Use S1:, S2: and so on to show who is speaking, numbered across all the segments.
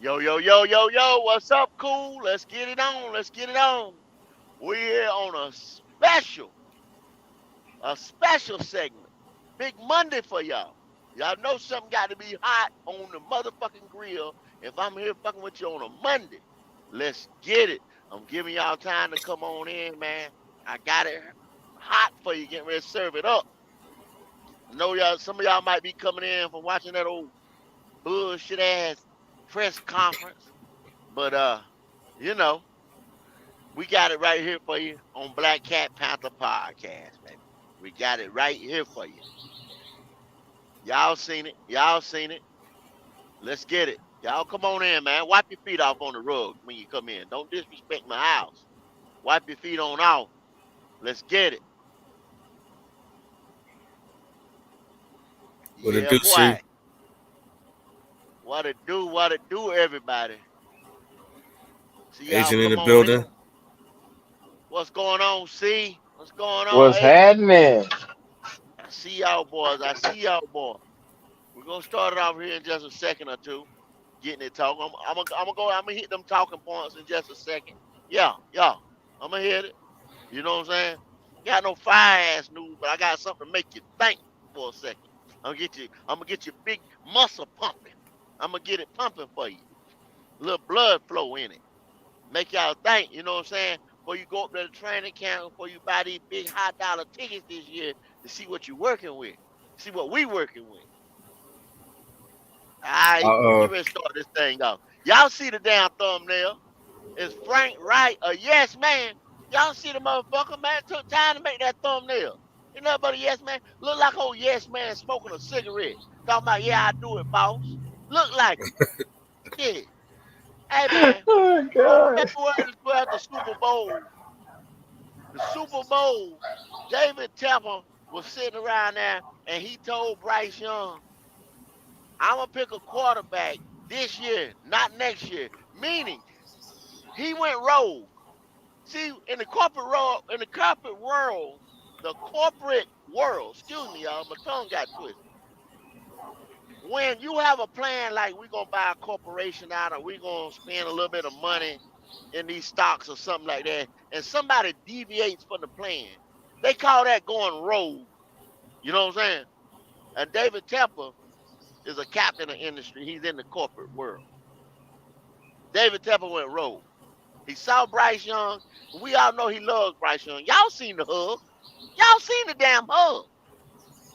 S1: Yo, yo, yo, yo, yo, what's up, cool? Let's get it on. Let's get it on. We're here on a special segment. Big Monday for y'all. Y'all know something got to be hot on the motherfucking grill if I'm here fucking with you on a Monday. Let's get it. I'm giving y'all time to come on in, man. I got it hot for you, getting ready to serve it up. I know y'all, some of y'all might be coming in from watching that old bullshit ass press conference. But you know, we got it right here for you on Black Cat Panther Podcast, baby. We got it right here for you. Y'all seen it. Y'all seen it. Let's get it. Y'all come on in, man. Wipe your feet off on the rug when you come in. Don't disrespect my house. Wipe your feet on off. Let's get it.
S2: What it
S1: Yeah,
S2: do,
S1: boy.
S2: C?
S1: What it do, everybody. See y'all
S2: Agent in
S1: come
S2: the
S1: on
S2: building.
S1: in. What's going on, C? What's going on,
S3: What's
S1: Agent?
S3: happening?
S1: I see y'all boys. I see y'all boys. We're gonna start it off here in just a second or two, getting it talking. I'm gonna hit them talking points in just a second. Yeah, yeah. I'm gonna hit it. You know what I'm saying? Got no fire ass news, but I got something to make you think for a second. I'm gonna get your big muscle pumping. I'm gonna get it pumping for you. A little blood flow in it. Make y'all think, you know what I'm saying? Before you go up to the training camp, before you buy these big high dollar tickets this year to see what you're working with. See what we working with. All right,
S2: Uh,
S1: get ready to start this thing off. Y'all see the damn thumbnail? Is Frank Wright a yes man? Y'all see the motherfucker, man? It took time to make that thumbnail. You know but a yes man? Look like old yes man smoking a cigarette. Talking about, yeah, I do it, boss. Look like him. Shit. Hey, man.
S3: Oh
S1: On
S3: God.
S1: February the 12th, the Super Bowl, David Tepper was sitting around there and he told Bryce Young, I'm going to pick a quarterback this year, not next year. Meaning, he went rogue. See, in the corporate world, excuse me, y'all, my tongue got twisted. When you have a plan like we're gonna buy a corporation out or we're gonna spend a little bit of money in these stocks or something like that, and somebody deviates from the plan, they call that going rogue. You know what I'm saying? And David Tepper is a captain of industry. He's in the corporate world. David Tepper went rogue. He saw Bryce Young. We all know he loves Bryce Young. Y'all seen the hug. Y'all seen the damn hug.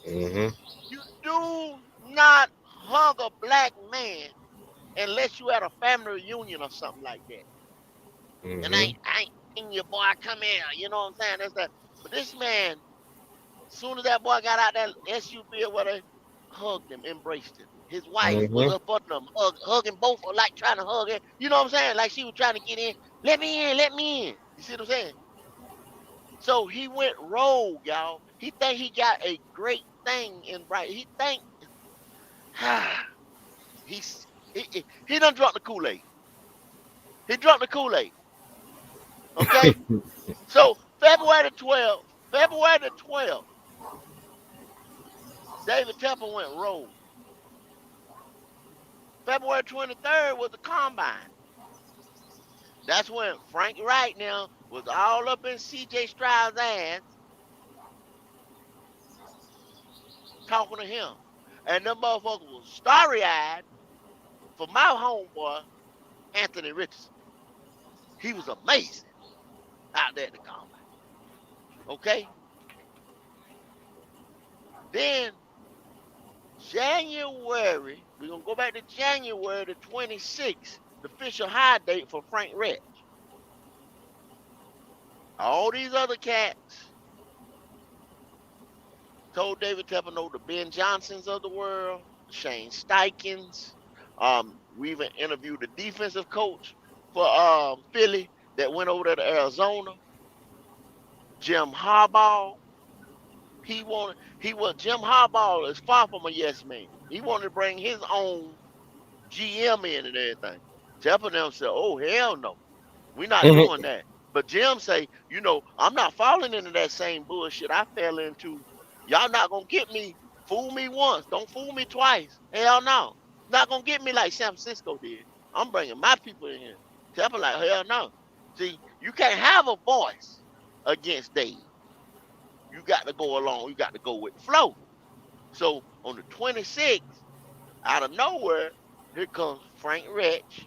S2: mm-hmm.
S1: You do not hug a black man unless you at a family reunion or something like that. And
S2: Mm-hmm.
S1: I ain't seen your boy come here. You know what I'm saying? That's that. But this man, soon as that boy got out that SUV or whatever, hugged him, embraced him. His wife was
S2: Mm-hmm.
S1: up under him, hugging both, or like trying to hug him. You know what I'm saying? Like she was trying to get in. Let me in, let me in. You see what I'm saying? So he went rogue, y'all. He think he got a great thing in Bright. He think he done drunk the Kool-Aid. He drunk the Kool-Aid. Okay? So February the 12th, David Temple went rogue. February 23rd was the combine. That's when Frank Wright now was all up in CJ Stroud's ass talking to him. And them motherfuckers was starry-eyed for my homeboy, Anthony Richardson. He was amazing out there at the combine. Okay? Then January, we're gonna go back to January the 26th, the official high date for Frank Rich. All these other cats told David Tepano, the Ben Johnsons of the world, Shane Steichens. We even interviewed the defensive coach for Philly that went over there to Arizona, Jim Harbaugh. Jim Harbaugh is far from a yes man. He wanted to bring his own GM in and everything. Tepper them said, "Oh hell no, we're not doing that." But Jim say, I'm not falling into that same bullshit I fell into. Y'all not gonna get me. Fool me once, don't fool me twice. Hell no, not gonna get me like San Francisco did. I'm bringing my people in here. Tampa like, hell no. See, you can't have a voice against Dave. You got to go along. You got to go with the flow. So on the 26th, out of nowhere, here comes Frank Rich,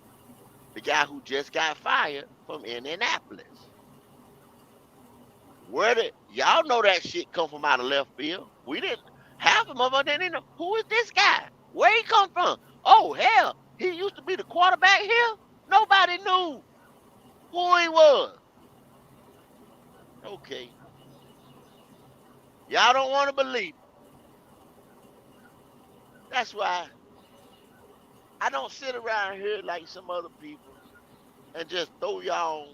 S1: the guy who just got fired from Indianapolis. Where did y'all know that shit come from out of left field? We didn't. Half of them didn't know who is this guy? Where he come from? Oh hell, he used to be the quarterback here. Nobody knew who he was. Okay, y'all don't want to believe it. That's why I don't sit around here like some other people and just throw y'all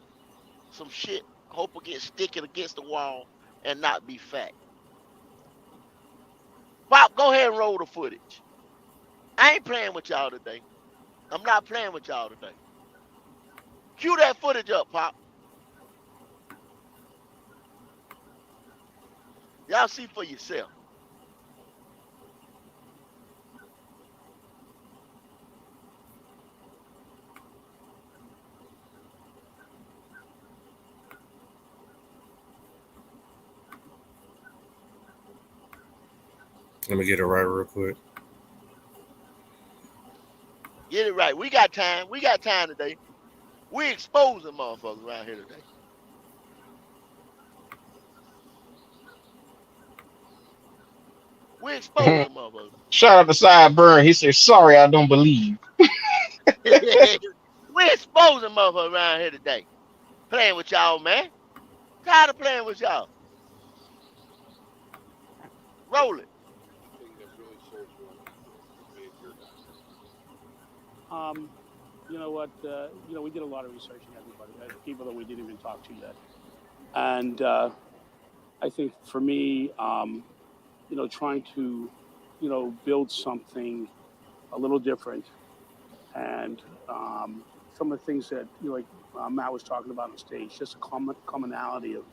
S1: some shit, hope against sticking against the wall and not be fact. Pop, go ahead and roll the footage. I ain't playing with y'all today. I'm not playing with y'all today. Cue that footage up, Pop. Y'all see for yourself.
S2: Let me get it right real quick.
S1: Get it right. We got time. We got time today. We exposing motherfuckers around here today. We exposing motherfuckers.
S3: Shout out to Sideburn. He said, "Sorry, I don't believe."
S1: We exposing motherfuckers around here today. Playing with y'all, man. Tired of playing with y'all. Roll it.
S4: You know what? We did a lot of researching everybody, people that we didn't even talk to yet. And I think for me, trying to, build something a little different. And some of the things that, Matt was talking about on stage, just a commonality of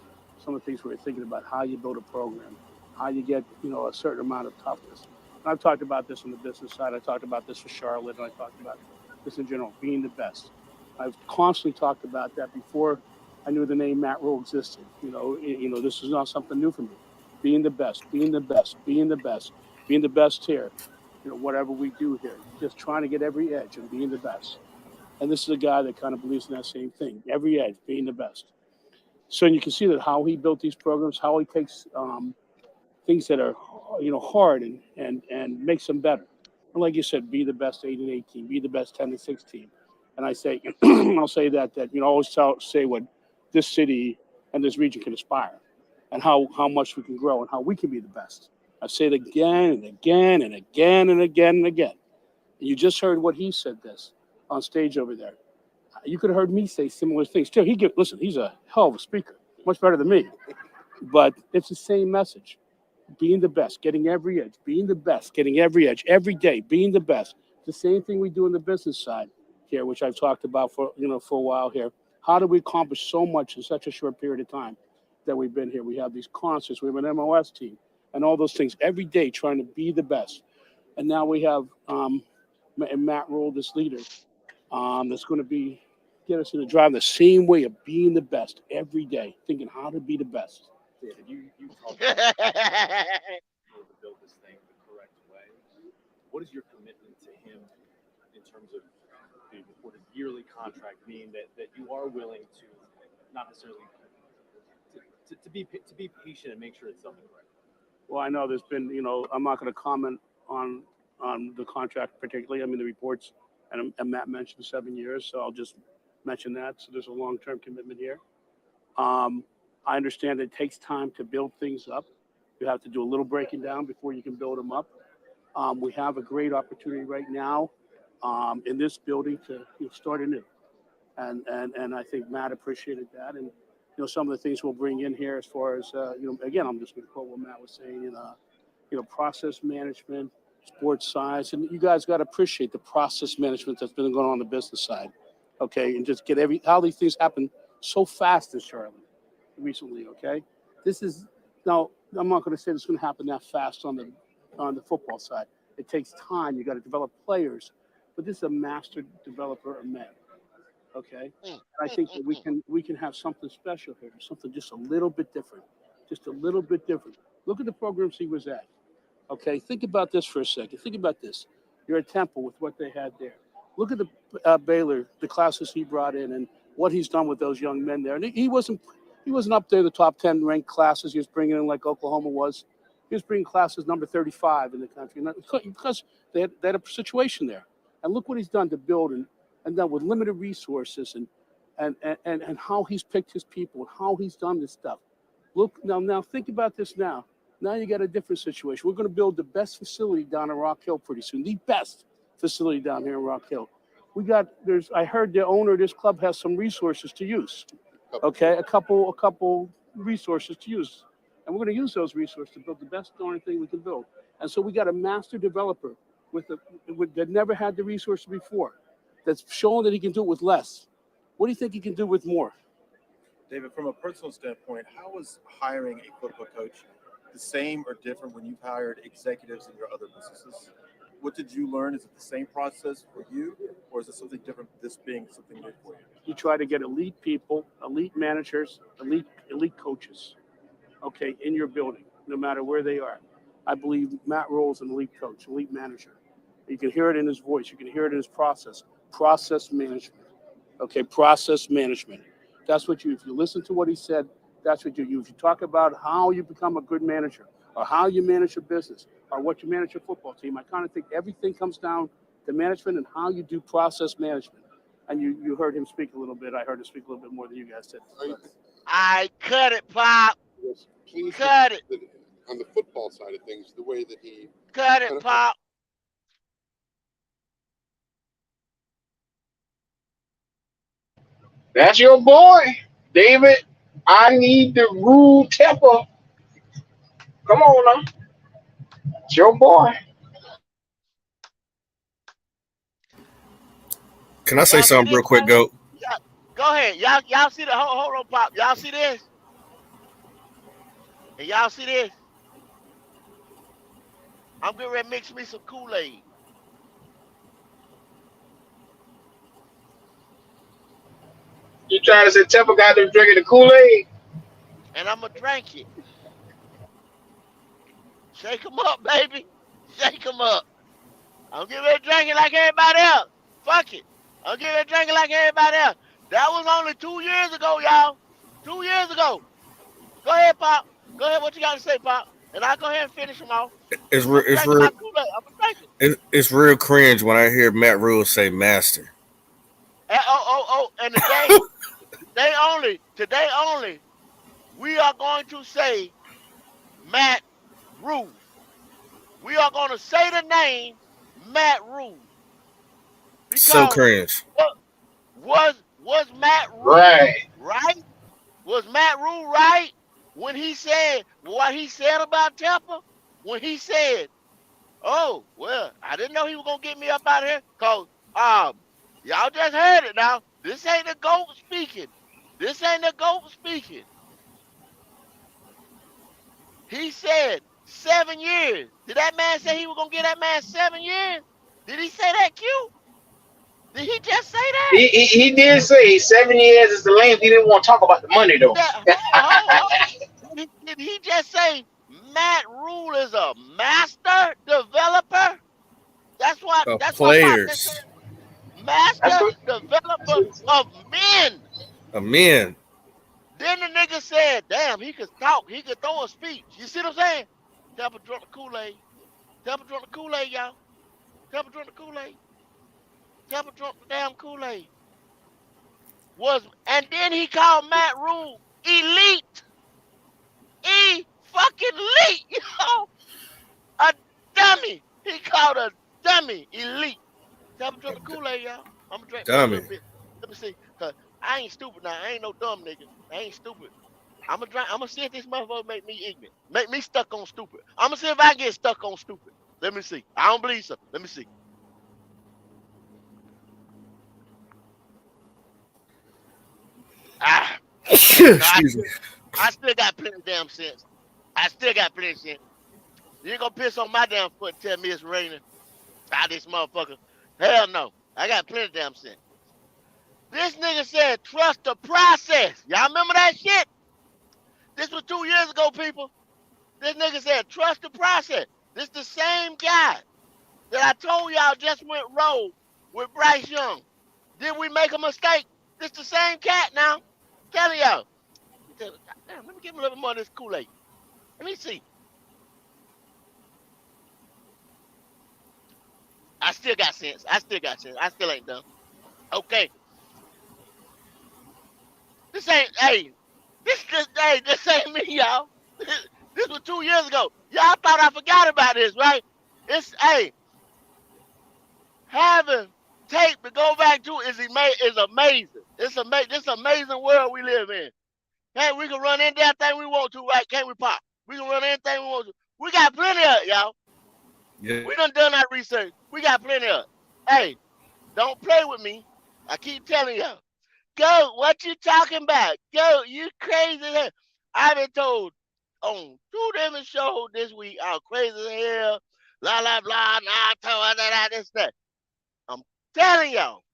S4: some of the things we were thinking about, how you build a program, how you get, a certain amount of toughness. And I've talked about this on the business side. I talked about this for Charlotte, and I talked about this in general, being the best. I've constantly talked about that before I knew the name Matt Rule existed. This is not something new for me. Being the best, being the best, being the best, being the best here. Whatever we do here, just trying to get every edge and being the best. And this is a guy that kind of believes in that same thing, every edge, being the best. So you can see that how he built these programs, how he takes things that are, hard and makes them better. And like you said, be the best 8 and 18, be the best 10 and 16. And I say, I'll say that always say what this city and this region can aspire, and how much we can grow and how we can be the best. I say it again and again and again and again and again. And you just heard what he said this on stage over there. You could have heard me say similar things too. Listen, he's a hell of a speaker, much better than me. But it's the same message. Being the best, getting every edge, being the best, getting every edge, every day, being the best. The same thing we do on the business side here, which I've talked about for a while here. How do we accomplish so much in such a short period of time that we've been here? We have these concerts, we have an MOS team, and all those things every day trying to be the best. And now we have Matt Rule, this leader, that's going to get us in the drive the same way of being the best every day, thinking how to be the best.
S5: David, you talked about to build this thing the correct way. What is your commitment to him in terms of the reported yearly contract, meaning that you are willing to not necessarily to be patient and make sure it's done correctly?
S4: Well, I know there's been, I'm not going to comment on the contract particularly. I mean, the reports, and Matt mentioned 7 years, so I'll just mention that. So there's a long-term commitment here. I understand it takes time to build things up. You have to do a little breaking down before you can build them up. We have a great opportunity right now in this building to start anew. And I think Matt appreciated that. And, some of the things we'll bring in here as far as, again, I'm just going to quote what Matt was saying, process management, sports science. And you guys got to appreciate the process management that's been going on the business side. Okay. And just get how these things happen so fast in Charlotte recently. Okay. Now, I'm not going to say it's going to happen that fast on the football side. It takes time. You got to develop players. but this is a master developer of men. Okay,
S1: Mm,
S4: and I
S1: mm,
S4: think
S1: mm,
S4: that
S1: mm.
S4: we can have something special here, something just a little bit different, just a little bit different. Look at the programs he was at. Okay, think about this for a second. Think about this. You're at Temple with what they had there. Look at the Baylor, the classes he brought in, and what he's done with those young men there. And he wasn't up there the top 10 ranked classes he was bringing in like Oklahoma was. He was bringing classes number 35 in the country, because they had a situation there. And look what he's done to build and done with limited resources and how he's picked his people and how he's done this stuff. Look now think about this now. Now you got a different situation. We're going to build the best facility down in Rock Hill pretty soon. The best facility down here in Rock Hill. I heard the owner of this club has some resources to use. Okay, a couple resources to use. And we're going to use those resources to build the best darn thing we can build. And so we got a master developer that never had the resources before, that's showing that he can do it with less. What do you think he can do with more?
S2: David, from a personal standpoint, how was hiring a football coach the same or different when you've hired executives in your other businesses? What did you learn? Is it the same process for you, or is it something different, this being something new for you?
S4: You try to get elite people, elite managers, elite coaches, okay, in your building, no matter where they are. I believe Matt Rhule is an elite coach, elite manager. You can hear it in his voice. You can hear it in his process management. Okay, process management. That's what if you listen to what he said, that's what you do. If you talk about how you become a good manager or how you manage your business or what you manage your football team, I kind of think everything comes down to management and how you do process management. And you heard him speak a little bit. I heard him speak a little bit more than you guys did.
S1: I cut it, Pop.
S6: Was pleased
S1: Cut it.
S6: that on the football side of things, the way that he
S1: Cut it, Pop.
S3: That's your boy, David. I need the rule temper. Come on now. It's your boy.
S7: Can I say
S1: Y'all see
S7: something
S1: this,
S7: real quick,
S1: man?
S7: Goat?
S1: Yeah. Go ahead. Y'all see the hold on, Pop. Y'all see this? And y'all see this? I'm getting ready to mix me some Kool-Aid.
S3: You trying to say Temple got them drinking the Kool-Aid?
S1: And I'm going to drink it. Shake them up, baby. Shake them up. I'm getting ready to drink it like everybody else. Fuck it. I'm getting ready to drink it like everybody else. That was only 2 years ago, y'all. 2 years ago. Go ahead, Pop. Go ahead. What you got to say, Pop? And I'll go ahead and finish them off. I'm
S7: It's
S1: drinking
S7: real
S1: my Kool-Aid. I'm going to drink it.
S7: it's real cringe when I hear Matt Rule say master.
S1: And today only, we are going to say Matt Rule. We are going to say the name Matt Rule.
S7: So
S1: Because
S7: cringe.
S1: was Matt Rule
S3: Right.
S1: right? Was Matt Rule right when he said what he said about Temple? When he said, "Oh, well, I didn't know he was gonna get me up out of here," cause y'all just heard it now. This ain't the GOAT speaking. This ain't the GOAT speaking. He said 7 years. Did that man say he was gonna get that man 7 years? Did he say that, Q? Did he just say that?
S3: He did say 7 years is the length. He didn't want to talk about the money though.
S1: Did he just say Matt Rule is a master developer?
S7: Of
S1: That's what Pop just said.
S7: players.
S3: That's
S1: Master
S3: what.
S1: developer of men.
S7: Of men.
S1: Then the nigga said, damn, he could talk. He could throw a speech. You see what I'm saying? Temple drunk the Kool-Aid. Temple drunk the Kool-Aid, y'all. Temple drunk the Kool-Aid. Temple drunk the damn Kool-Aid. And then he called Matt Rule elite. Fucking elite, you know? A dummy. He called a dummy elite. Temple drunk the Kool-Aid, y'all. I'm gonna drink me a
S7: Dummy.
S1: little bit. Let me see. Cause I ain't stupid now. I ain't no dumb nigga. I ain't stupid. I'm gonna see if this motherfucker make me ignorant. Make me stuck on stupid. I'm gonna see if I get stuck on stupid. Let me see. I don't believe so. Let me see. Ah, no,
S7: Excuse me.
S1: I still got plenty of damn sense. I still got plenty of sense. You ain't gonna piss on my damn foot and tell me it's raining. This motherfucker. Hell no. I got plenty of damn sense. This nigga said trust the process. Y'all remember that shit? This was 2 years ago, people. This nigga said trust the process. This the same guy that I told y'all just went rogue with Bryce Young. Did we make a mistake? This the same cat now. Telling y'all. Damn, let me give him a little more of this Kool-Aid. Let me see. I still got sense. I still ain't done. Okay. This ain't, hey, this ain't me, y'all. This was 2 years ago. Y'all thought I forgot about this, right? It's, hey, having tape to go back to is amazing. It's amazing. This amazing world we live in. Hey, we can run any damn thing we want to, right? Can't we, Pop? We can run anything we want to. We got plenty of it, y'all.
S7: Yeah.
S1: We done our research. We got plenty of it. Hey, don't play with me. I keep telling y'all. Go, what you talking about? Go, you crazy as hell. I've been told on 2 different shows this week, I'm crazy as hell, blah, blah, blah, nah, that, this, that. I'm telling y'all.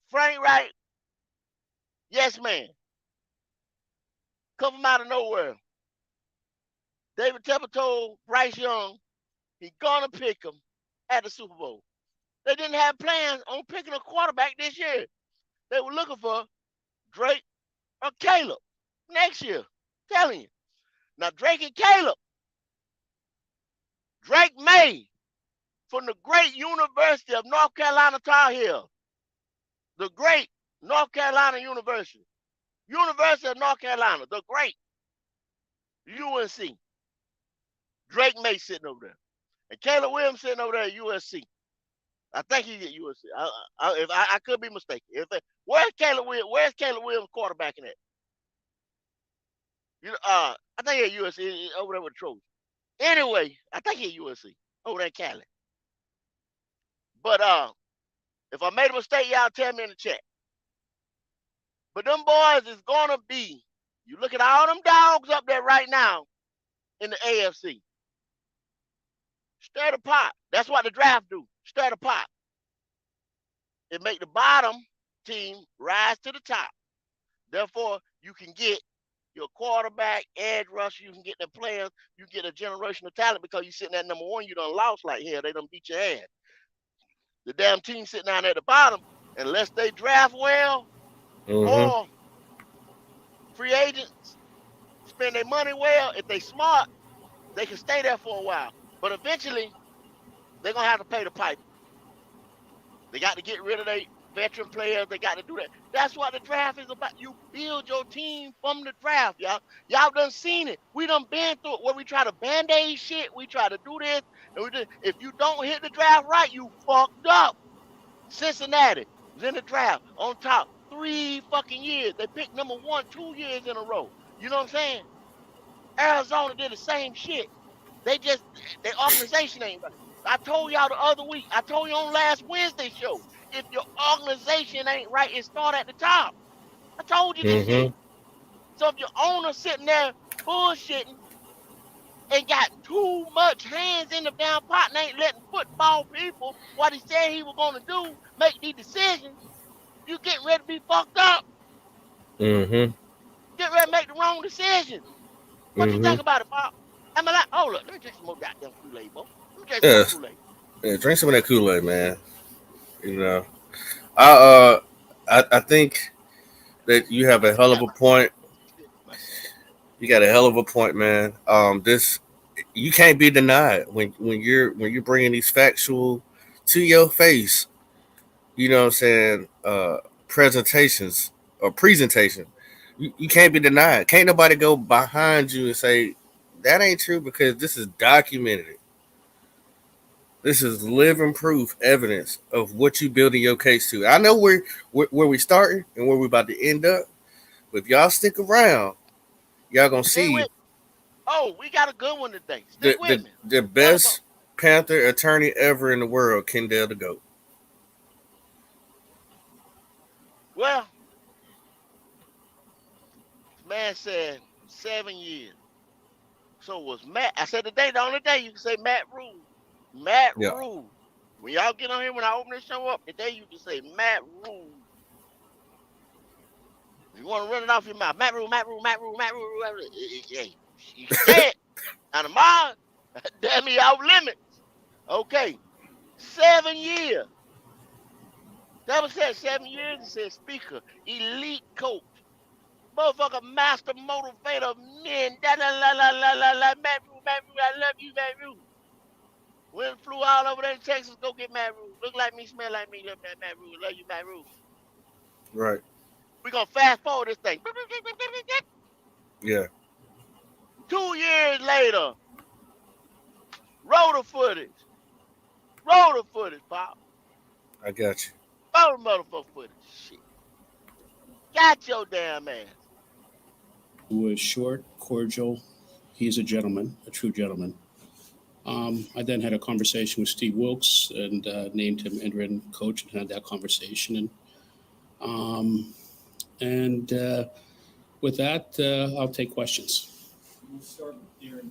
S1: Frank Wright, yes, man. Come from out of nowhere. David Tepper told Bryce Young he's gonna pick him at the Super Bowl. They didn't have plans on picking a quarterback this year. They were looking for Drake or Caleb next year. Telling you. Now, Drake and Caleb. Drake May from the great University of North Carolina Tar Heels. The great North Carolina University. University of North Carolina. The great UNC. Drake May sitting over there. And Caleb Williams sitting over there at USC. I think he's at USC. I could be mistaken. Where's Caleb Williams quarterbacking at? I think he's at USC over there with the Trojans. Anyway, I think he's at USC over there in Cali. But if I made a mistake, y'all tell me in the chat. But them boys is gonna be. You look at all them dogs up there right now in the AFC. Stir the pot. That's what the draft do. Stir the pot. It make the bottom team rise to the top. Therefore, you can get your quarterback, edge rusher, you can get the players, you get a generational talent because you sitting at number 1, you done lost like hell. They done beat your ass. The damn team sitting down at the bottom, unless they draft well or free agents spend their money well, if they smart, they can stay there for a while. But eventually, they're going to have to pay the piper. They got to get rid of their veteran players. They got to do that. That's what the draft is about. You build your team from the draft, y'all. Y'all done seen it. We done been through it where we try to band-aid shit. We try to do this. And if you don't hit the draft right, you fucked up. Cincinnati was in the draft on top 3 fucking years. They picked number 1 2 years in a row. You know what I'm saying? Arizona did the same shit. Their organization ain't right. I told y'all the other week. I told you on last Wednesday show. If your organization ain't right, it start at the top. I told you this shit. So if your owner sitting there bullshitting and got too much hands in the damn pot and ain't letting football people what he said he was gonna do, make these decisions, you getting ready to be fucked up. Get ready to make the wrong decisions. What you think about it, Bob? I'm like, oh look, let me drink some more goddamn Kool-Aid, bro. Let me drink some more Kool-Aid.
S7: Yeah, drink some of that Kool-Aid, man. You know, I think that you have a hell of a point. You got a hell of a point, man. This you can't be denied when you're bringing these factual to your face. You know what I'm saying? Presentations or presentation. You can't be denied. Can't nobody go behind you and say that ain't true because this is documented. This is living proof evidence of what you building your case to. I know where we starting and where we about to end up. But if y'all stick around, y'all gonna see.
S1: Oh, we got a good one today. Stick with me.
S7: The best Panther attorney ever in the world, 𝐤𝐤𝐤𝐤 the GOAT.
S1: Well, man said 7 years. So was Matt. I said today, the only day you can say Matt Rule. Matt Rule When y'all get on here, when I open this show up, they used to say Matt Rule. You want to run it off your mouth. Matt Rule, Matt Rule, Matt Rule, Matt Rule. Yeah, you say it. Now tomorrow, damn me off limits. Okay. 7 years. That was said 7 years. It said speaker, elite coach, motherfucker, master motivator of men. Da la la la la la la. Matt Rule, I love you, Matt Rule. Went flew all over there in Texas. Go get Matt Rule. Look like me, smell like me. Love that Matt Rule. Love you, Matt Rule.
S7: Right.
S1: We're gonna fast forward this thing.
S7: Yeah.
S1: 2 years later, roll the footage. Roll the footage, Pop.
S7: I got you.
S1: Roll the motherfucking footage. Shit. Got your damn ass.
S4: Who was short, cordial. He's a gentleman, a true gentleman. I then had a conversation with Steve Wilkes and named him interim coach and had that conversation. And with that, I'll take questions.
S8: We'll start with Darren.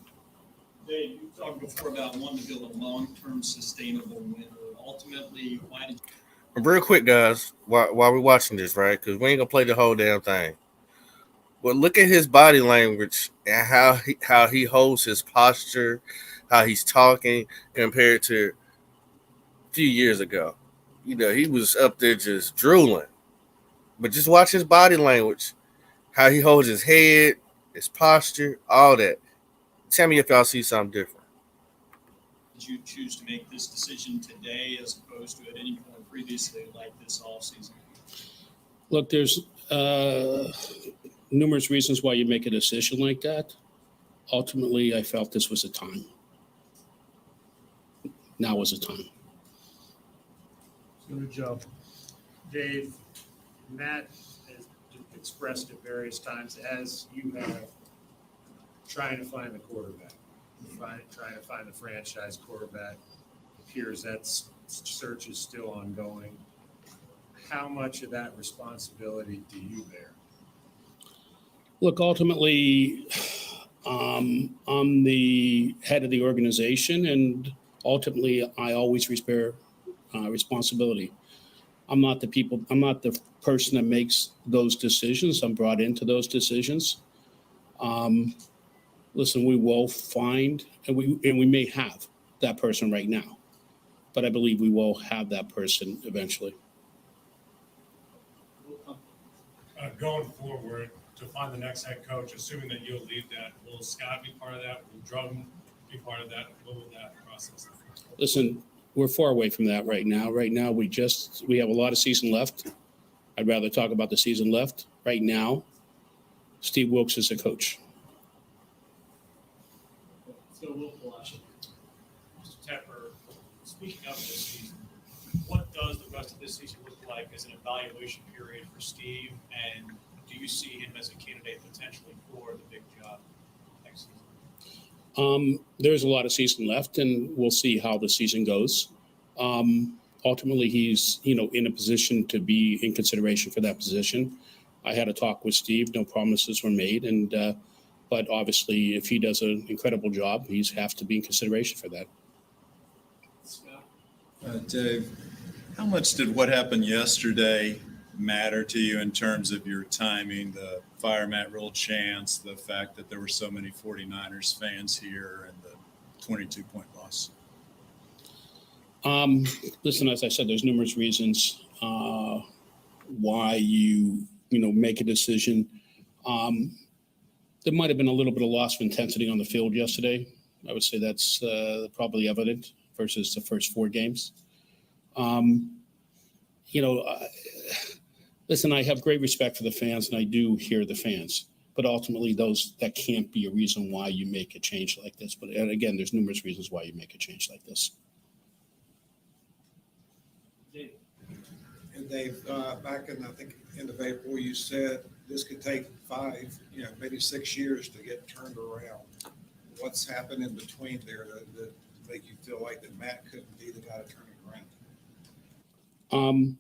S8: Dave, you talked before about wanting to build a long-term sustainable winner. Ultimately, why did you?
S7: Real quick, guys, while we're watching this, right? Because we ain't gonna play the whole damn thing. But look at his body language and how he holds his posture, how he's talking compared to a few years ago. You know, he was up there just drooling. But just watch his body language, how he holds his head, his posture, all that. Tell me if y'all see something different.
S8: Did you choose to make this decision today as opposed to at any point previously like this offseason?
S4: Look, there's numerous reasons why you make a decision like that. Ultimately, I felt this was a time. Now was a time.
S9: Good job. Dave, Matt has expressed at various times, as you have, trying to find the quarterback, trying to find the franchise quarterback. It appears that search is still ongoing. How much of that responsibility do you bear?
S4: Look, ultimately, I'm the head of the organization, and ultimately, I always bear responsibility. I'm not the person that makes those decisions. I'm brought into those decisions. Listen, we will find, and we may have that person right now, but I believe we will have that person eventually.
S10: Going forward, to find the next head coach, assuming that you'll lead that, will Scott be part of that? Will Drum be part of that? What will that process look like?
S4: Listen, we're far away from that right now. Right now, we have a lot of season left. I'd rather talk about the season left. Right now, Steve Wilkes is a coach.
S8: So Will Palacios. Mr. Tepper, speaking of this season, what does the rest of this season look like as an evaluation period for Steve? And do you see him as a candidate potentially for the big job next season?
S4: There's a lot of season left, and we'll see how the season goes. Ultimately, he's in a position to be in consideration for that position. I had a talk with Steve. No promises were made, but obviously, if he does an incredible job, he has to be in consideration for that.
S8: Scott?
S11: Dave, how much did what happened yesterday matter to you in terms of your timing, the fire Matt Rule chance, the fact that there were so many 49ers fans here, and the 22-point loss?
S4: Listen, as I said, there's numerous reasons why you make a decision. There might have been a little bit of loss of intensity on the field yesterday. I would say that's probably evident versus the first 4 games. Listen, I have great respect for the fans, and I do hear the fans. But ultimately, that can't be a reason why you make a change like this. But again, there's numerous reasons why you make a change like this.
S12: And Dave, back in, I think, end of April, you said this could take 5, maybe 6 years to get turned around. What's happened in between there to make you feel like that Matt couldn't be the guy to turn it around?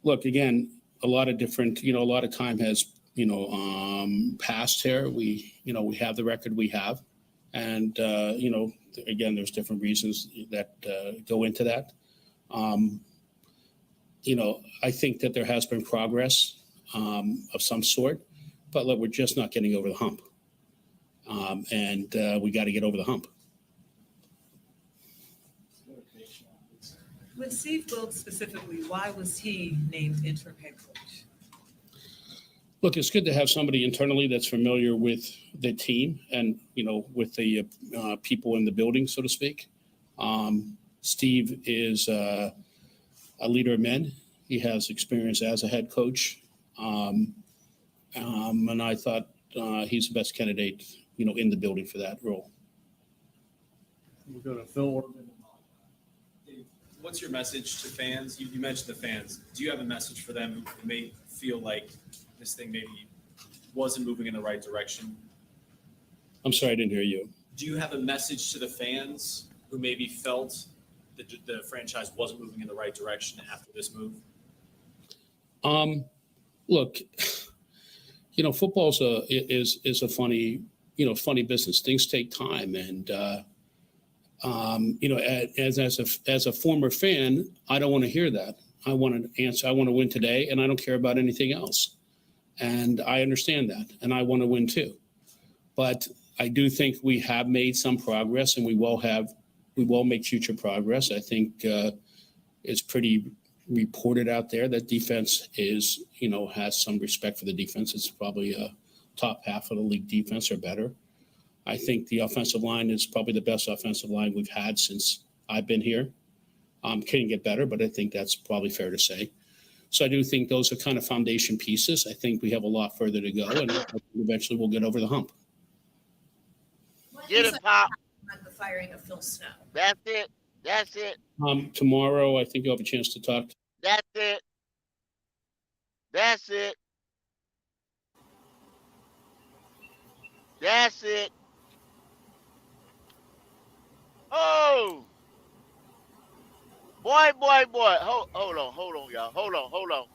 S4: Look, again, a lot of time has, passed here. We have the record we have. And, again, there's different reasons that go into that. Um, I think that there has been progress of some sort, but look, we're just not getting over the hump. And we got to get over the hump.
S13: With Steve Wilkes specifically, why was he named interim head coach?
S4: Look, it's good to have somebody internally that's familiar with the team and, with the people in the building, so to speak. Steve is a leader of men. He has experience as a head coach. And I thought he's the best candidate, in the building for that role.
S9: We'll go to Phil Orban.
S5: What's your message to fans? You mentioned the fans. Do you have a message for them who may feel like this thing maybe wasn't moving in the right direction?
S4: I'm sorry, I didn't hear you.
S5: Do you have a message to the fans who maybe felt that the franchise wasn't moving in the right direction after this move?
S4: Look, football is a funny business. Things take time, and as a former fan, I don't want to hear that. I want to answer. I want to win today, and I don't care about anything else. And I understand that, and I want to win too. But I do think we have made some progress, and we will make future progress. I think it's pretty reported out there that defense is, has some respect for the defense. It's probably a top half of the league defense or better. I think the offensive line is probably the best offensive line we've had since I've been here. Can get better, but I think that's probably fair to say. So I do think those are kind of foundation pieces. I think we have a lot further to go, and eventually we'll get over the hump.
S1: Get it, Pop.
S13: The firing of Phil Snow.
S1: That's it. That's it.
S4: Tomorrow, I think you'll have a chance to talk.
S1: That's it. That's it. That's it. Oh. Boy. Hold on, y'all. Hold on.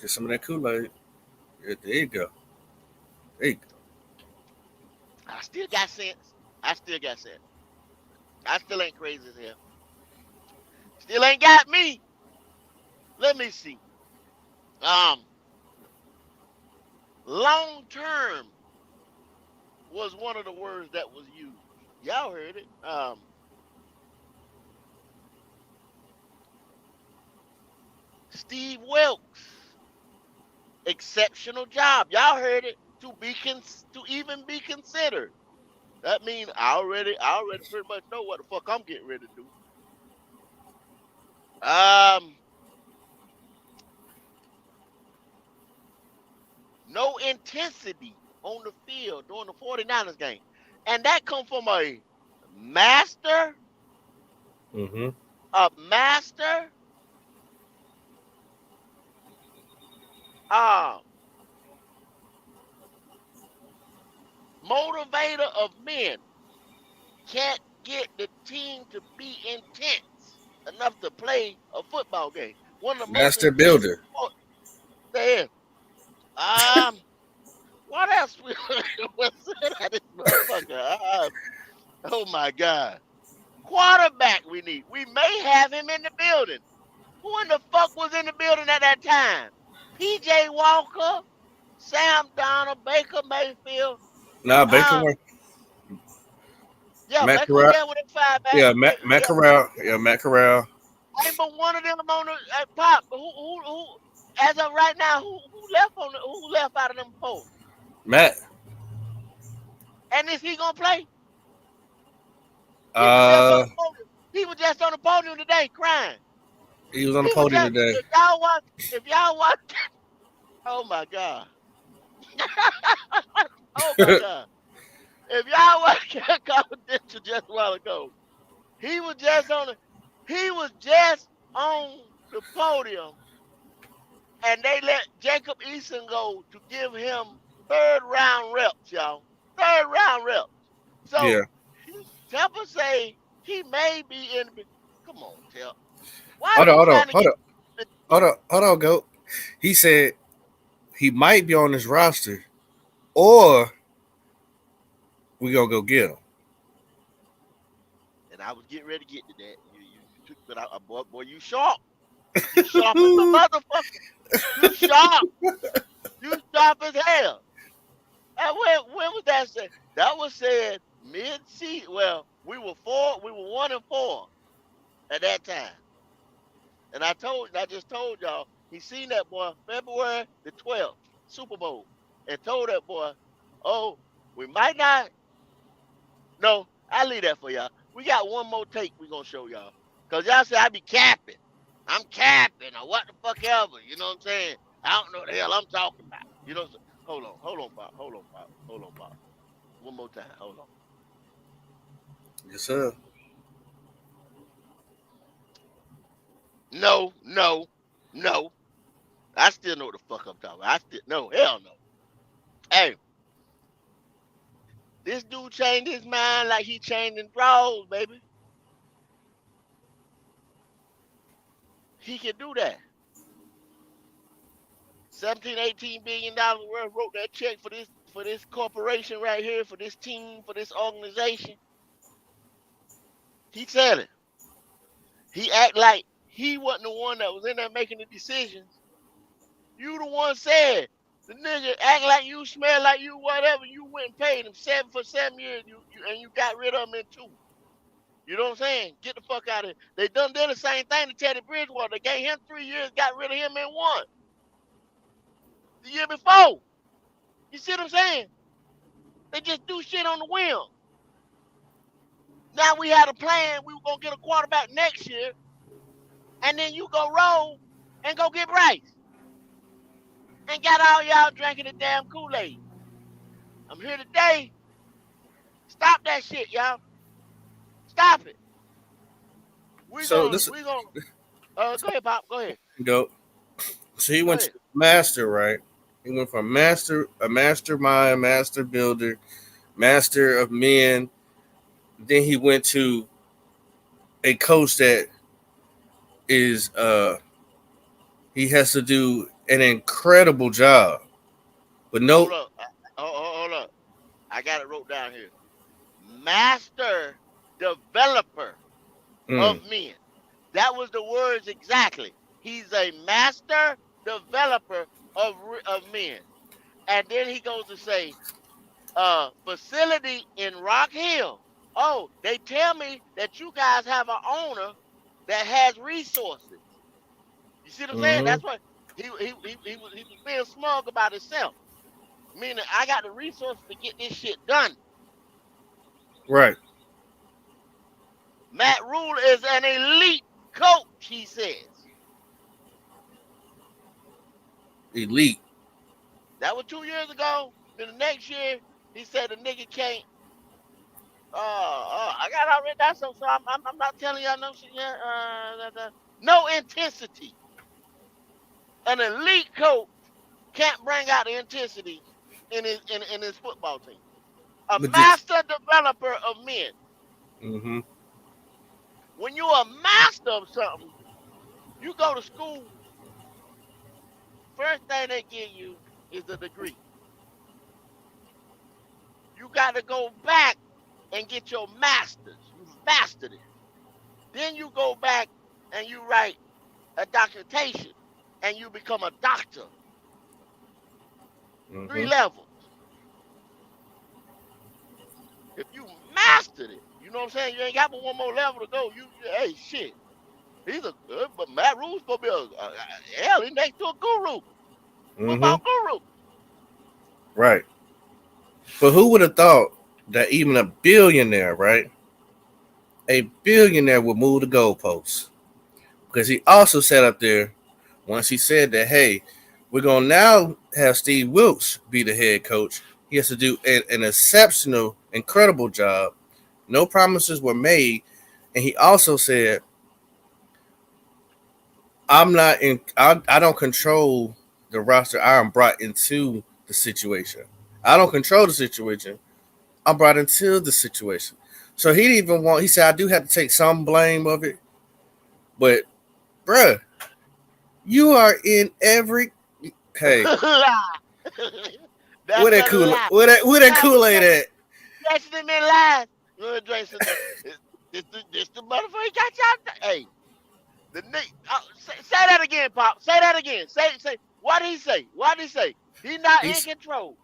S7: Get some of that Kool-Aid. Yeah, there you go.
S1: I still got sense. I still ain't crazy as hell. Still ain't got me. Let me see. Long term was one of the words that was used. Y'all heard it. Steve Wilkes, exceptional job. Y'all heard it. To even be considered. That means I already pretty much know what the fuck I'm getting ready to do. No intensity on the field during the 49ers game. And that come from a master.
S7: Mm-hmm.
S1: A master. Motivator of men. Can't get the team to be intense enough to play a football game. One of the
S7: Master builder.
S1: There. What else was said at this motherfucker? Oh my God. Quarterback we need. We may have him in the building. Who in the fuck was in the building at that time? P.J. Walker, Sam Donald, Baker Mayfield.
S7: Nah, Baker.
S1: Yeah,
S7: Matt
S1: Baker
S7: Corral.
S1: there with a 5 back.
S7: Yeah, Matt Corral. Yeah, Matt Corral.
S1: Ain't but one of them on the Pop. Who as of right now, who left out of them four?
S7: Matt.
S1: And is he gonna play? He was just on the podium today crying.
S7: He was on the podium today.
S1: If y'all watch, oh my God. Oh my God. If y'all watch that confidential just a while ago, he was just on the podium, and they let 𝐥𝐈 go to give him 3rd round reps, y'all. 3rd round reps. So
S7: yeah.
S1: Temple say he may be in. Come on, Temple.
S7: Hold on, GOAT. He said he might be on this roster, or we gonna go get him.
S1: And I was getting ready to get to that. You took But boy, you sharp. You sharp as a motherfucker. You sharp. You sharp as hell. And when was that said? That was said mid-season. Well, we were 1-4 at that time. And I just told y'all, he seen that boy February the 12th, Super Bowl, and told that boy, oh, we might not. No, I'll leave that for y'all. We got one more take we gonna show y'all. Cause y'all say I be capping. I'm capping or what the fuck ever. You know what I'm saying? I don't know what the hell I'm talking about. You know, hold on, Bob. One more time, hold on.
S7: Yes, sir.
S1: No. I still know what the fuck I'm talking about. Hell no. Hey, this dude changed his mind like he changing draws, baby. He can do that. 17, $18 billion worth wrote that check for this corporation right here, for this team, for this organization. He said it. He act like he wasn't the one that was in there making the decisions. You the one said. The nigga act like you, smell like you, whatever. You went and paid him 7 for 7 years, and you got rid of him in 2. You know what I'm saying? Get the fuck out of here. They done did the same thing to Teddy Bridgewater. They gave him 3 years, got rid of him in 1. The year before. You see what I'm saying? They just do shit on the whim. Now we had a plan. We were going to get a quarterback next year. And then you go roll and go get Bryce. And got all y'all drinking the damn Kool-Aid. I'm here today. Stop that shit, y'all. Stop it. Go ahead, Pop. Go ahead.
S7: Go. So he went to master, right? He went from a mastermind, master builder, master of men. Then he went to a coach that is he has to do an incredible job. But no,
S1: hold up. I got it wrote down here. Master developer of men. That was the words exactly. He's a master developer of men. And then he goes to say, facility in Rock Hill. Oh, they tell me that you guys have an owner that has resources. You see what I'm saying? That's what he was being smug about himself. Meaning, I got the resources to get this shit done.
S7: Right.
S1: Matt Rule is an elite coach, he says.
S7: Elite.
S1: That was 2 years ago. Then the next year, he said the nigga can't. I got all written down, so I'm not telling y'all no shit yet. No intensity. An elite coach can't bring out the intensity in his football team. A master developer of men.
S7: Mm-hmm.
S1: When you're a master of something, you go to school. First thing they give you is a degree. You got to go back and get your master's. You mastered it. Then you go back and you write a documentation and you become a doctor. 3 levels. If you mastered it, you know what I'm saying? You ain't got but one more level to go. Hey, shit. But Matt Rule's supposed to be he's next to a guru. Football guru.
S7: Right. But who would have thought that even a billionaire, right? A billionaire would move the goalposts. Because he also sat up there, once he said that, hey, we're going to now have Steve Wilkes be the head coach. He has to do an exceptional, incredible job. No promises were made. And he also said, I don't control the roster. I am brought into the situation. I don't control the situation. I'm brought into the situation. So he didn't even he said, I do have to take some blame of it. But, bruh, you are in every, hey. Where that Kool-Aid at?
S1: That's them in lies. You want to drink some? This the motherfucker got y'all. Hey, The Nick. Say that again, Pop. Say that again. Say. What did he say? What did he say? He's not in control.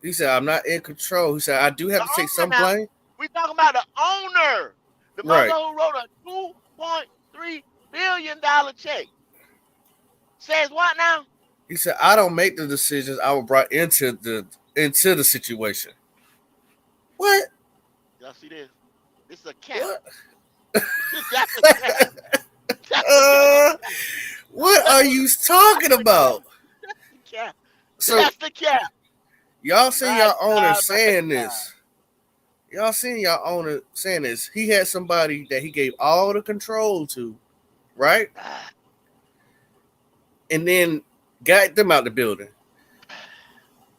S7: He said, "I'm not in control." He said, "I do have to take some
S1: Now,
S7: blame."
S1: we talking about the owner, the
S7: Right.
S1: mother who wrote a $2.3 billion check. Says what now?
S7: He said, "I don't make the decisions. I was brought into the situation." What?
S1: Y'all see this? This is a cap.
S7: What?
S1: That's a cap.
S7: What are you talking about?
S1: That's the cap.
S7: So
S1: That's the cap.
S7: y'all seen your owner saying
S1: God.
S7: this. Y'all seen your owner saying this. He had somebody that he gave all the control to, right? And then got them out the building.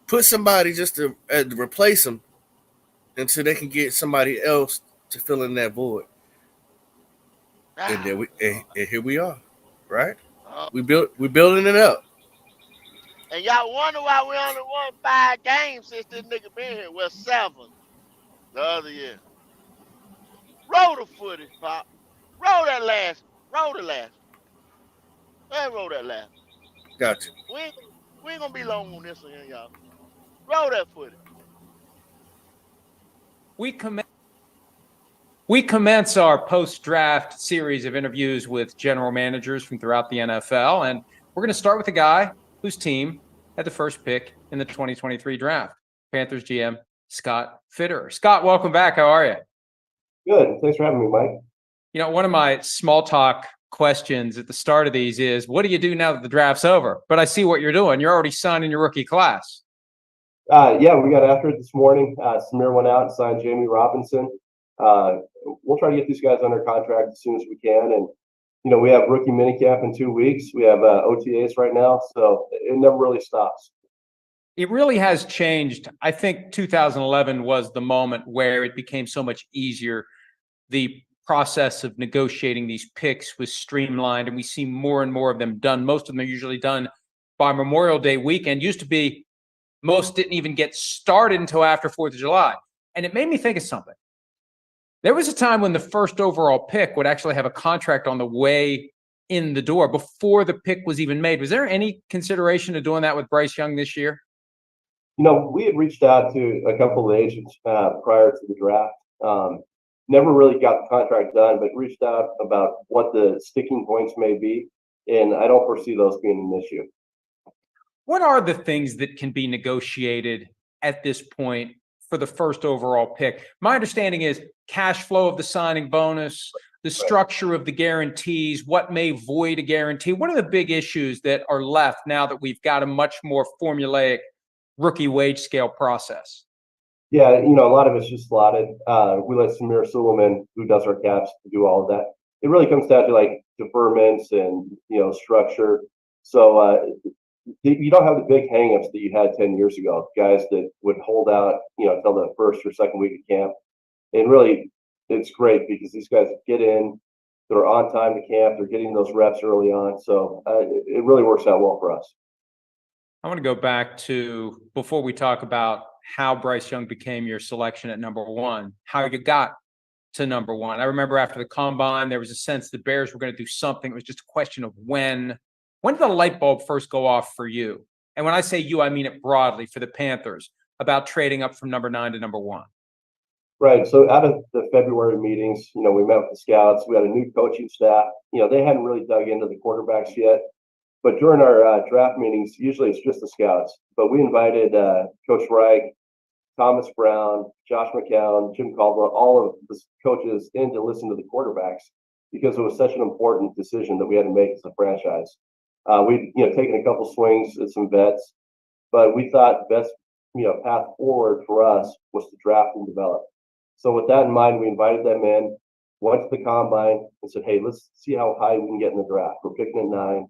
S7: Put somebody just to replace them until they can get somebody else to fill in that void. And then and here we are, right? We're building it up.
S1: And y'all wonder why we only won 5 games since this nigga been here. Well, 7 the other year. Roll the footage, Pop. Roll the last one. Go ahead, roll that last one.
S7: Gotcha.
S1: We ain't gonna be long on this one, y'all. Roll that footage.
S14: We commence our post-draft series of interviews with general managers from throughout the NFL, and we're going to start with a guy whose team had the first pick in the 2023 draft, Panthers GM Scott Fitterer. Scott, welcome back. How are you?
S15: Good. Thanks for having me, Mike.
S14: You know, one of my small talk questions at the start of these is, what do you do now that the draft's over? But I see what you're doing. You're already signing your rookie class.
S15: Yeah, we got after it this morning. Samir went out and signed Jamie Robinson. We'll try to get these guys under contract as soon as we can. And, you know, we have rookie minicamp in 2 weeks. We have OTAs right now. So it never really stops.
S14: It really has changed. I think 2011 was the moment where it became so much easier. The process of negotiating these picks was streamlined, and we see more and more of them done. Most of them are usually done by Memorial Day weekend. Used to be most didn't even get started until after 4th of July. And it made me think of something. There was a time when the first overall pick would actually have a contract on the way in the door before the pick was even made. Was there any consideration of doing that with Bryce Young this year?
S15: You know, we had reached out to a couple of agents prior to the draft. Never really got the contract done, but reached out about what the sticking points may be. And I don't foresee those being an issue.
S14: What are the things that can be negotiated at this point for the first overall pick? My understanding is cash flow of the signing bonus, the structure of the guarantees, what may void a guarantee. What are the big issues that are left now that we've got a much more formulaic rookie wage scale process?
S15: Yeah, you know, a lot of it's just slotted. We let Samir Suleiman, who does our caps, do all of that. It really comes down to like deferments and, you know, structure. So you don't have the big hangups that you had 10 years ago, guys that would hold out, you know, until the first or second week of camp. And really, it's great because these guys get in, they're on time to camp, they're getting those reps early on. So it really works out well for us.
S14: I want to go back to before we talk about how Bryce Young became your selection at number 1, how you got to number 1. I remember after the combine, there was a sense the Bears were going to do something. It was just a question of when. When did the light bulb first go off for you? And when I say you, I mean it broadly for the Panthers about trading up from number 9 to number 1.
S15: Right. So out of the February meetings, you know, we met with the scouts. We had a new coaching staff. You know, they hadn't really dug into the quarterbacks yet. But during our draft meetings, usually it's just the scouts. But we invited Coach Reich, Thomas Brown, Josh McCown, Jim Caldwell, all of the coaches in to listen to the quarterbacks because it was such an important decision that we had to make as a franchise. We'd, you know, taken a couple swings at some vets, but we thought the best, you know, path forward for us was to draft and develop. So with that in mind, we invited them in, went to the combine and said, hey, let's see how high we can get in the draft. We're picking at 9.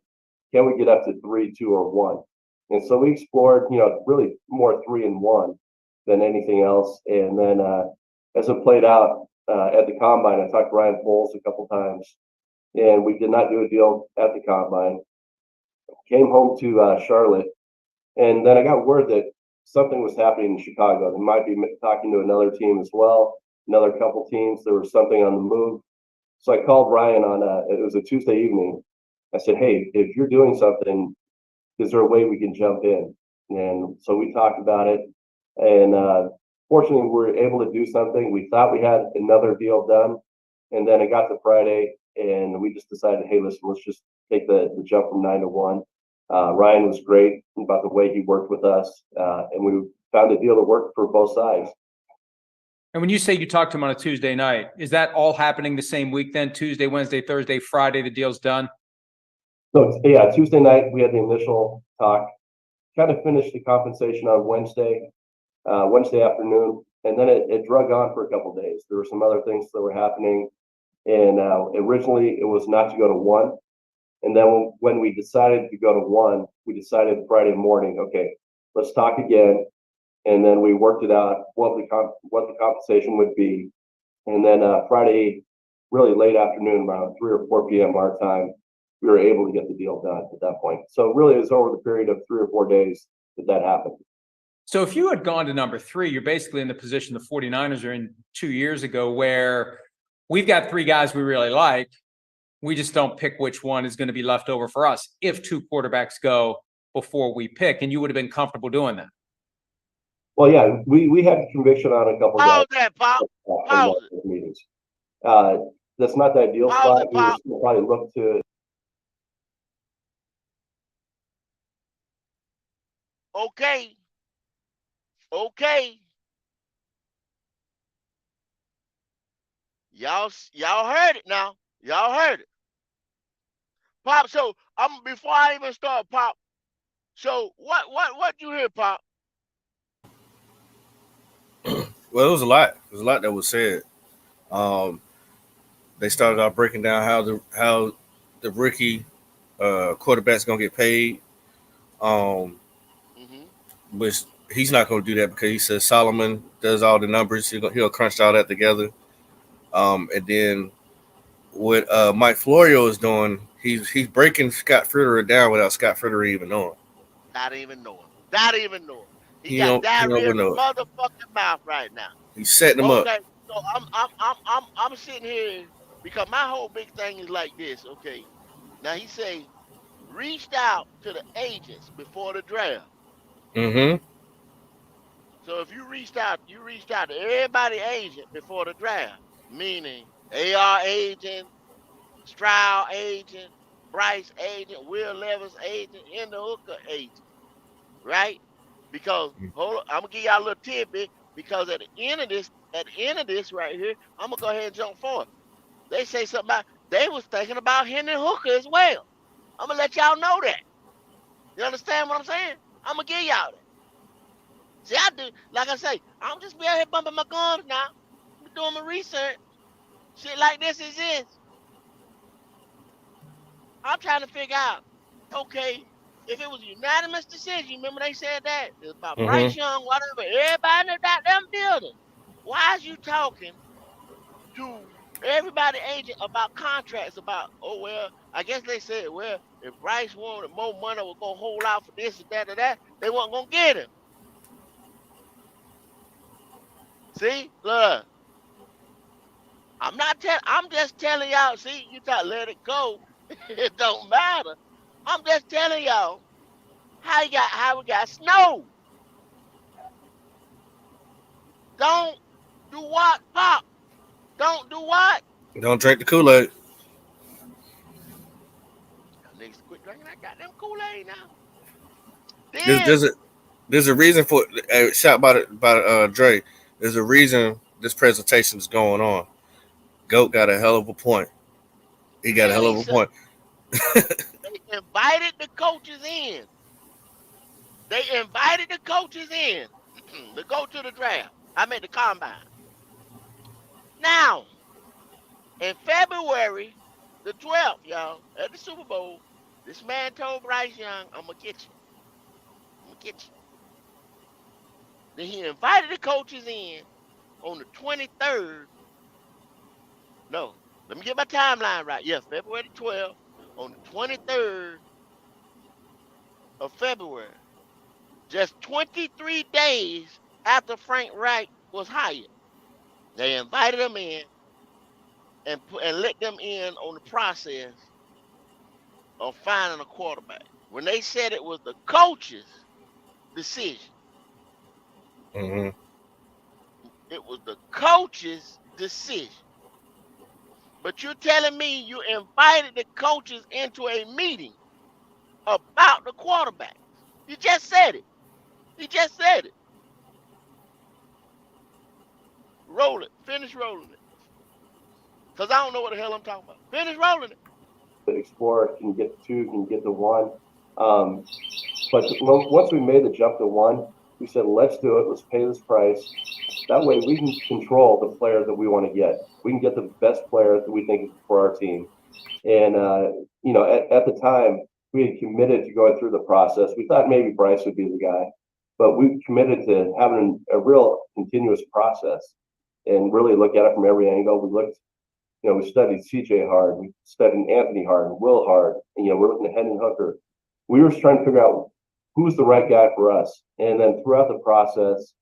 S15: Can we get up to 3, 2, or 1? And so we explored, you know, really more 3 and 1 than anything else. And then as it played out at the combine, I talked to Ryan Poles a couple times, and we did not do a deal at the combine. Came home to Charlotte, and then I got word that something was happening in Chicago. They might be talking to another team as well, another couple teams. There was something on the move. So I called Ryan on it was a Tuesday evening. I said, hey, if you're doing something, is there a way we can jump in? And so we talked about it, and fortunately, we were able to do something. We thought we had another deal done, and then it got to Friday, and we just decided, hey, listen, let's just take the jump from 9 to 1. Ryan was great about the way he worked with us, and we found a deal that worked for both sides.
S14: And when you say you talked to him on a Tuesday night, is that all happening the same week then? Tuesday, Wednesday, Thursday, Friday, the deal's done?
S15: So yeah, Tuesday night we had the initial talk, kind of finished the compensation on Wednesday afternoon, and then it drug on for a couple of days. There were some other things that were happening, and originally it was not to go to 1, and then when we decided to go to 1, we decided Friday morning, okay, let's talk again, and then we worked it out what the compensation would be, and then Friday, really late afternoon, around 3 or 4 p.m. our time, we were able to get the deal done at that point. So really, it was over the period of 3 or 4 days that happened.
S14: So if you had gone to number 3, you're basically in the position the 49ers are in 2 years ago, where we've got 3 guys we really like. We just don't pick which one is going to be left over for us if 2 quarterbacks go before we pick, and you would have been comfortable doing that.
S15: Well, yeah, we had conviction on a couple of guys.
S1: Pause that, Pop. Pause it.
S15: Meetings. That's not the ideal
S1: Pause
S15: spot.
S1: it,
S15: We would
S1: Pop.
S15: still probably look to.
S1: Okay. Okay. Y'all heard it now. Y'all heard it. Pop, so before I even start, Pop, so what you hear, Pop?
S7: Well, it was a lot. There's a lot that was said. They started out breaking down how the rookie quarterback's gonna get paid. Which he's not gonna do that because he says Solomon does all the numbers. He'll crunch all that together. And then what Mike Florio is doing, he's breaking Scott Fitterer down without Scott Fitterer even knowing.
S1: Not even know him. Not even know him. He got
S7: Don't
S1: diarrhea in his
S7: know it.
S1: motherfucking mouth right now.
S7: He's setting him up.
S1: Okay, so I'm sitting here because my whole big thing is like this. Okay, now he say reached out to the agents before the draft.
S7: Mm-hmm.
S1: So if you reached out to everybody agent before the draft, meaning AR agent, Stroud agent, Bryce agent, Will Levis agent, and the Hooker agent, right? Because hold on, I'm gonna give y'all a little tidbit because at the end of this right here, I'm gonna go ahead and jump forward. They say something about they was thinking about Henry Hooker as well. I'm gonna let y'all know that. You understand what I'm saying? I'm gonna give y'all that. See, I do, like I say, I'm just be out here bumping my gums now. I'm doing my research. Shit like this exists. I'm trying to figure out, okay, if it was a unanimous decision, remember they said that? It's about Bryce Young, whatever, everybody in the goddamn building. Why is you talking to everybody agent about contracts about, oh, well, I guess they said, well, if Bryce wanted more money, we're going to hold out for this and that and that, they weren't going to get him. See, look, I'm just telling y'all, see, you thought let it go. It don't matter. I'm just telling y'all how we got snow. Don't do what, Pop? Don't do what?
S7: Don't drink the Kool-Aid.
S1: Niggas quit drinking that goddamn Kool-Aid now.
S7: There's a reason for shout about Dre. There's a reason this presentation is going on. GOAT got a hell of a point. He got a hell of a point.
S1: They invited the coaches in. To go to the draft. I mean the combine. Now, in February the 12th, y'all, at the Super Bowl, this man told Bryce Young, I'm going to get you. I'm going to get you. Then he invited the coaches in on the 23rd. No, let me get my timeline right. Yeah, February 12th, on the 23rd of February. Just 23 days after Frank Reich was hired. They invited him in and let them in on the process of finding a quarterback. When they said it was the coach's decision,
S7: Mm-hmm.
S1: it was the coach's decision. But you're telling me you invited the coaches into a meeting about the quarterback. You just said it. He just said it. Roll it. Finish rolling it. Because I don't know what the hell I'm talking about. Finish rolling it.
S15: Explore, can get to 2, can get to 1. But once we made the jump to 1, we said, let's do it. Let's pay this price. That way we can control the player that we want to get. We can get the best player that we think is for our team. And, at the time, we had committed to going through the process. We thought maybe Bryce would be the guy, but we committed to having a real continuous process and really look at it from every angle. We studied CJ hard. We studied Anthony hard, Will hard. And, we're looking at Hendon Hooker. We were just trying to figure out who's the right guy for us. And then throughout the process,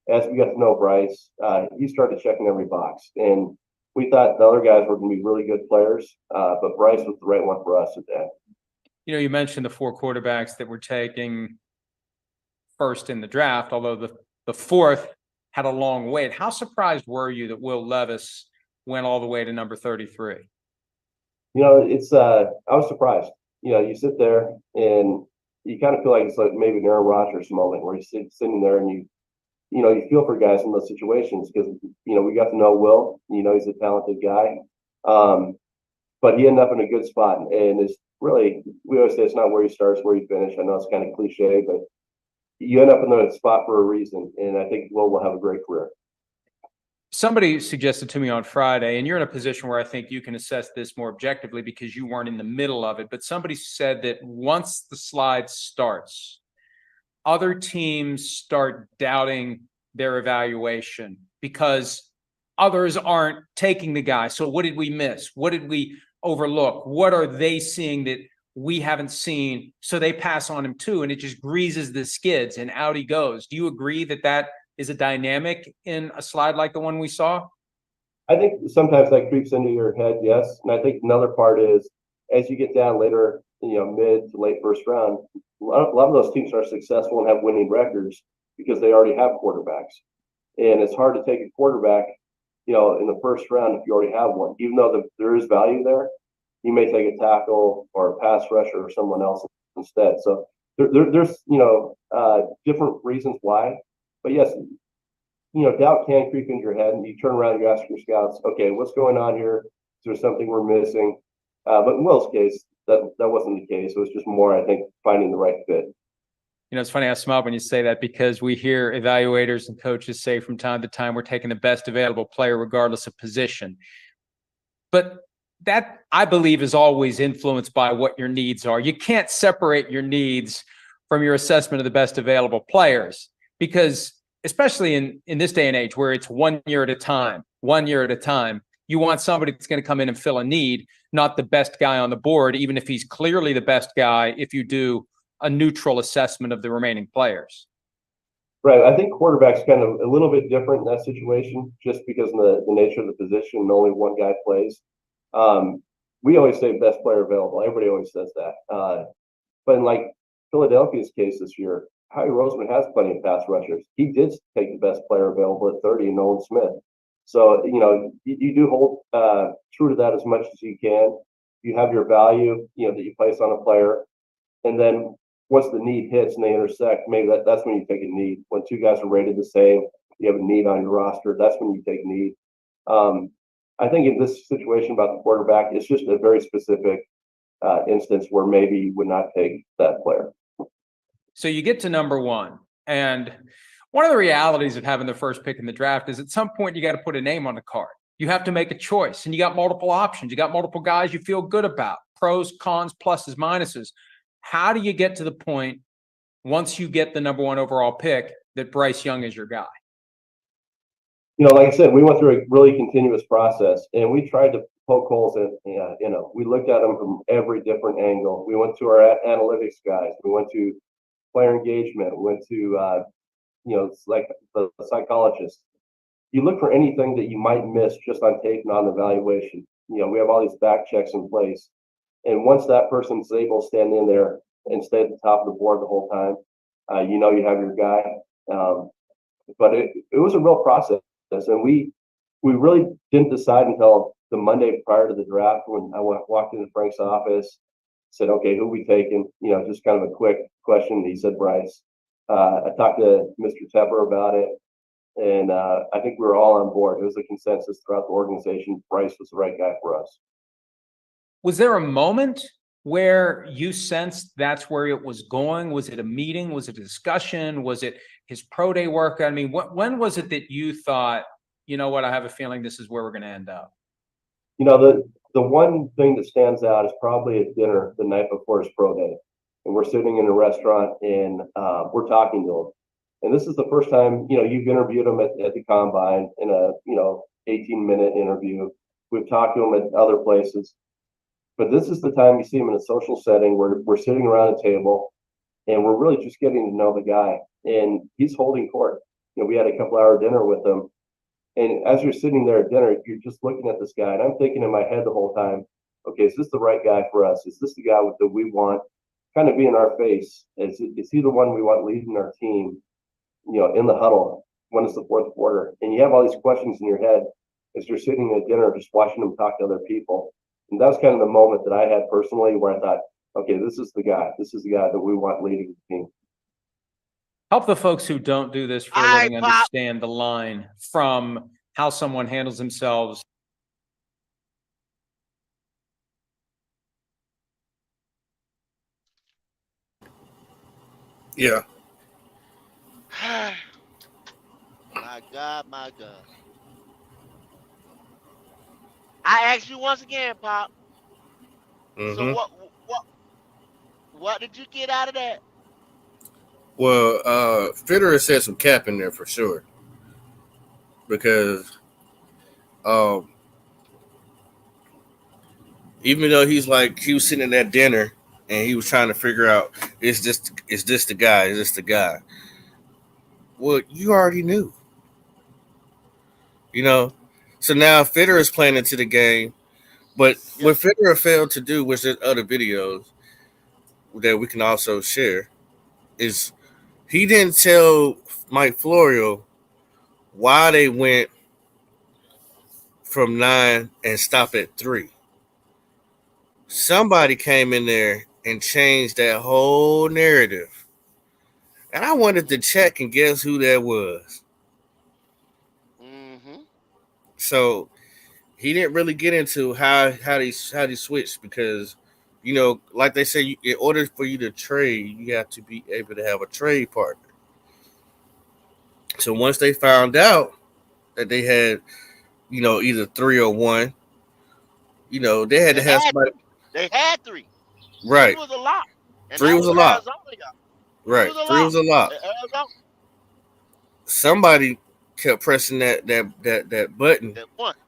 S15: as we got to know Bryce, he started checking every box. And we thought the other guys were going to be really good players, but Bryce was the right one for us at that.
S14: You mentioned the 4 quarterbacks that were taking first in the draft, although the 4th had a long wait. How surprised were you that Will Levis went all the way to number 33?
S15: I was surprised. You sit there and you kind of feel like it's like maybe an Aaron Rodgers moment where he's sitting there and you feel for guys in those situations because, we got to know Will, he's a talented guy. But he ended up in a good spot. And it's really, we always say it's not where you start, it's where you finish. I know it's kind of cliche, but you end up in the spot for a reason. And I think Will have a great career.
S14: Somebody suggested to me on Friday, and you're in a position where I think you can assess this more objectively because you weren't in the middle of it, but somebody said that once the slide starts, other teams start doubting their evaluation because others aren't taking the guy. So what did we miss? What did we overlook? What are they seeing that we haven't seen? So they pass on him too, and it just greases the skids and out he goes. Do you agree that is a dynamic in a slide like the one we saw?
S15: I think sometimes that creeps into your head, yes. And I think another part is as you get down later, mid to late first round, a lot of those teams are successful and have winning records because they already have quarterbacks. And it's hard to take a quarterback, in the first round if you already have one. Even though there is value there, you may take a tackle or a pass rusher or someone else instead. So there's different reasons why. But yes, doubt can creep into your head, and you turn around and you ask your scouts, okay, what's going on here? Is there something we're missing? But in Will's case, that wasn't the case. It was just more, I think, finding the right fit.
S14: It's funny, I smile when you say that because we hear evaluators and coaches say from time to time, we're taking the best available player regardless of position. But that, I believe, is always influenced by what your needs are. You can't separate your needs from your assessment of the best available players because especially in this day and age where it's 1 year at a time, you want somebody that's going to come in and fill a need, not the best guy on the board, even if he's clearly the best guy, if you do a neutral assessment of the remaining players.
S15: Right. I think quarterback's kind of a little bit different in that situation just because of the nature of the position and only one guy plays. We always say best player available. Everybody always says that. But in like Philadelphia's case this year, Howie Roseman has plenty of pass rushers. He did take the best player available at 30 in Nolan Smith. So, you do hold true to that as much as you can. You have your value, that you place on a player. And then once the need hits and they intersect, maybe that's when you take a need. When 2 guys are rated the same, you have a need on your roster, that's when you take need. I think in this situation about the quarterback, it's just a very specific instance where maybe you would not take that player.
S14: So you get to number 1, and one of the realities of having the first pick in the draft is at some point you got to put a name on the card. You have to make a choice, and you got multiple options. You got multiple guys you feel good about, pros, cons, pluses, minuses. How do you get to the point once you get the number 1 overall pick that Bryce Young is your guy?
S15: Like I said, we went through a really continuous process, and we tried to poke holes in. We looked at them from every different angle. We went to our analytics guys. We went to player engagement. We went to like the psychologist. You look for anything that you might miss just on tape and on evaluation. we have all these back checks in place. And once that person's able to stand in there and stay at the top of the board the whole time, you have your guy. But it was a real process. And we really didn't decide until the Monday prior to the draft when I walked into Frank's office, said, okay, who we taking? Just kind of a quick question. He said, Bryce. I talked to Mr. Tepper about it, and I think we were all on board. It was a consensus throughout the organization. Bryce was the right guy for us.
S14: Was there a moment where you sensed that's where it was going? Was it a meeting? Was it a discussion? Was it his pro day work? I mean, when was it that you thought, you know what, I have a feeling this is where we're going to end up?
S15: The one thing that stands out is probably at dinner the night before his pro day. And we're sitting in a restaurant and we're talking to him. And this is the first time, you've interviewed him at the combine in a, 18-minute interview. We've talked to him at other places. But this is the time you see him in a social setting where we're sitting around a table and we're really just getting to know the guy. And he's holding court. We had a couple-hour dinner with him. And as you're sitting there at dinner, you're just looking at this guy. And I'm thinking in my head the whole time, okay, is this the right guy for us? Is this the guy that we want kind of be in our face? Is he the one we want leading our team, in the huddle? When is the fourth quarter? And you have all these questions in your head as you're sitting at dinner, just watching him talk to other people. And that was kind of the moment that I had personally where I thought, okay, this is the guy. This is the guy that we want leading the team.
S14: Help the folks who don't do this for a living understand the line from how someone handles themselves.
S7: Yeah.
S1: My God, my God. I ask you once again, Pop. So what did you get out of that?
S7: Well, Fitterer said some cap in there for sure. Because even though he was sitting at dinner and he was trying to figure out, is this the guy? Is this the guy? Well, you already knew. So now Fitterer is playing into the game. But what Fitterer failed to do, which there's other videos that we can also share, is he didn't tell Mike Florio why they went from 9 and stop at 3. Somebody came in there and changed that whole narrative. And I wanted to check and guess who that was.
S1: Mm-hmm.
S7: So he didn't really get into how they switched because, like they say, in order for you to trade, you have to be able to have a trade partner. So once they found out that they had, either 3 or 1, they had to have somebody.
S1: They had 3.
S7: Right.
S1: 3 was a lot. And
S7: 3 was a lot.
S1: Arizona,
S7: right. 3 was a lot. Somebody kept pressing that button,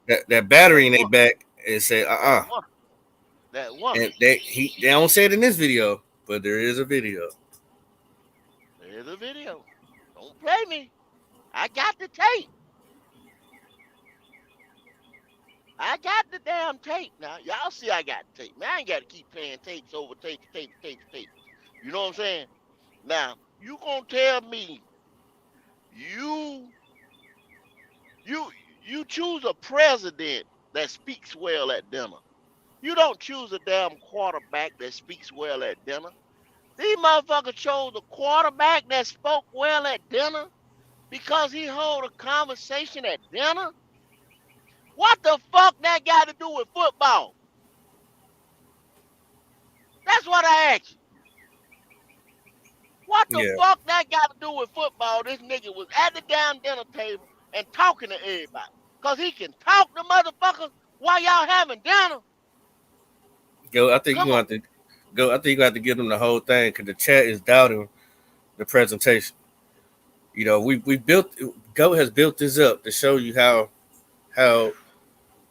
S7: that battery in their back, and said,
S1: That one.
S7: And they don't say it in this video, but there is a video.
S1: There's a video. Don't play me. I got the tape. I got the damn tape now. Y'all see I got the tape. Man, I ain't got to keep playing tapes over tapes. You know what I'm saying? Now, you gonna tell me you choose a president that speaks well at dinner. You don't choose a damn quarterback that speaks well at dinner. These motherfuckers chose a quarterback that spoke well at dinner because he hold a conversation at dinner. What the fuck that got to do with football? That's what I asked you. What the fuck that got to do with football? This nigga was at the damn dinner table and talking to everybody. Because he can talk to motherfuckers while y'all having dinner.
S7: I think you have to give them the whole thing because the chat is doubting the presentation. Go has built this up to show you how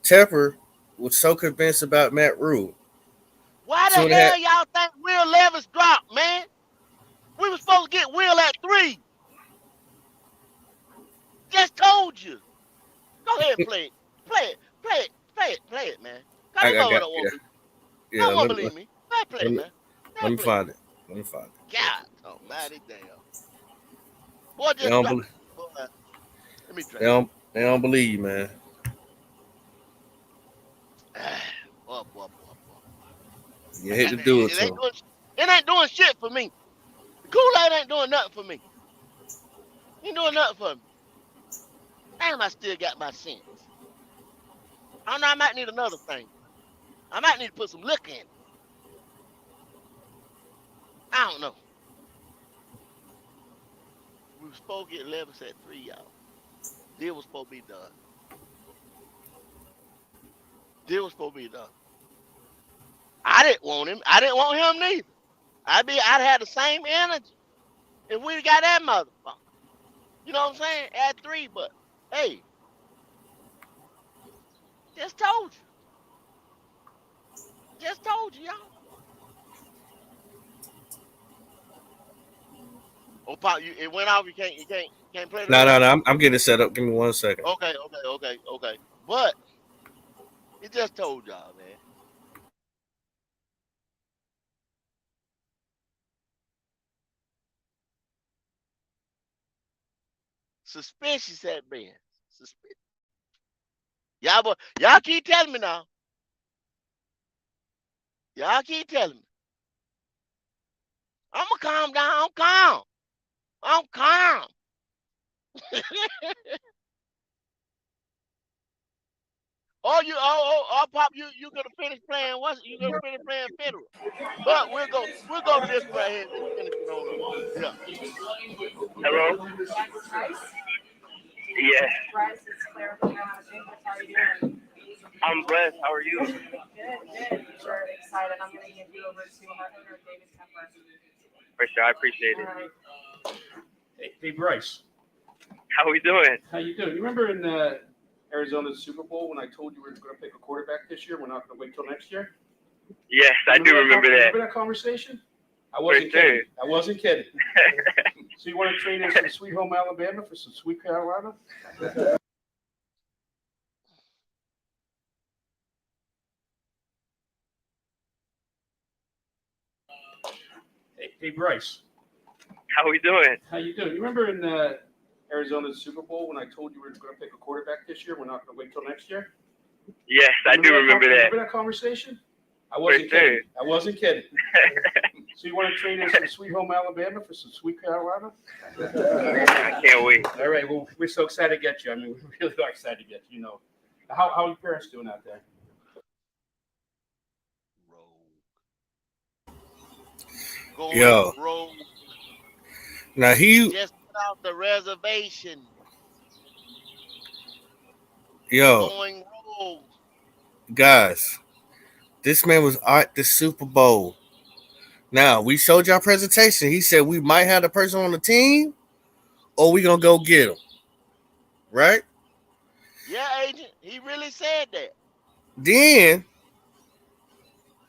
S7: Tepper was so convinced about Matt Rule.
S1: Why the hell y'all think Will Levis dropped, man? We were supposed to get Will at 3. Just told you. Go ahead and play it. Play it, man. Cause the
S7: I
S1: mother
S7: got
S1: don't want to.
S7: yeah.
S1: Don't want to believe me. Fair play,
S7: Let me,
S1: man. Fair
S7: let me
S1: play.
S7: find it. Let me find it.
S1: God almighty damn. Boy,
S7: They
S1: just
S7: don't,
S1: drop.
S7: bel-
S1: Boy, let me
S7: they
S1: drink.
S7: don't, they don't believe you, man.
S1: Boy.
S7: You hate to
S1: And
S7: do it
S1: it
S7: to
S1: ain't
S7: them.
S1: doing, it ain't doing shit for me. The Kool-Aid ain't doing nothing for me. Ain't doing nothing for me. Damn, I still got my sense. I don't know, I might need another thing. I might need to put some liquor in it. I don't know. We were supposed to get 11 at 3, y'all. Deal was supposed to be done. Deal was supposed to be done. I didn't want him. I didn't want him neither. I'd had the same energy if we got that motherfucker. You know what I'm saying? At 3, but hey, just told you. Just told you, y'all. Oh, pop, it went off. You can't play the
S7: No, no,
S1: rest.
S7: no. I'm getting it set up. Give me 1 second.
S1: Okay. But it just told y'all, man. Suspicious at best. Suspicious. Y'all keep telling me now. Y'all keep telling me. I'ma calm down. I'm calm. Pop, you gonna finish playing? You gonna finish playing federal? But we'll go to this one right here and just finish it on up. Yeah.
S16: Hello? Yes. I'm blessed. How are you? Good. We're excited. I'm going to give you over to our owner, David Pepper. For sure. I appreciate it.
S4: Hey, Bryce.
S16: How we doing?
S4: How you doing? You remember in Arizona's Super Bowl when I told you we were going to pick a quarterback this year? We're not going to wait till next year?
S16: Yes, I do remember that.
S4: Remember that conversation? I wasn't kidding. I wasn't kidding. So you want to trade us to Sweet Home Alabama for some Sweet Carolina? Hey, Bryce.
S16: How we doing?
S4: How you doing? You remember in Arizona's Super Bowl when I told you we were going to pick a quarterback this year? We're not going to wait till next year?
S16: Yes, I do remember that.
S4: Remember that conversation? I wasn't kidding. I wasn't kidding. So you want to trade us to Sweet Home Alabama for some Sweet Carolina?
S16: I can't wait.
S4: All right. Well, we're so excited to get you. I mean, we really are excited to get you. You know, how are your parents doing out there?
S7: Yo.
S1: Rogue.
S7: Now he
S1: Just put out the reservation.
S7: Yo.
S1: Going rogue.
S7: Guys, this man was at the Super Bowl. Now, we showed y'all presentation. He said we might have the person on the team or we going to go get him. Right?
S1: Yeah, agent. He really said that.
S7: Then,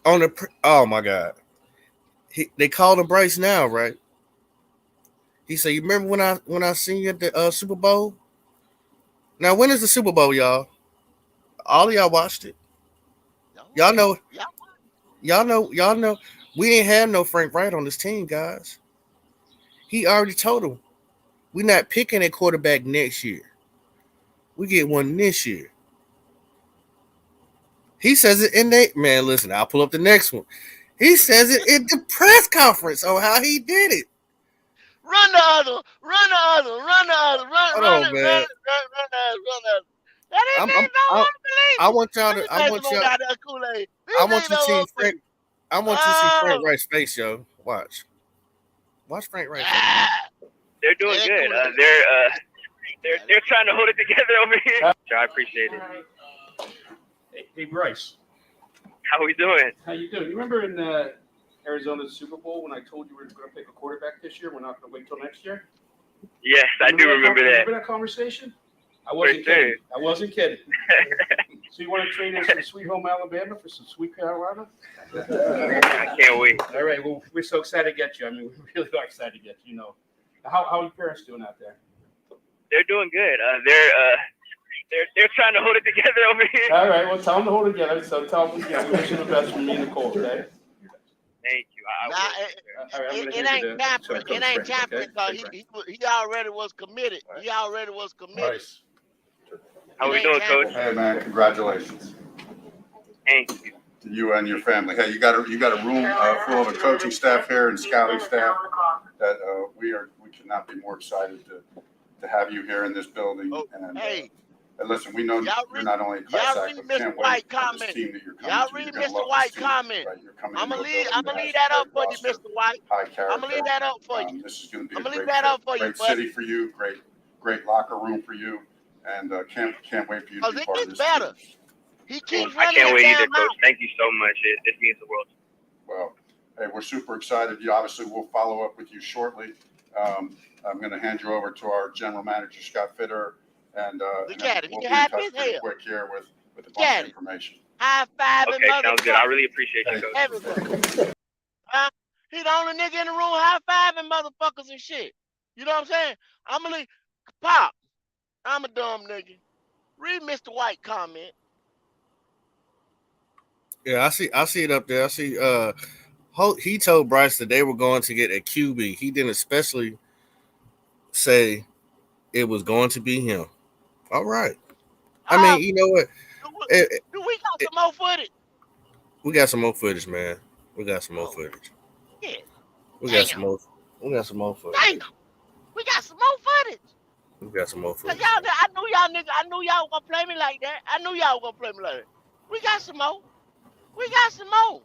S7: oh my God. They called him Bryce now, right? He said, you remember when I seen you at the Super Bowl? Now, when is the Super Bowl, y'all? All of y'all watched it. Y'all know. Y'all know. We ain't had no Frank Wright on this team, guys. He already told him, we're not picking a quarterback next year. We get one this year. He says it in the man. Listen, I'll pull up the next one. He says it in the press conference on how he did it.
S1: Run the other. Run the other. Run the other.
S7: Hold on, man.
S1: That ain't no one believe.
S7: I want y'all to.
S1: I want y'all. Kool-Aid.
S7: I want you to see Frank. I want you to see Frank Wright's face, yo. Watch Frank Wright's face.
S16: They're doing good. They're trying to hold it together over here. I appreciate it.
S4: Hey, Bryce.
S16: How we doing?
S4: How you doing? You remember in Arizona's Super Bowl when I told you we were going to pick a quarterback this year? We're not going to wait till next year?
S16: Yes, I do remember that.
S4: Remember that conversation? I wasn't kidding. I wasn't kidding. So you want to trade us to Sweet Home Alabama for some Sweet Carolina?
S16: I can't wait.
S4: All right. Well, we're so excited to get you. I mean, we really are excited to get you. You know, how are your parents doing out there?
S16: They're doing good. They're trying to hold it together over here.
S4: All right, well, tell them to hold it together. So tell them, we wish you the best from me and Nicole, okay?
S16: Thank you.
S1: It ain't tampering. It ain't tampering because he already was committed. He already was committed.
S17: Nice.
S16: How we doing, Coach?
S17: Hey, man, congratulations
S16: Thank you.
S17: to you and your family. Hey, you got a room full of a coaching staff here and scouting staff that we cannot be more excited to have you here in this building. And listen, we know you're not only a class act, but can't wait for this team that you're coming
S1: Y'all
S17: to.
S1: read
S17: You're gonna
S1: Mr.
S17: love
S1: White
S17: this team,
S1: comment.
S17: right? You're coming
S1: I'm
S17: into
S1: gonna
S17: a building
S1: leave
S17: that has
S1: that
S17: a
S1: up
S17: great
S1: for you,
S17: roster,
S1: Mr. White.
S17: high character.
S1: I'm gonna leave that up for you.
S17: This is going to be
S1: I'm
S17: a
S1: gonna leave
S17: great
S1: that up for
S17: fit,
S1: you,
S17: great
S1: buddy.
S17: city for you, great locker room for you, and can't wait for you to be
S1: It
S17: part of
S1: gets
S17: this
S1: better.
S17: team.
S1: He keeps
S16: I
S1: running
S16: can't
S1: the
S16: wait either,
S1: damn
S16: Coach.
S1: mouth.
S16: Thank you so much. This means the world.
S17: Well, hey, we're super excited. You obviously will follow up with you shortly. I'm going to hand you over to our general manager, Scott Fitter, and
S1: Look at him.
S17: we'll
S1: You
S17: be in
S1: happy
S17: touch
S1: as
S17: pretty
S1: hell.
S17: quick here with a
S1: Look
S17: bunch
S1: at
S17: of
S1: him.
S17: information.
S1: High five and
S16: Okay, sounds good. I
S1: motherfucker.
S16: really appreciate you, Coach.
S1: Everything. Huh? He the only nigga in the room high fiving motherfuckers and shit. You know what I'm saying? I'm gonna leave. Pop. I'm a dumb nigga. Read Mr. White comment.
S7: Yeah, I see it up there. I see he told Bryce that they were going to get a QB. He didn't especially say it was going to be him. All right. I mean, you know what?
S1: Do we got some more footage?
S7: We got some more footage, man. We got some more footage.
S1: Yeah.
S7: We got some more. We got some more footage.
S1: Damn. We got some more footage.
S7: We got some more
S1: Cause
S7: footage.
S1: I knew y'all were gonna play me like that. I knew y'all were gonna play me like that. We got some more. We got some more.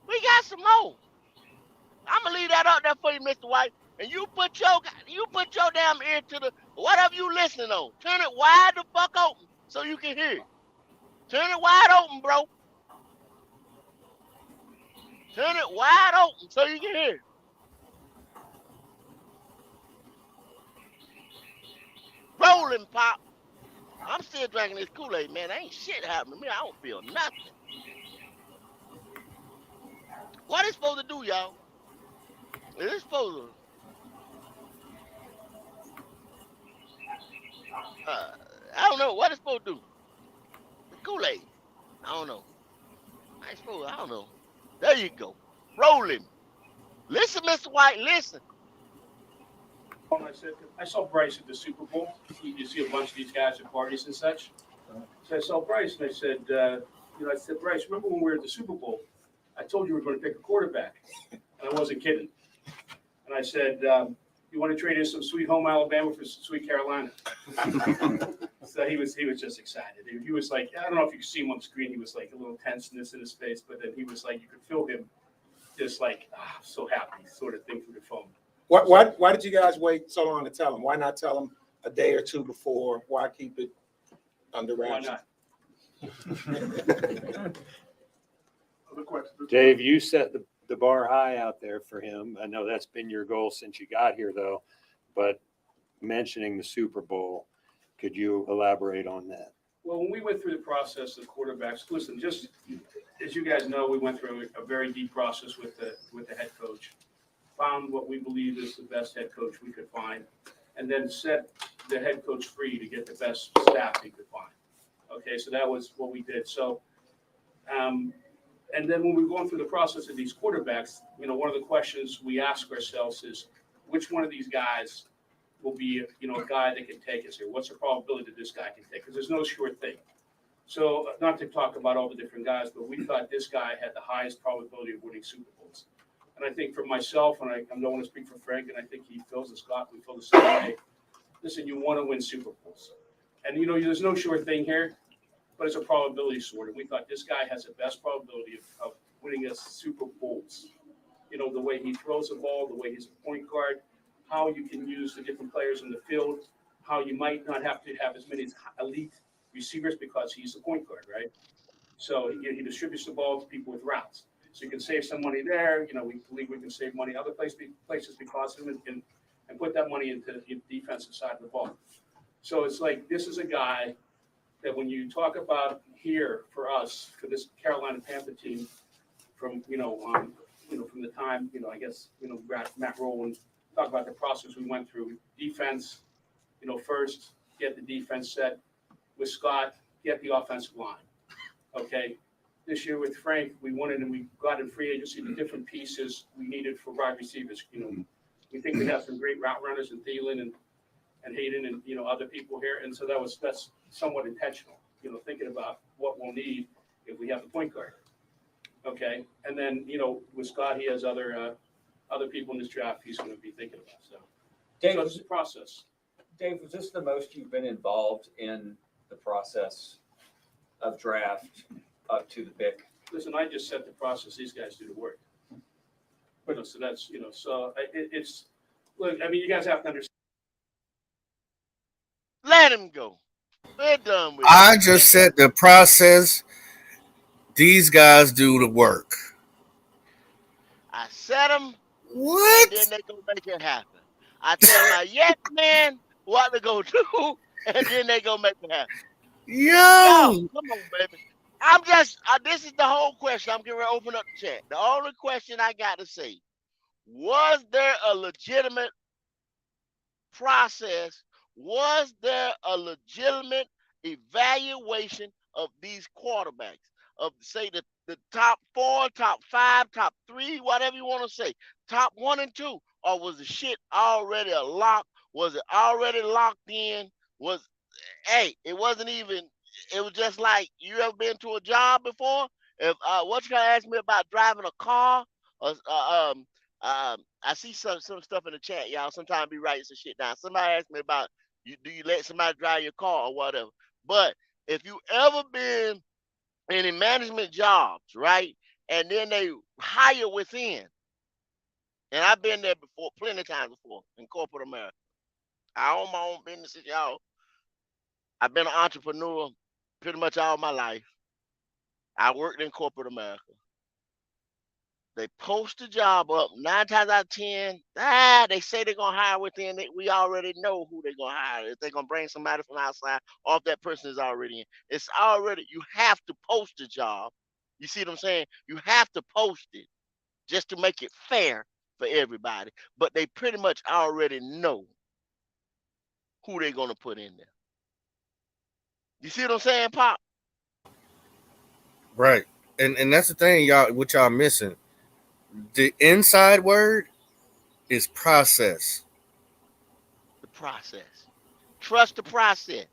S1: We got some more. I'm gonna leave that up there for you, Mr. White. And you put your damn ear to the whatever you listening on. Turn it wide the fuck open so you can hear it. Turn it wide open, bro. Turn it wide open so you can hear it. Rolling, Pop. I'm still drinking this Kool-Aid, man. Ain't shit happening to me. I don't feel nothing. What is supposed to do, y'all? It's supposed to. I don't know what it's supposed to do. The Kool-Aid. I don't know. I don't know. There you go. Rolling. Listen, Mr. White, listen.
S4: I saw Bryce at the Super Bowl. You see a bunch of these guys at parties and such. So I saw Bryce and I said, Bryce, remember when we were at the Super Bowl? I told you we were going to pick a quarterback. And I wasn't kidding. And I said, you want to trade in some sweet home Alabama for some sweet Carolina? So he was just excited. He was like, I don't know if you could see him on the screen. He was like a little tenseness in his face, but then he was like, you could feel him just like, so happy sort of thing through the phone.
S3: Why did you guys wait so long to tell him? Why not tell him a day or two before? Why keep it under wraps?
S4: Why not?
S18: Dave, you set the bar high out there for him. I know that's been your goal since you got here, though. But mentioning the Super Bowl, could you elaborate on that?
S4: Well, when we went through the process of quarterbacks, listen, just as you guys know, we went through a very deep process with the head coach, found what we believe is the best head coach we could find, and then set the head coach free to get the best staff he could find. Okay, so that was what we did. So, and then when we're going through the process of these quarterbacks, one of the questions we ask ourselves is, which one of these guys will be, a guy that can take us here? What's the probability that this guy can take? Because there's no sure thing. So not to talk about all the different guys, but we thought this guy had the highest probability of winning Super Bowls. And I think for myself, and I don't want to speak for Frank, and I think he feels the Scott, we feel the same way. Listen, you want to win Super Bowls. And, there's no sure thing here, but it's a probability sort. And we thought this guy has the best probability of winning us Super Bowls. The way he throws the ball, the way he's a point guard, how you can use the different players in the field, how you might not have to have as many elite receivers because he's a point guard, right? So he distributes the ball to people with routes. So you can save some money there. We believe we can save money other places because of him and put that money into the defensive side of the ball. So it's like, this is a guy that when you talk about here for us, for this Carolina Panther team from, from the time, I guess, Matt Rowland talk about the process we went through. Defense, first get the defense set with Scott, get the offensive line. Okay. This year with Frank, we wanted and we got in free agency the different pieces we needed for wide receivers. We think we have some great route runners in Thielen and Hayden and other people here, and so that's somewhat intentional. Thinking about what we'll need if we have the point guard. Okay, and then with Scott, he has other people in this draft he's going to be thinking about. So,
S14: Dave,
S4: it's a process.
S14: Dave, was this the most you've been involved in the process of draft up to the pick?
S4: Listen, I just set the process. These guys do the work. So that's it's look. I mean, you guys have to understand.
S1: Let him go. We're done with
S7: I just said the process. These guys do the work.
S1: I set them.
S7: What?
S1: And then they go make it happen. I tell my yes man what to go do, and then they go make it happen.
S7: Yo,
S1: come on, baby. I'm just. This is the whole question. I'm getting ready to open up the chat. The only question I got to say: was there a legitimate process? Was there a legitimate evaluation of these quarterbacks? Of say the top 4, top 5, top 3, whatever you want to say, top 1 and 2, or was the shit already a lock? Was it already locked in? It wasn't even. It was just like, you ever been to a job before? If what you gonna ask me about driving a car? Or I see some stuff in the chat, y'all. Sometimes be writing some shit down. Somebody asked me about do you let somebody drive your car or whatever? But if you ever been in management jobs, right? And then they hire within. And I've been there before, plenty of times before in corporate America. I own my own businesses, y'all. I've been an entrepreneur pretty much all my life. I worked in corporate America. They post the job up 9 times out of 10. They say they're gonna hire within it. We already know who they're gonna hire. If they're gonna bring somebody from outside, or if that person is already in. It's already, you have to post the job. You see what I'm saying? You have to post it just to make it fair for everybody. But they pretty much already know who they're gonna put in there. You see what I'm saying, Pop?
S7: right. And that's the thing, y'all, what y'all missing. The inside word is process.
S1: The process. Trust the process.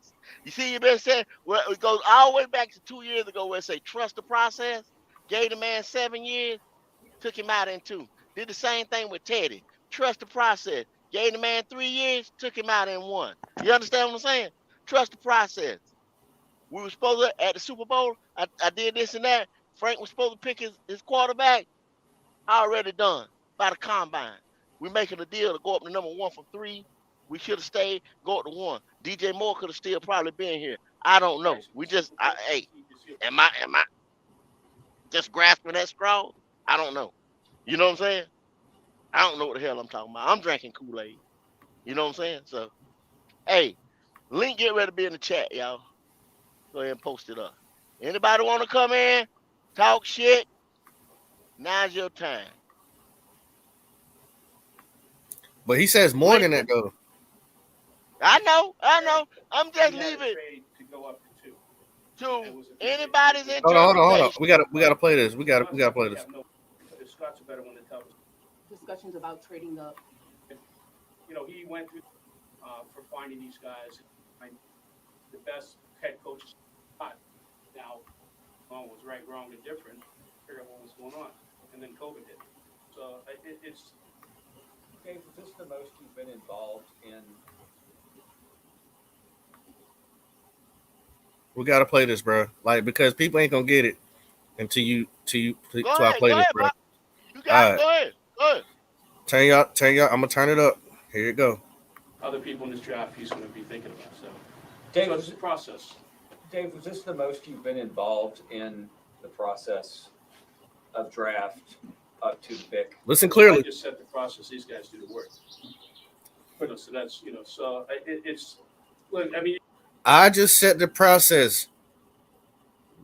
S1: You see, you've been saying, well, it goes all the way back to 2 years ago where it say trust the process. Gave the man 7 years, took him out in 2. Did the same thing with Teddy. Trust the process. Gave the man 3 years, took him out in 1. You understand what I'm saying? Trust the process. We were supposed to, at the Super Bowl, I did this and that. Frank was supposed to pick his quarterback. Already done by the combine. We're making a deal to go up to number 1 from 3. We should have stayed, go up to 1. DJ Moore could have still probably been here. I don't know. We just, am I just grasping that straw? I don't know. You know what I'm saying? I don't know what the hell I'm talking about. I'm drinking Kool-Aid. You know what I'm saying? So, hey, link get ready to be in the chat, y'all. Go ahead and post it up. Anybody want to come in, talk shit? Now's your time.
S7: But he says more than that, though.
S1: I know. I'm just leaving.
S4: To go up to 2.
S1: To anybody's
S7: Hold on.
S1: interpretation.
S7: We gotta play this. We gotta play this.
S4: Scott's a better one to tell us.
S19: Discussions about trading up.
S4: He went through for finding these guys. The best head coaches. Now, one was right, wrong, and different. Figure out what was going on, and then COVID hit. So it's.
S14: Dave, is this the most you've been involved in?
S7: We gotta play this, bro. Like, because people ain't gonna get it until I play this, bro.
S1: You got it. Go ahead.
S7: Turn y'all. I'm gonna turn it up. Here you go.
S4: Other people in this draft he's going to be thinking about. So,
S14: Dave,
S4: this is the process.
S14: Dave, was this the most you've been involved in the process of draft up to the pick?
S7: Listen clearly.
S4: I just set the process. These guys do the work. So that's So it's. Look, I mean.
S7: I just set the process.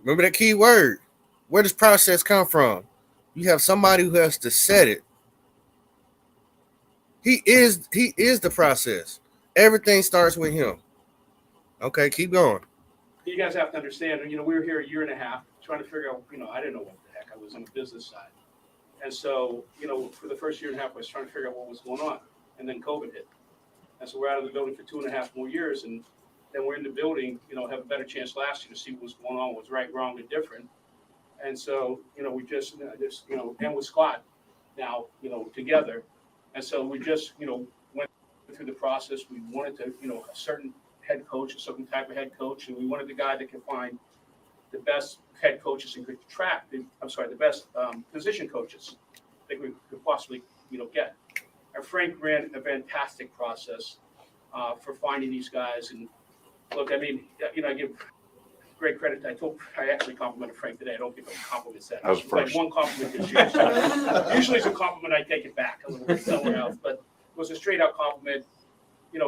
S7: Remember that key word. Where does process come from? You have somebody who has to set it. He is the process. Everything starts with him. Okay, keep going.
S4: You guys have to understand, we were here a year and a half trying to figure out, I didn't know what the heck. I was on the business side. And so, for the first year and a half, I was trying to figure out what was going on. And then COVID hit. And so we're out of the building for 2.5 more years. And then we're in the building, have a better chance last year to see what was going on, what's right, wrong, and different. And so, we just and with Scott now, together. And so we just, went through the process. We wanted to, a certain head coach, a certain type of head coach. And we wanted the guy that could find the best head coaches and could track the best position coaches that we could possibly, get. And Frank ran a fantastic process for finding these guys. And look, I give great credit. I actually complimented Frank today. I don't give him compliments that.
S20: I was first.
S4: One compliment this year. So usually it's a compliment. I take it back a little bit somewhere else, but it was a straight out compliment.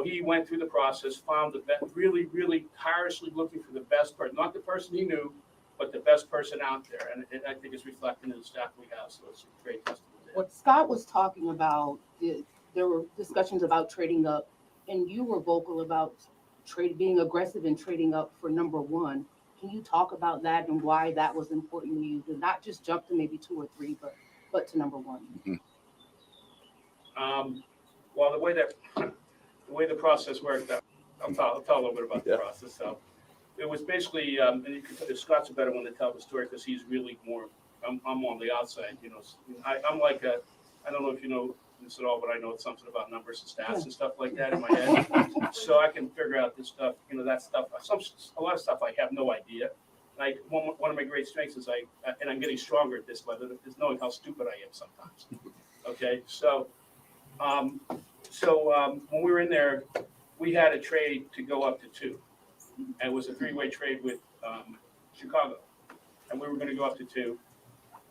S4: He went through the process, found the best, really, really tirelessly looking for the best person, not the person he knew, but the best person out there. And I think it's reflected in the staff we have. So it's a great testament.
S19: What Scott was talking about, there were discussions about trading up, and you were vocal about being aggressive and trading up for number one. Can you talk about that and why that was important to you to not just jump to maybe 2 or 3, but to number one?
S4: Well, the way the process worked, I'll tell a little bit about the process. So it was basically, and you can, Scott's a better one to tell the story because he's really more. I'm on the outside, I'm like I don't know if you know this at all, but I know something about numbers and stats and stuff like that in my head. So I can figure out this stuff, that stuff. A lot of stuff I have no idea. Like one of my great strengths is and I'm getting stronger at this, but is knowing how stupid I am sometimes. Okay, so when we were in there, we had a trade to go up to 2, and it was a 3-way trade with Chicago, and we were going to go up to 2,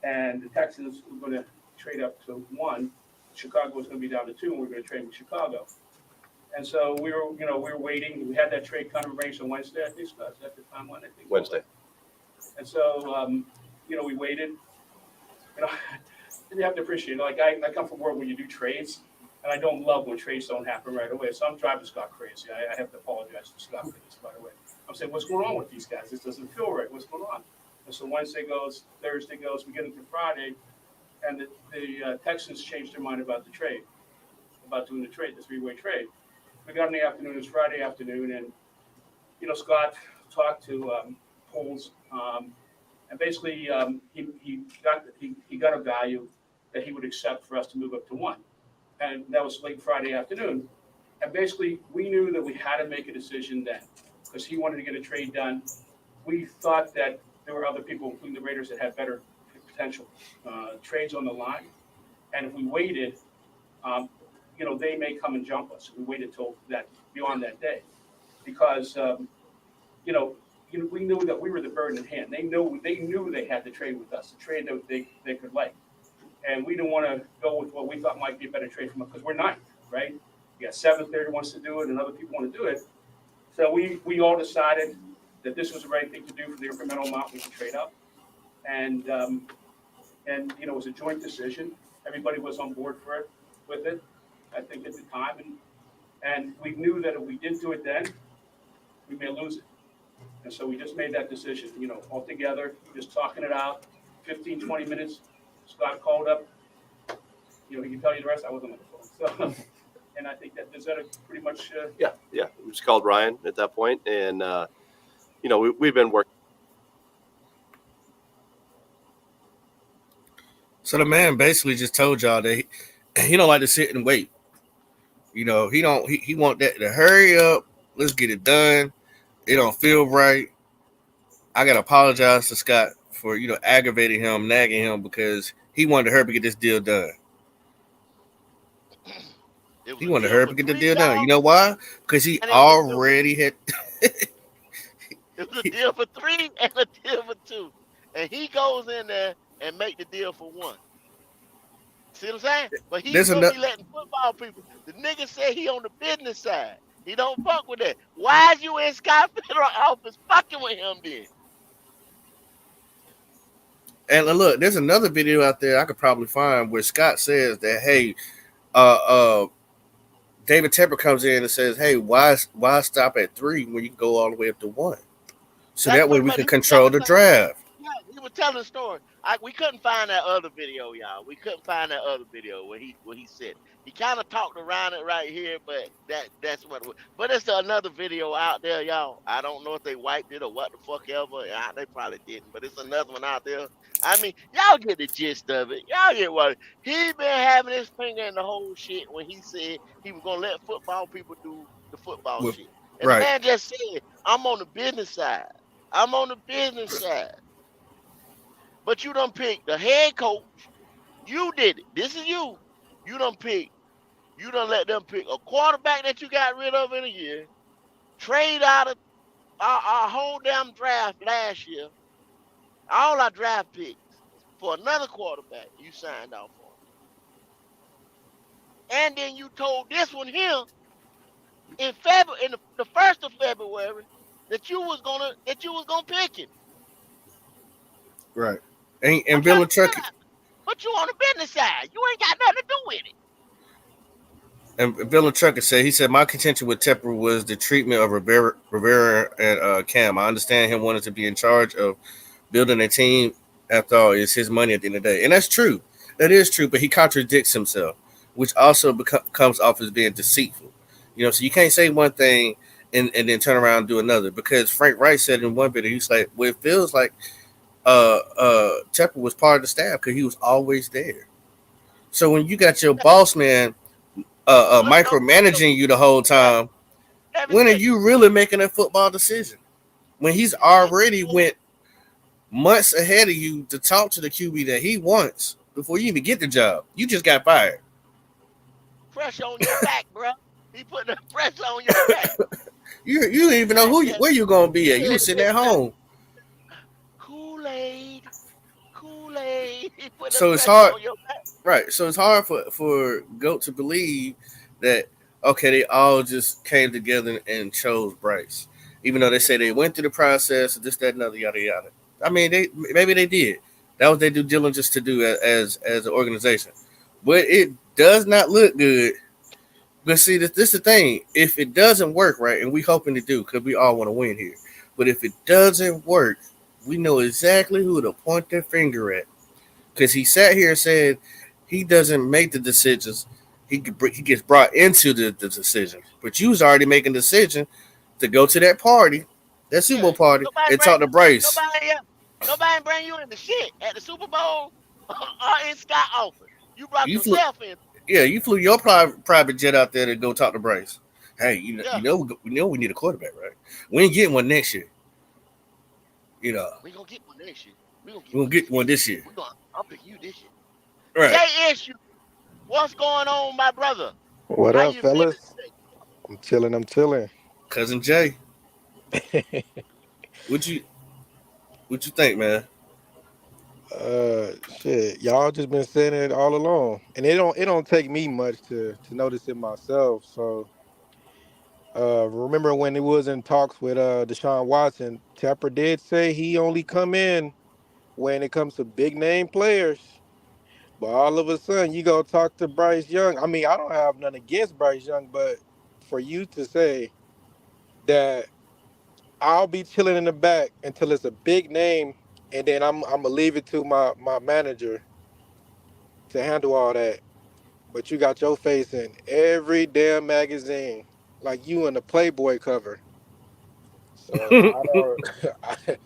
S4: and the Texans were going to trade up to 1. Chicago was going to be down to 2, and we were going to trade with Chicago. And so we were waiting. We had that trade kind of arranged on Wednesday, I think. Scott, at the time when I think
S20: Wednesday.
S4: And so we waited. You have to appreciate it. Like I come from a world where you do trades. And I don't love when trades don't happen right away. So I'm driving Scott crazy. I have to apologize to Scott for this, by the way. I'm saying, what's going on with these guys? This doesn't feel right. What's going on? And so Wednesday goes, Thursday goes, we get into Friday, and the Texans changed their mind about the trade, about doing the trade, the 3-way trade. We got in the afternoon, it was Friday afternoon, and, Scott talked to Poles, and basically he got a value that he would accept for us to move up to 1. And that was late Friday afternoon. And basically, we knew that we had to make a decision then because he wanted to get a trade done. We thought that there were other people, including the Raiders, that had better potential trades on the line. And if we waited, they may come and jump us. We waited till beyond that day because, we knew that we were the bird in hand. They knew they had to trade with us, a trade that they could like. And we didn't want to go with what we thought might be a better trade from us because we're 9th, right? We got 7th there who wants to do it, and other people want to do it. So we all decided that this was the right thing to do for the incremental amount we could trade up. And it was a joint decision. Everybody was on board with it, I think at the time. And we knew that if we didn't do it then, we may lose it. And so we just made that decision, all together, just talking it out, 15, 20 minutes. Scott called up, he can tell you the rest. I wasn't on the phone. So, and I think that pretty much.
S20: Yeah. We just called Ryan at that point, and we've been working.
S7: So the man basically just told y'all that he don't like to sit and wait. He want that to hurry up. Let's get it done. It don't feel right. I gotta apologize to Scott for aggravating him, nagging him because he wanted to hurry up and get this deal done. He wanted to hurry up and get the deal done. You know why? Because he already had.
S1: It was a deal for 3 and a deal for 2, and he goes in there and make the deal for 1. See what I'm saying? But he's gonna be letting football people. The nigga said he on the business side. He don't fuck with that. Why is you in Scott Federal office fucking with him then?
S7: And look, there's another video out there I could probably find where Scott says that, hey, David Tepper comes in and says, "Hey, why stop at 3 when you can go all the way up to 1?" So
S1: That's
S7: that way
S1: pretty
S7: we
S1: much.
S7: can
S1: He was
S7: control
S1: telling
S7: the
S1: the same
S7: draft.
S1: Yeah, he was telling the story. We couldn't find that other video, y'all. We couldn't find that other video where he said he kind of talked around it right here, but that's what. But it's another video out there, y'all. I don't know if they wiped it or what the fuck ever. They probably didn't, but it's another one out there. I mean, y'all get the gist of it. Y'all get what he been having his finger in the whole shit when he said he was gonna let football people do the football
S7: With,
S1: shit. And the
S7: right.
S1: man just said, "I'm on the business side. I'm on the business side." But you done picked the head coach. You did it. This is you. You done pick. You done let them pick a quarterback that you got rid of in a year. Trade out of our whole damn draft last year. All our draft picks for another quarterback you signed off on. And then you told this one here in February, in the 1st of February, that you was gonna pick him.
S7: Right. And
S1: I'm
S7: Bill
S1: trying to
S7: Truck
S1: figure out, but you on the business side. You ain't got nothing to do with it.
S7: and Bill Trucker said, he said, my contention with Tepper was the treatment of Rivera and Cam. I understand him wanting to be in charge of building a team. After all, it's his money at the end of the day. And that's true. That is true, but he contradicts himself, which also comes off as being deceitful. So you can't say one thing and then turn around and do another, because Frank Wright said in one video, he's like, well, it feels like Tepper was part of the staff because he was always there. So when you got your boss man micromanaging you the whole time, when are you really making a football decision? When he's already went months ahead of you to talk to the QB that he wants before you even get the job. You just got fired.
S1: Pressure on your back, bro. He put the pressure on your back.
S7: You didn't even know where you gonna be at. You was sitting at home.
S1: Kool-Aid. He put the
S7: So it's
S1: pressure
S7: hard,
S1: on your back.
S7: right? So it's hard for GOAT to believe that, okay, they all just came together and chose Bryce, even though they say they went through the process, this, that, and other, yada yada. I mean, maybe they did. That was their due diligence to do as an organization, but it does not look good. But see, this is the thing. If it doesn't work right, and we hoping to do, because we all want to win here, but if it doesn't work, we know exactly who to point their finger at. Because he sat here and said he doesn't make the decisions. He gets brought into the decision. But you was already making a decision to go to that party, that Super Bowl party, and talk to Bryce.
S1: Nobody bring you in the shit at the Super Bowl or in Scott office. You brought
S7: You flew,
S1: yourself in.
S7: yeah, you flew your private jet out there to go talk to Bryce. Hey, we need a quarterback, right? We ain't getting one next year.
S1: We gonna get one next year.
S7: We gonna get one this year.
S1: I'll pick you this year.
S7: Right.
S1: Jay Issue, what's going on, my brother?
S21: What
S1: How
S21: up,
S1: you feeling
S21: fellas?
S1: today?
S21: I'm chilling.
S7: Cousin Jay. What you think, man?
S21: Shit, y'all just been saying it all along, and it don't take me much to notice it myself. So, remember when it was in talks with Deshaun Watson, Tepper did say he only come in when it comes to big name players. But all of a sudden, you go talk to Bryce Young. I mean, I don't have nothing against Bryce Young, but for you to say that I'll be chilling in the back until it's a big name, and then I'm gonna leave it to my manager to handle all that. But you got your face in every damn magazine, like you in the Playboy cover. So I don't,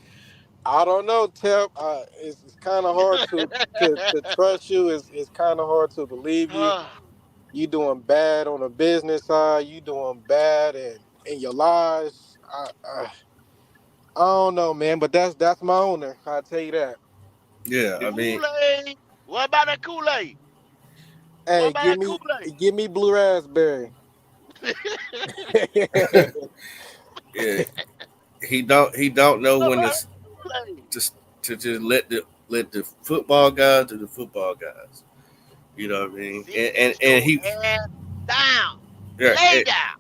S21: I don't know, Tep. It's kind of hard to trust you. It's kind of hard to believe you. You doing bad on the business side. You doing bad in your lives. I don't know, man, but that's my owner. I'll tell you that.
S7: Yeah,
S1: The
S7: I mean,
S1: Kool-Aid. What about that Kool-Aid? What
S21: Hey,
S1: about that Kool-Aid?
S21: give me blue raspberry.
S7: yeah, he don't know
S1: What
S7: when
S1: about
S7: to
S1: that Kool-Aid?
S7: just let the football guys do the football guys. You know what I mean?
S1: Sit
S7: And
S1: your
S7: he
S1: ass down.
S7: yeah
S1: Lay down.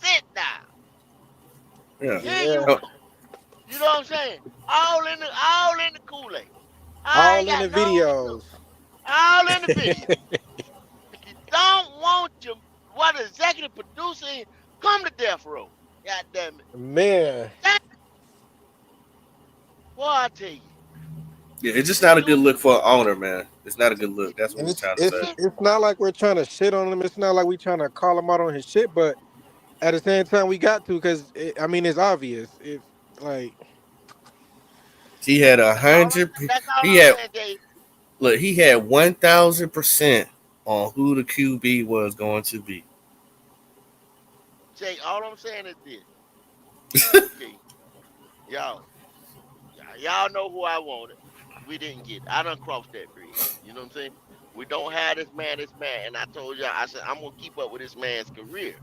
S1: Sit down.
S7: yeah.
S1: Here you
S7: Oh,
S1: go. You know what I'm saying? All in the Kool-Aid. I ain't
S21: All in
S1: got
S21: the
S1: no
S21: videos.
S1: all in the video. If you don't want What executive producing? Come to death row. God damn it.
S21: Man,
S1: Boy, I tell you.
S7: Yeah, it's just not a good look for an owner, man. It's not a good look. That's what
S21: and
S7: we're
S21: it's
S7: trying to
S21: it's
S7: say.
S21: it's not like we're trying to shit on him. It's not like we're trying to call him out on his shit, but at the same time, we got to because I mean, it's obvious. It's like
S7: He had
S1: That's all
S7: 100. He
S1: I'm
S7: had
S1: saying, Dave.
S7: look. He had 1,000% on who the QB was going to be.
S1: Jay, all I'm saying is this. Okay. Y'all know who I wanted. We didn't get it. I done crossed that bridge. You know what I'm saying? We don't have this man. And I told y'all, I said, I'm going to keep up with this man's career.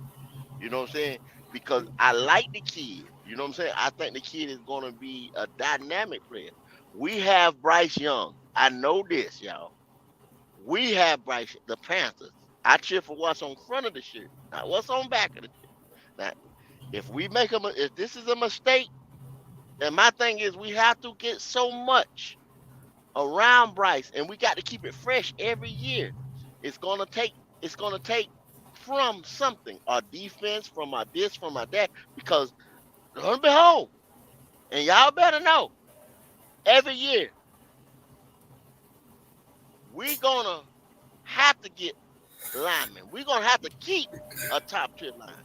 S1: You know what I'm saying? Because I like the kid. You know what I'm saying? I think the kid is going to be a dynamic player. We have Bryce Young. I know this, y'all. We have Bryce, the Panthers. I cheer for what's on front of the shirt, not what's on back of the shirt. Now, if this is a mistake, then my thing is we have to get so much around Bryce, and we got to keep it fresh every year. It's gonna take from something, our defense, from our this, from our that, because lo and behold, and y'all better know, every year we gonna have to get linemen. We're gonna have to keep a top tier line.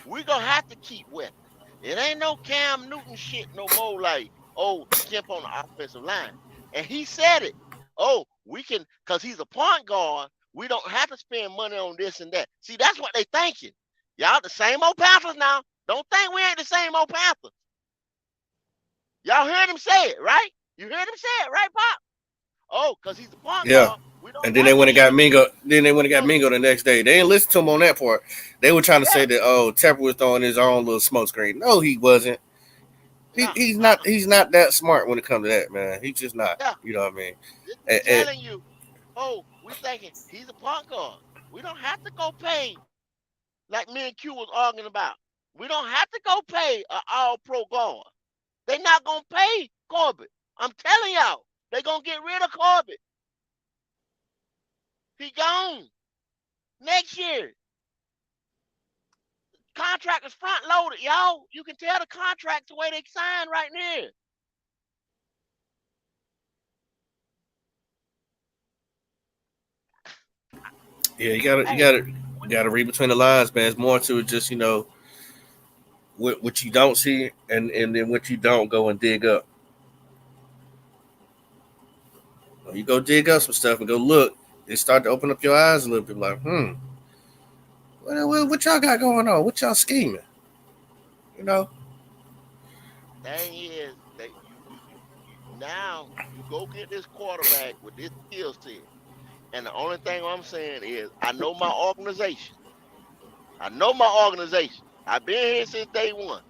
S1: We're gonna have to keep weapons. It ain't no Cam Newton shit no more like, oh, Kemp on the offensive line. And he said it. Oh, we can, because he's a point guard, we don't have to spend money on this and that. See, that's what they thinking. Y'all the same old Panthers now. Don't think we ain't the same old Panthers. Y'all heard him say it, right? You heard him say it, right, Pop? Oh, because he's a point
S7: Yeah.
S1: guard. We don't
S7: And then
S1: have
S7: they went
S1: to
S7: and got
S1: spend
S7: Mingo. Then they went and got Mingo the next day. They didn't listen to him on that part. They were trying to say that Tepper was throwing his own little smoke screen. No, he wasn't. He's not. He's not that smart when it comes to that, man. He's just not.
S1: Yeah.
S7: You know what I mean?
S1: Telling you, oh, we thinking he's a point guard. We don't have to go pay like me and Q was arguing about. We don't have to go pay an all-pro guard. They're not gonna pay Corbett. I'm telling y'all, they're gonna get rid of Corbett. He gone next year. Contract is front loaded, y'all. You can tell the contract the way they signed right now.
S7: Yeah, you gotta read between the lines, man. It's more to it, just what you don't see, and then what you don't go and dig up. When you go dig up some stuff and go look, it start to open up your eyes a little bit. Like, what y'all got going on? What y'all scheming? You know.
S1: Thing is that you now you go get this quarterback with this skill set. And the only thing I'm saying is I know my organization. I've been here since day one.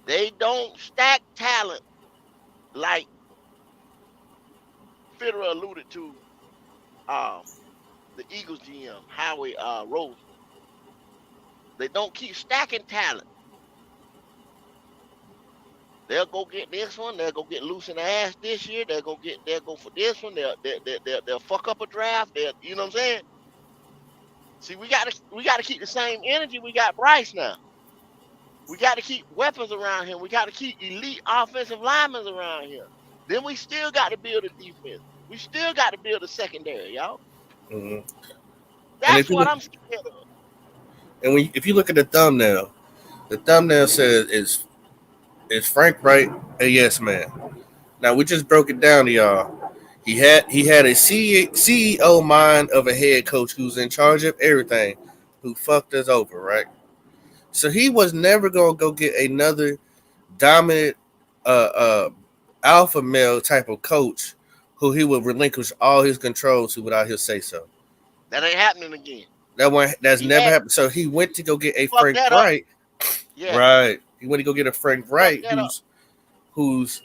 S1: They don't stack talent like Fitterer alluded to the Eagles GM, Howie Roseman. They don't keep stacking talent. They'll go get this one. They'll go get loose in the ass this year. They'll go for this one. They'll fuck up a draft. You know what I'm saying? See, we got to keep the same energy we got Bryce now. We got to keep weapons around him. We got to keep elite offensive linemen around here. Then we still got to build a defense. We still got to build a secondary, y'all.
S7: Mm-hmm.
S1: That's what I'm scared of.
S7: And if you look at the thumbnail says is Frank Wright a yes man? Now we just broke it down to y'all. He had a CEO mind of a head coach who's in charge of everything, who fucked us over, right? So he was never gonna go get another dominant alpha male type of coach who he would relinquish all his control to without his say so.
S1: That ain't happening again.
S7: That's never happened. So he went to go get a Frank Wright.
S1: Yeah.
S7: Right. He went to go get a Frank Wright who's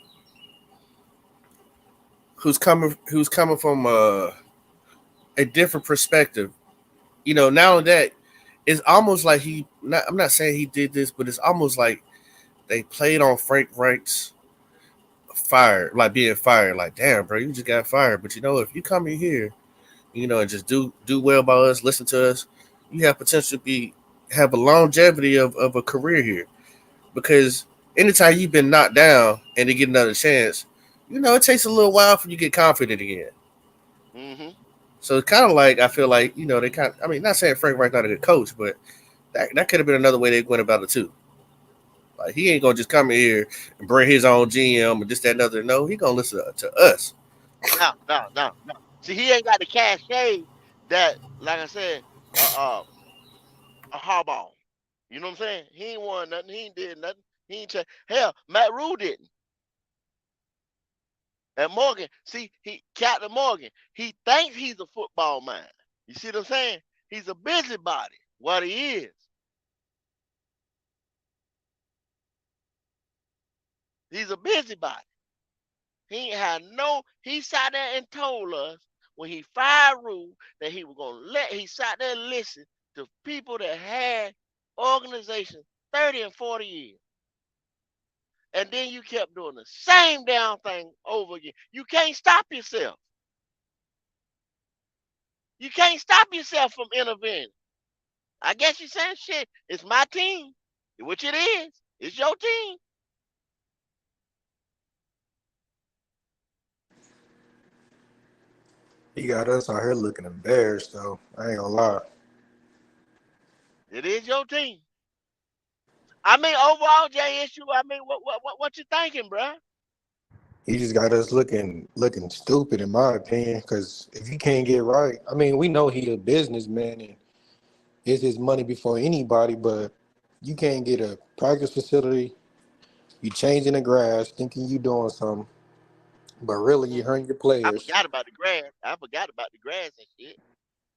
S7: coming from a different perspective. You know, now that it's almost like I'm not saying he did this, but it's almost like they played on Frank Wright's being fired. Like, damn, bro, you just got fired. But you know, if you come in here and just do well by us, listen to us, you have potential to have a longevity of a career here. Because anytime you've been knocked down and to get another chance, it takes a little while for you to get confident again.
S1: Mm-hmm.
S7: So it's kind of like, I feel like, they not saying Frank Reich's not a good coach, but that could have been another way they went about it too. Like, he ain't gonna just come in here and bring his own GM and this, that, and other. No, he gonna listen to us.
S1: No. See, he ain't got the cachet that, like I said, a Harbaugh. You know what I'm saying? He ain't won nothing. He ain't did nothing. He ain't hell. Matt Rule didn't. And Morgan, see, Captain Morgan, he thinks he's a football mind. You see what I'm saying? He's a busybody. What he is. He's a busybody. He ain't had he sat there and told us when he fired Rule that he was gonna he sat there and listened to people that had organizations 30 and 40 years. And then you kept doing the same damn thing over again. You can't stop yourself. You can't stop yourself from intervening. I guess you're saying, shit, it's my team, which it is. It's your team.
S21: He got us out here looking embarrassed, though. I ain't gonna lie.
S1: It is your team. I mean, overall, JSU, I mean, what you thinking, bruh?
S21: He just got us looking stupid, in my opinion. Because if he can't get right, I mean, we know he a businessman and it's his money before anybody. But you can't get a practice facility. You changing the grass, thinking you doing something, but really you hurting your
S1: I
S21: players.
S1: forgot about the grass. I forgot about the grass and shit.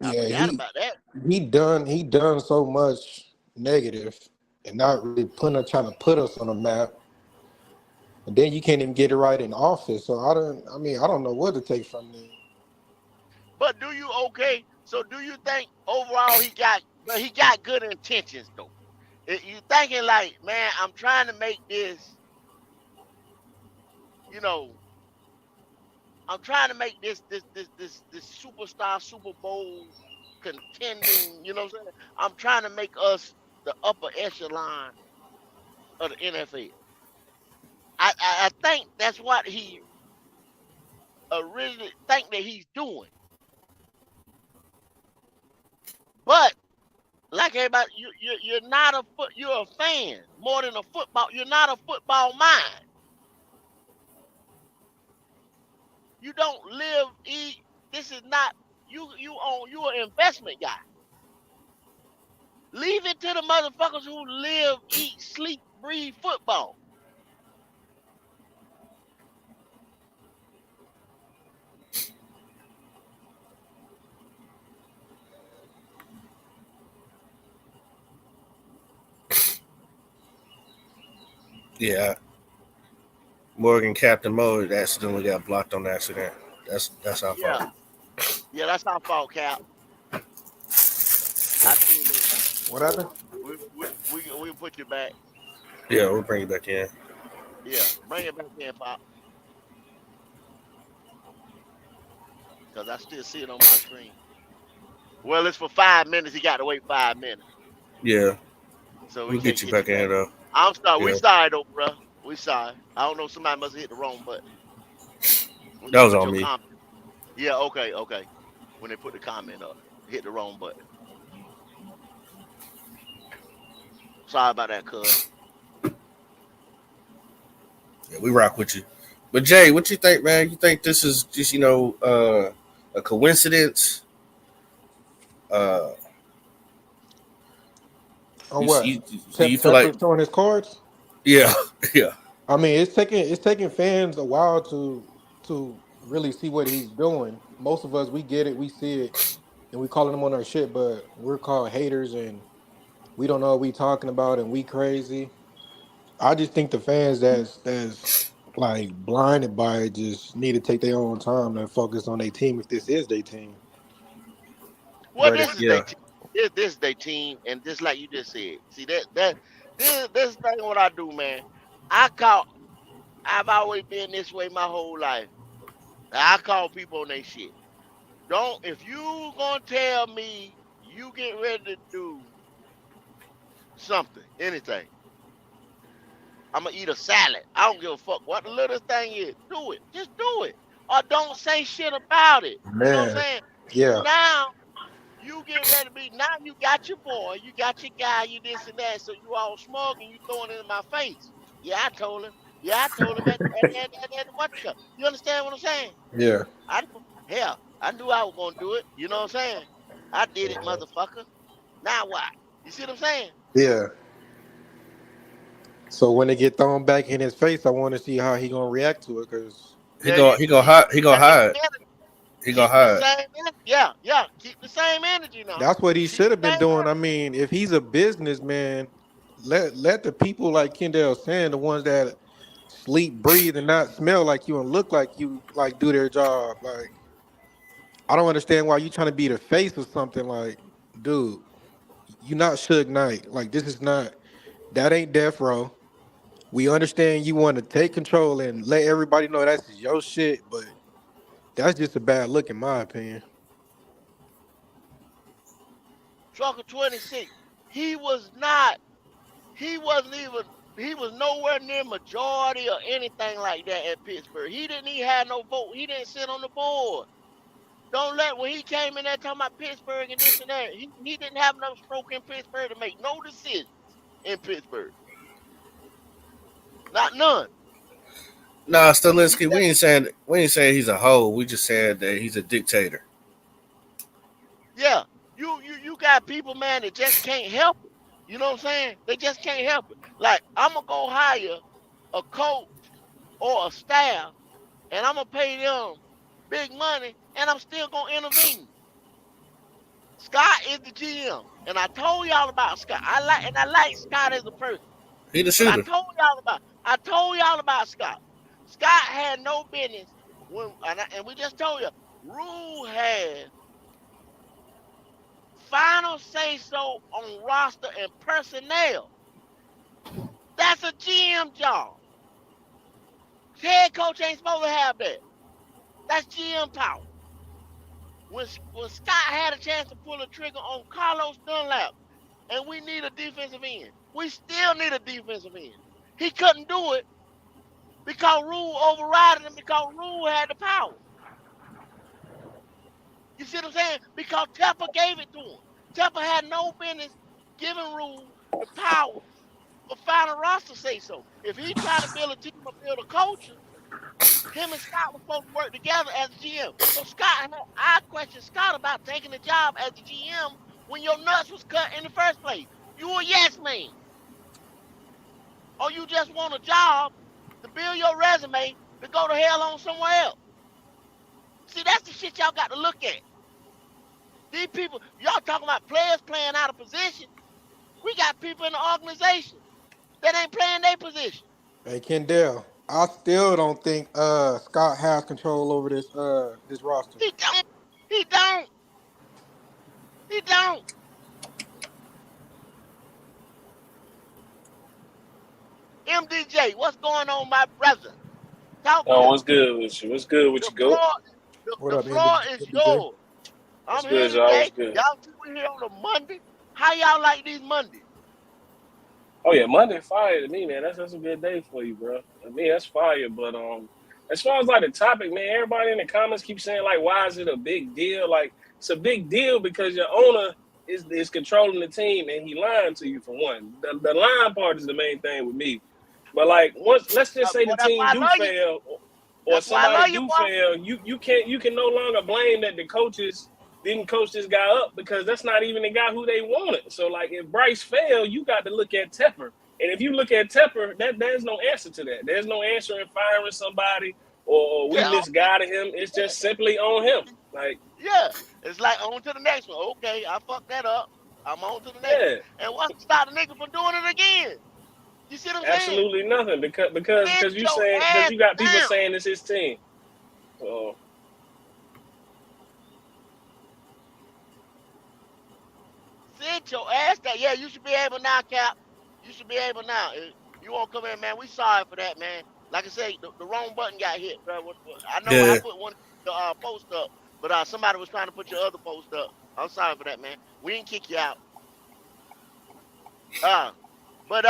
S1: I
S21: Yeah,
S1: forgot about that.
S21: he done so much negative and not really trying to put us on a map. And then you can't even get it right in office. So I don't know what to take from this.
S1: But so do you think overall he got good intentions though? You thinking like, man, I'm trying to make this, you know, I'm trying to make this superstar Super Bowl contending, you know what I'm saying? I'm trying to make us the upper echelon of the NFL. I think that's what he originally think that he's doing. But like everybody, you're not you're a fan more than a football. You're not a football mind. You don't live, eat. This is not you're an investment guy. Leave it to the motherfuckers who live, eat, sleep, breathe football.
S7: Yeah. Morgan Captain Mode accidentally got blocked on accident. That's our fault.
S1: Yeah, that's our fault, Cap. I seen it.
S21: What happened?
S1: We put you back.
S7: Yeah, we'll bring you back in.
S1: Yeah, bring it back in, Pop. Because I still see it on my screen. Well, it's for 5 minutes. He got to wait 5 minutes.
S7: Yeah.
S1: So we
S7: We'll
S1: can't
S7: get you
S1: get you
S7: back in
S1: back.
S7: here though.
S1: I'm sorry.
S7: Yeah.
S1: We sorry though, bro. We sorry. I don't know. Somebody must have hit the wrong button. When you
S7: That was
S1: put
S7: on
S1: your
S7: me.
S1: comment. Yeah, okay. When they put the comment up, hit the wrong button. Sorry about that, cuz.
S7: Yeah, we rock with you. But Jay, what you think, man? You think this is just, a coincidence? Uh
S21: On what?
S7: do you feel
S21: Pepper
S7: like
S21: showing his cards?
S7: Yeah, yeah.
S21: I mean, it's taking fans a while to really see what he's doing. Most of us, we get it, we see it, and we calling him on our shit, but we're called haters and we don't know what we talking about and we crazy. I just think the fans that's like blinded by it just need to take their own time and focus on their team if this is their team.
S1: Well,
S21: But
S1: this
S21: if,
S1: is their team. This is their team, and just like you just said. See this thing what I do, man. I've always been this way my whole life. I call people on their shit. Don't, if you gonna tell me you get ready to do something, anything, I'm gonna eat a salad. I don't give a fuck what the little thing is. Do it. Just do it. Or don't say shit about it. You know what I'm
S21: Man,
S1: saying?
S21: yeah,
S1: Now you get ready to be, now you got your boy, you got your guy, you this and that, so you all smug and you throwing it in my face. Yeah, I told him. Yeah, I told him at what you got. You understand what I'm saying?
S21: yeah,
S1: I knew, hell, I knew I was gonna do it. You know what I'm saying? I did it, motherfucker. Now what? You see what I'm saying?
S21: yeah. So when they get thrown back in his face, I want to see how he gonna react to it. Cause
S7: He
S1: There
S7: go
S1: you
S7: he go
S1: see,
S7: hide he gonna
S1: same
S7: hide.
S1: energy.
S7: He gonna
S1: Keep the
S7: hide.
S1: same energy. Yeah, yeah. Keep the same energy now.
S21: that's what he
S1: Keep
S21: should have
S1: the
S21: been
S1: same
S21: doing. I
S1: energy.
S21: mean, if he's a businessman, let the people like Kendall saying, the ones that sleep, breathe, and not smell like you and look like you, like do their job. Like I don't understand why you trying to be the face of something. Like, dude, you not Suge Knight. Like this is not, that ain't death row. We understand you want to take control and let everybody know that's your shit, but that's just a bad look in my opinion.
S1: Trucker 26. He was not. He wasn't even. He was nowhere near majority or anything like that at Pittsburgh. He didn't even have no vote. He didn't sit on the board. Don't let, when he came in there talking about Pittsburgh and this and that, he didn't have no stroke in Pittsburgh to make no decisions in Pittsburgh. Not none.
S7: Nah,
S1: He
S7: Stilinski,
S1: just,
S7: we ain't saying he's a hoe. We just said that he's a dictator.
S1: yeah. You got people, man, that just can't help it. You know what I'm saying? They just can't help it. Like, I'm gonna go hire a coach or a staff and I'm gonna pay them big money and I'm still gonna intervene. Scott is the GM. And I told y'all about Scott. I like Scott as a person.
S7: He the
S1: But
S7: shooter.
S1: I told y'all about Scott. Scott had no business when, and we just told you, Rule had final say so on roster and personnel. That's a GM job. Head coach ain't supposed to have that. That's GM power. When Scott had a chance to pull a trigger on Carlos Dunlap, and we need a defensive end, we still need a defensive end. He couldn't do it because Rule overrided him because Rule had the power. You see what I'm saying? Because Tepper gave it to him. Tepper had no business giving Rule the power for final roster say so. If he tried to build a team or build a culture, him and Scott were supposed to work together as a GM. So I questioned Scott about taking the job as the GM when your nuts was cut in the first place. You a yes man. Or you just want a job to build your resume to go to hell on somewhere else. See, that's the shit y'all got to look at. These people, y'all talking about players playing out of position. We got people in the organization that ain't playing their position.
S21: Hey Kendall, I still don't think Scott has control over this roster.
S1: He don't. He don't. He don't. MDJ, what's going on, my brother? Talk
S2: Oh,
S1: to
S2: what's
S1: me.
S2: good with you? What's good with
S1: The
S2: you, GOAT?
S1: floor,
S21: What
S1: the
S21: up,
S1: floor is
S21: MJ?
S1: yours.
S2: What's
S1: I'm here
S2: good, y'all?
S1: today.
S2: What's good?
S1: Y'all see we here on a Monday. How y'all like these Mondays?
S2: Oh yeah, Monday fire to me, man. That's a good day for you, bro. I mean, that's fire. But as far as like the topic, man, everybody in the comments keep saying like, why is it a big deal? Like, it's a big deal because your owner is controlling the team and he lying to you for one. The lying part is the main thing with me. But like, let's just say
S1: Boy,
S2: the
S1: that's
S2: team
S1: why I
S2: do
S1: love you.
S2: fail or
S1: That's why I
S2: somebody
S1: love you,
S2: do
S1: boy.
S2: fail, you can no longer blame that the coaches didn't coach this guy up because that's not even the guy who they wanted. So like if Bryce failed, you got to look at Tepper. And if you look at Tepper, there's no answer to that. There's no answer in firing somebody or we
S1: Yeah,
S2: misguided him. It's just simply on him. Like,
S1: yeah. It's like on to the next one. Okay, I fucked that up. I'm on to the next one.
S2: yeah,
S1: And what's to stop the nigga from doing it again? You see what I'm saying?
S2: absolutely nothing
S1: Sit
S2: because
S1: your
S2: you
S1: ass
S2: got people
S1: down.
S2: saying it's his team. So
S1: Sit your ass down. Yeah, you should be able now, Cap. You should be able now. You won't come in, man. We sorry for that, man. Like I say, the wrong button got hit, bro. I know I
S7: Yeah.
S1: put one the post up, But somebody was trying to put your other post up. I'm sorry for that, man. We didn't kick you out. But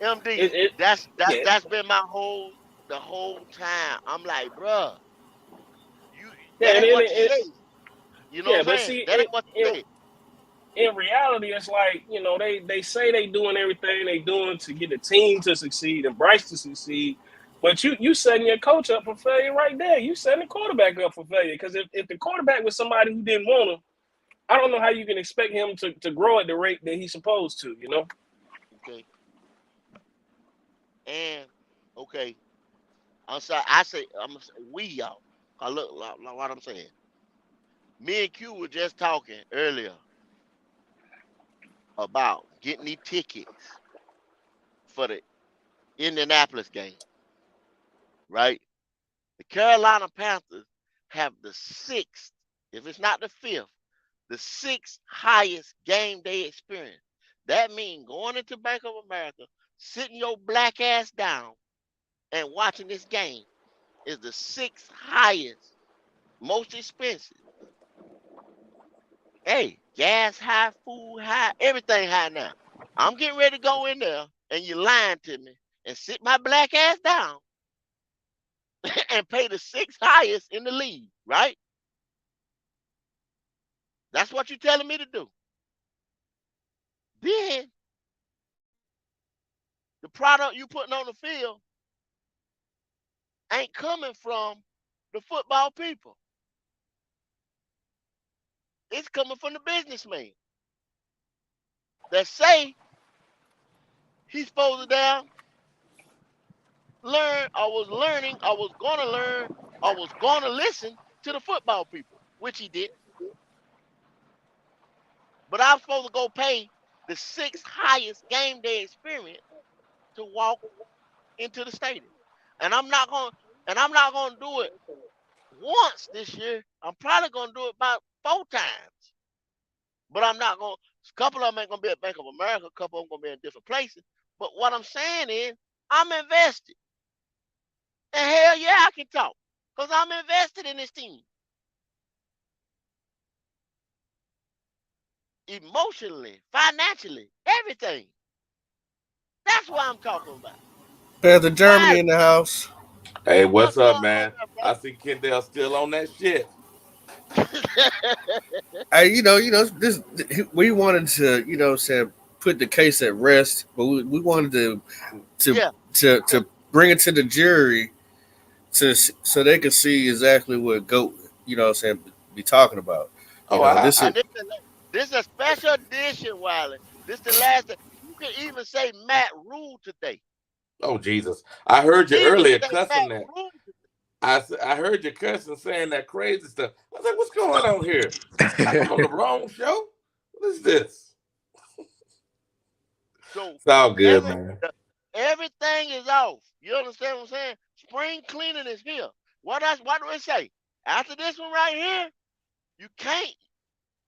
S1: MD,
S2: Yeah,
S1: that's been the whole time. I'm like, bruh,
S2: yeah,
S1: that
S2: and
S1: ain't
S2: then
S1: what you say. You know
S2: yeah,
S1: what I'm
S2: but
S1: saying?
S2: see,
S1: That ain't what you say.
S2: in reality, it's like, they say they doing everything they doing to get the team to succeed and Bryce to succeed, but you setting your coach up for failure right there. You setting the quarterback up for failure, because if the quarterback was somebody who didn't want him, I don't know how you can expect him to grow at the rate that he's supposed to.
S1: Okay. And okay, I'm sorry. I'm gonna say we y'all. I look like what I'm saying. Me and Q were just talking earlier about getting the tickets for the Indianapolis game, right? The Carolina Panthers have the sixth, if it's not the fifth, the sixth highest game day experience. That means going into Bank of America, sitting your black ass down and watching this game is the sixth highest, most expensive. Hey, gas high, food high, everything high now. I'm getting ready to go in there and you're lying to me and sit my black ass down and pay the sixth highest in the league, right? That's what you're telling me to do. Then the product you putting on the field ain't coming from the football people. It's coming from the businessman that say he's supposed to down learn, I was learning, I was gonna learn, I was gonna listen to the football people, which he did. But I'm supposed to go pay the sixth highest game day experience to walk into the stadium. And I'm not gonna do it once this year. I'm probably gonna do it about 4 times. But I'm not gonna a couple of them ain't gonna be at Bank of America, a couple of them gonna be in different places. But what I'm saying is I'm invested. And hell yeah, I can talk. Because I'm invested in this team. Emotionally, financially, everything. That's what I'm talking about.
S7: Panther Germany
S1: Why?
S7: in the house.
S6: Hey,
S1: What's
S6: what's
S1: going
S6: up,
S1: on
S6: man? I see Kendall still on that shit.
S1: there,
S7: Hey, this we wanted to, say put the case at rest, but we wanted to
S1: yeah.
S7: to bring it to the jury so they could see exactly what GOAT, be talking about.
S6: Oh,
S7: This is
S1: And this is a special edition, Wiley. This the last. You can even say Matt ruled today.
S6: oh Jesus! I heard you
S1: Even
S6: earlier
S1: say Matt
S6: cussing that.
S1: ruled.
S6: I heard you cussing, saying that crazy stuff. I was like, what's going on here? I'm on the wrong show. What is this?
S1: So
S6: It's all good, man.
S1: everything is off. You understand what I'm saying? Spring cleaning is here. What do it say? After this one right here, you can't.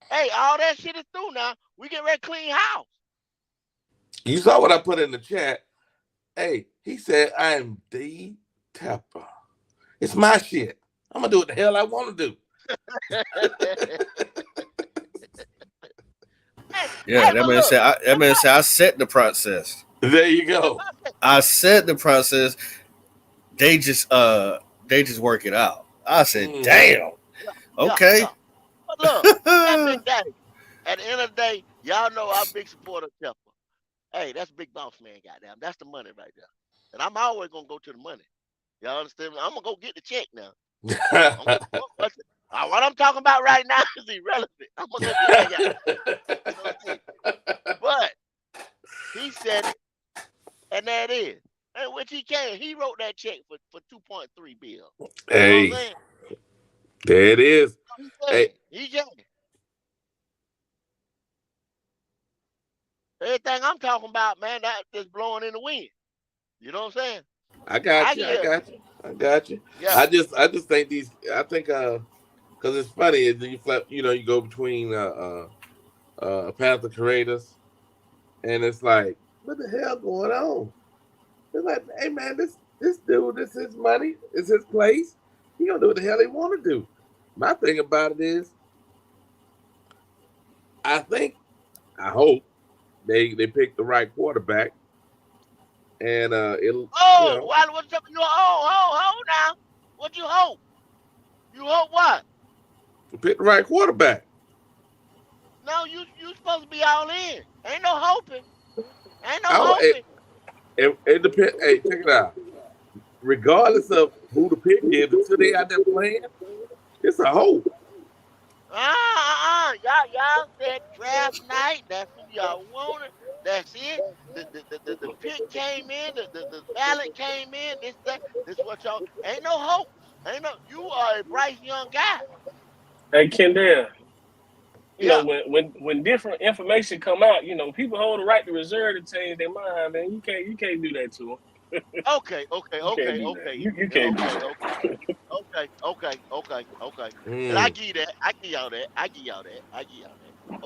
S1: Hey, all that shit is through now. We get ready to clean house.
S6: You saw what I put in the chat. Hey, he said, I'm the Tapper. It's my shit. I'm going to do what the hell I want to do.
S7: yeah. That man said I set the process.
S6: There you go.
S7: I set the process. They just work it out. I said, damn. Okay.
S1: Yeah. But look, that big daddy. At the end of the day, y'all know I'm a big supporter of Pepper. Hey, that's big boss man, goddamn. That's the money right there. And I'm always gonna go to the money. Y'all understand me? I'm gonna go get the check now. What I'm talking about right now is irrelevant. I'm gonna go get that guy. You know what I'm saying? But he said it, and there it is. And which he can. He wrote that check for 2.3 billion. You know what I'm saying?
S6: There it is.
S1: Hey, he can. Everything I'm talking about, man, that just blowing in the wind. You know what I'm saying?
S6: I got you.
S1: Yeah.
S6: I just think because it's funny, you go between Panther creators, and it's like, what the hell going on? It's like, hey man, This dude, this is his money. It's his place. He gonna do what the hell he want to do. My thing about it is, I hope they pick the right quarterback, and it'll
S1: Oh, what's up? You hold now. What you hope? You hope what?
S6: pick the right quarterback.
S1: No, you supposed to be all in. Ain't no hoping. Ain't no
S6: Oh,
S1: hoping.
S6: it depends. Hey, check it out. Regardless of who the pick is, until they out there playing, it's a hope.
S1: Y'all said draft night. That's who y'all wanted. That's it. The pick came in. The ballot came in. This what y'all. Ain't no hopes. Ain't no. You are a Bryce Young guy.
S2: Hey, Kendall, you know,
S1: Yeah.
S2: when different information come out, you know, people hold the right to reserve to change their mind, man. You can't do that to them.
S1: Okay.
S2: You can't do that. You can't do that.
S1: Okay. And I
S6: Mm.
S1: give you that. I give y'all that. I give y'all that.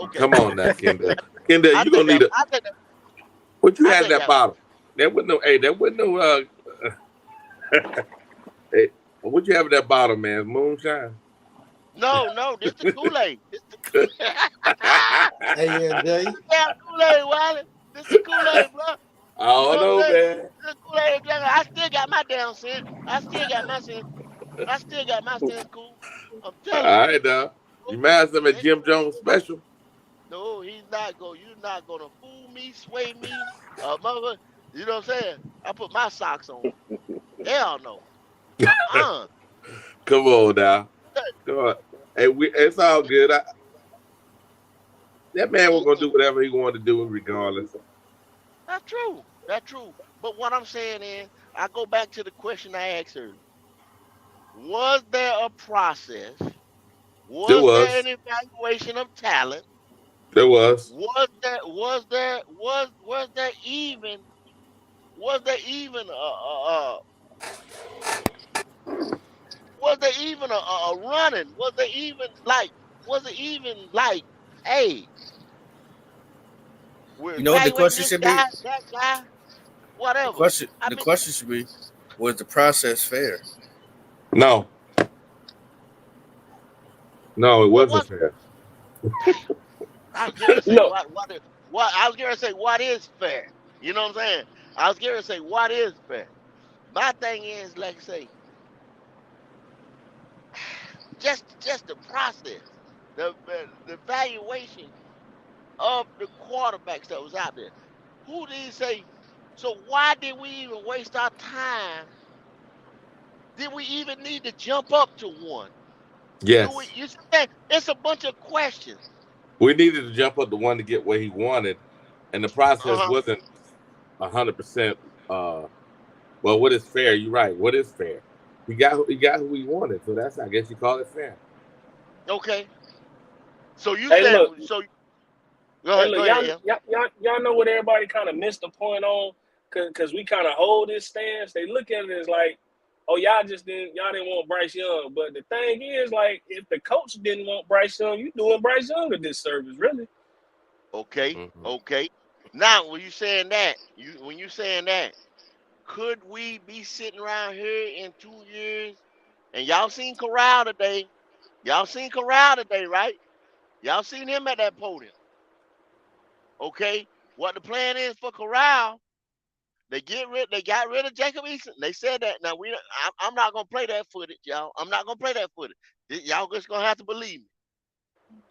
S1: Okay.
S6: Come on now, Kendall. Kendall,
S1: I
S6: you
S1: take
S6: gonna need
S1: that.
S6: a
S1: I take that.
S6: what you
S1: I
S6: had in
S1: take
S6: that
S1: that one.
S6: bottle. That wasn't no. Hey, that wasn't no. Hey, what you have in that bottle, man? Moonshine.
S1: No, this the Kool-Aid. This the
S21: ANJ.
S1: damn Kool-Aid, Wiley. This the Kool-Aid, bro.
S6: I
S1: You
S6: don't
S1: know what
S6: know,
S1: I'm saying?
S6: man.
S1: This Kool-Aid, I still got my damn sense. I still got my sense. I still got my sense, cool. I'm
S6: All
S1: telling you.
S6: right, now. You mad some at Jim Jones special?
S1: No, he's not going. You're not gonna fool me, sway me, mother. You know what I'm saying? I put my socks on. Hell no.
S6: Come on now. Come on. Hey, it's all good. That man was gonna do whatever he wanted to do, regardless.
S1: That's true. That's true. But what I'm saying is, I go back to the question I asked earlier. Was there a process?
S6: There
S1: Was there
S6: was.
S1: an evaluation of talent?
S6: There was.
S1: Was there even was there even a running? Was it even like, hey, we're
S7: You know what the
S1: evaluating
S7: question
S1: this
S7: should be?
S1: guy, that guy,
S7: The
S1: whatever.
S7: question
S1: I
S7: the
S1: mean,
S7: question should be, was the process fair?
S6: No, it
S1: what
S6: wasn't
S1: was
S6: fair.
S1: I was going to say
S2: No,
S1: what I was going to say what is fair? You know what I'm saying? I was going to say what is fair. My thing is, like I say, just the process, the evaluation of the quarterbacks that was out there. Who did he say? So why did we even waste our time? Did we even need to jump up to one? Do we?
S6: Yes,
S1: You say it's a bunch of questions.
S6: we needed to jump up the one to get what he wanted, and the process
S1: Uh huh.
S6: wasn't 100%. Well, what is fair? You're right. What is fair? He got who he wanted, so that's, I guess you call it fair.
S1: Okay. So you
S2: hey,
S1: said
S2: look,
S1: so.
S2: hey,
S1: Go
S2: look,
S1: ahead, Em.
S2: y'all know what everybody kind of missed the point on, cause we kind of hold this stance. They look at it as like, oh, y'all didn't want Bryce Young. But the thing is, like, if the coach didn't want Bryce Young, you doing Bryce Young a disservice, really.
S1: Okay.
S6: Mm-hmm.
S1: Okay. Now, when you saying that, could we be sitting around here in 2 years? And y'all seen Corral today. Y'all seen Corral today, right? Y'all seen him at that podium. Okay. What the plan is for Corral? They got rid of Jacob Eason. They said that. Now I'm not gonna play that footage, y'all. I'm not gonna play that footage. Y'all just gonna have to believe me.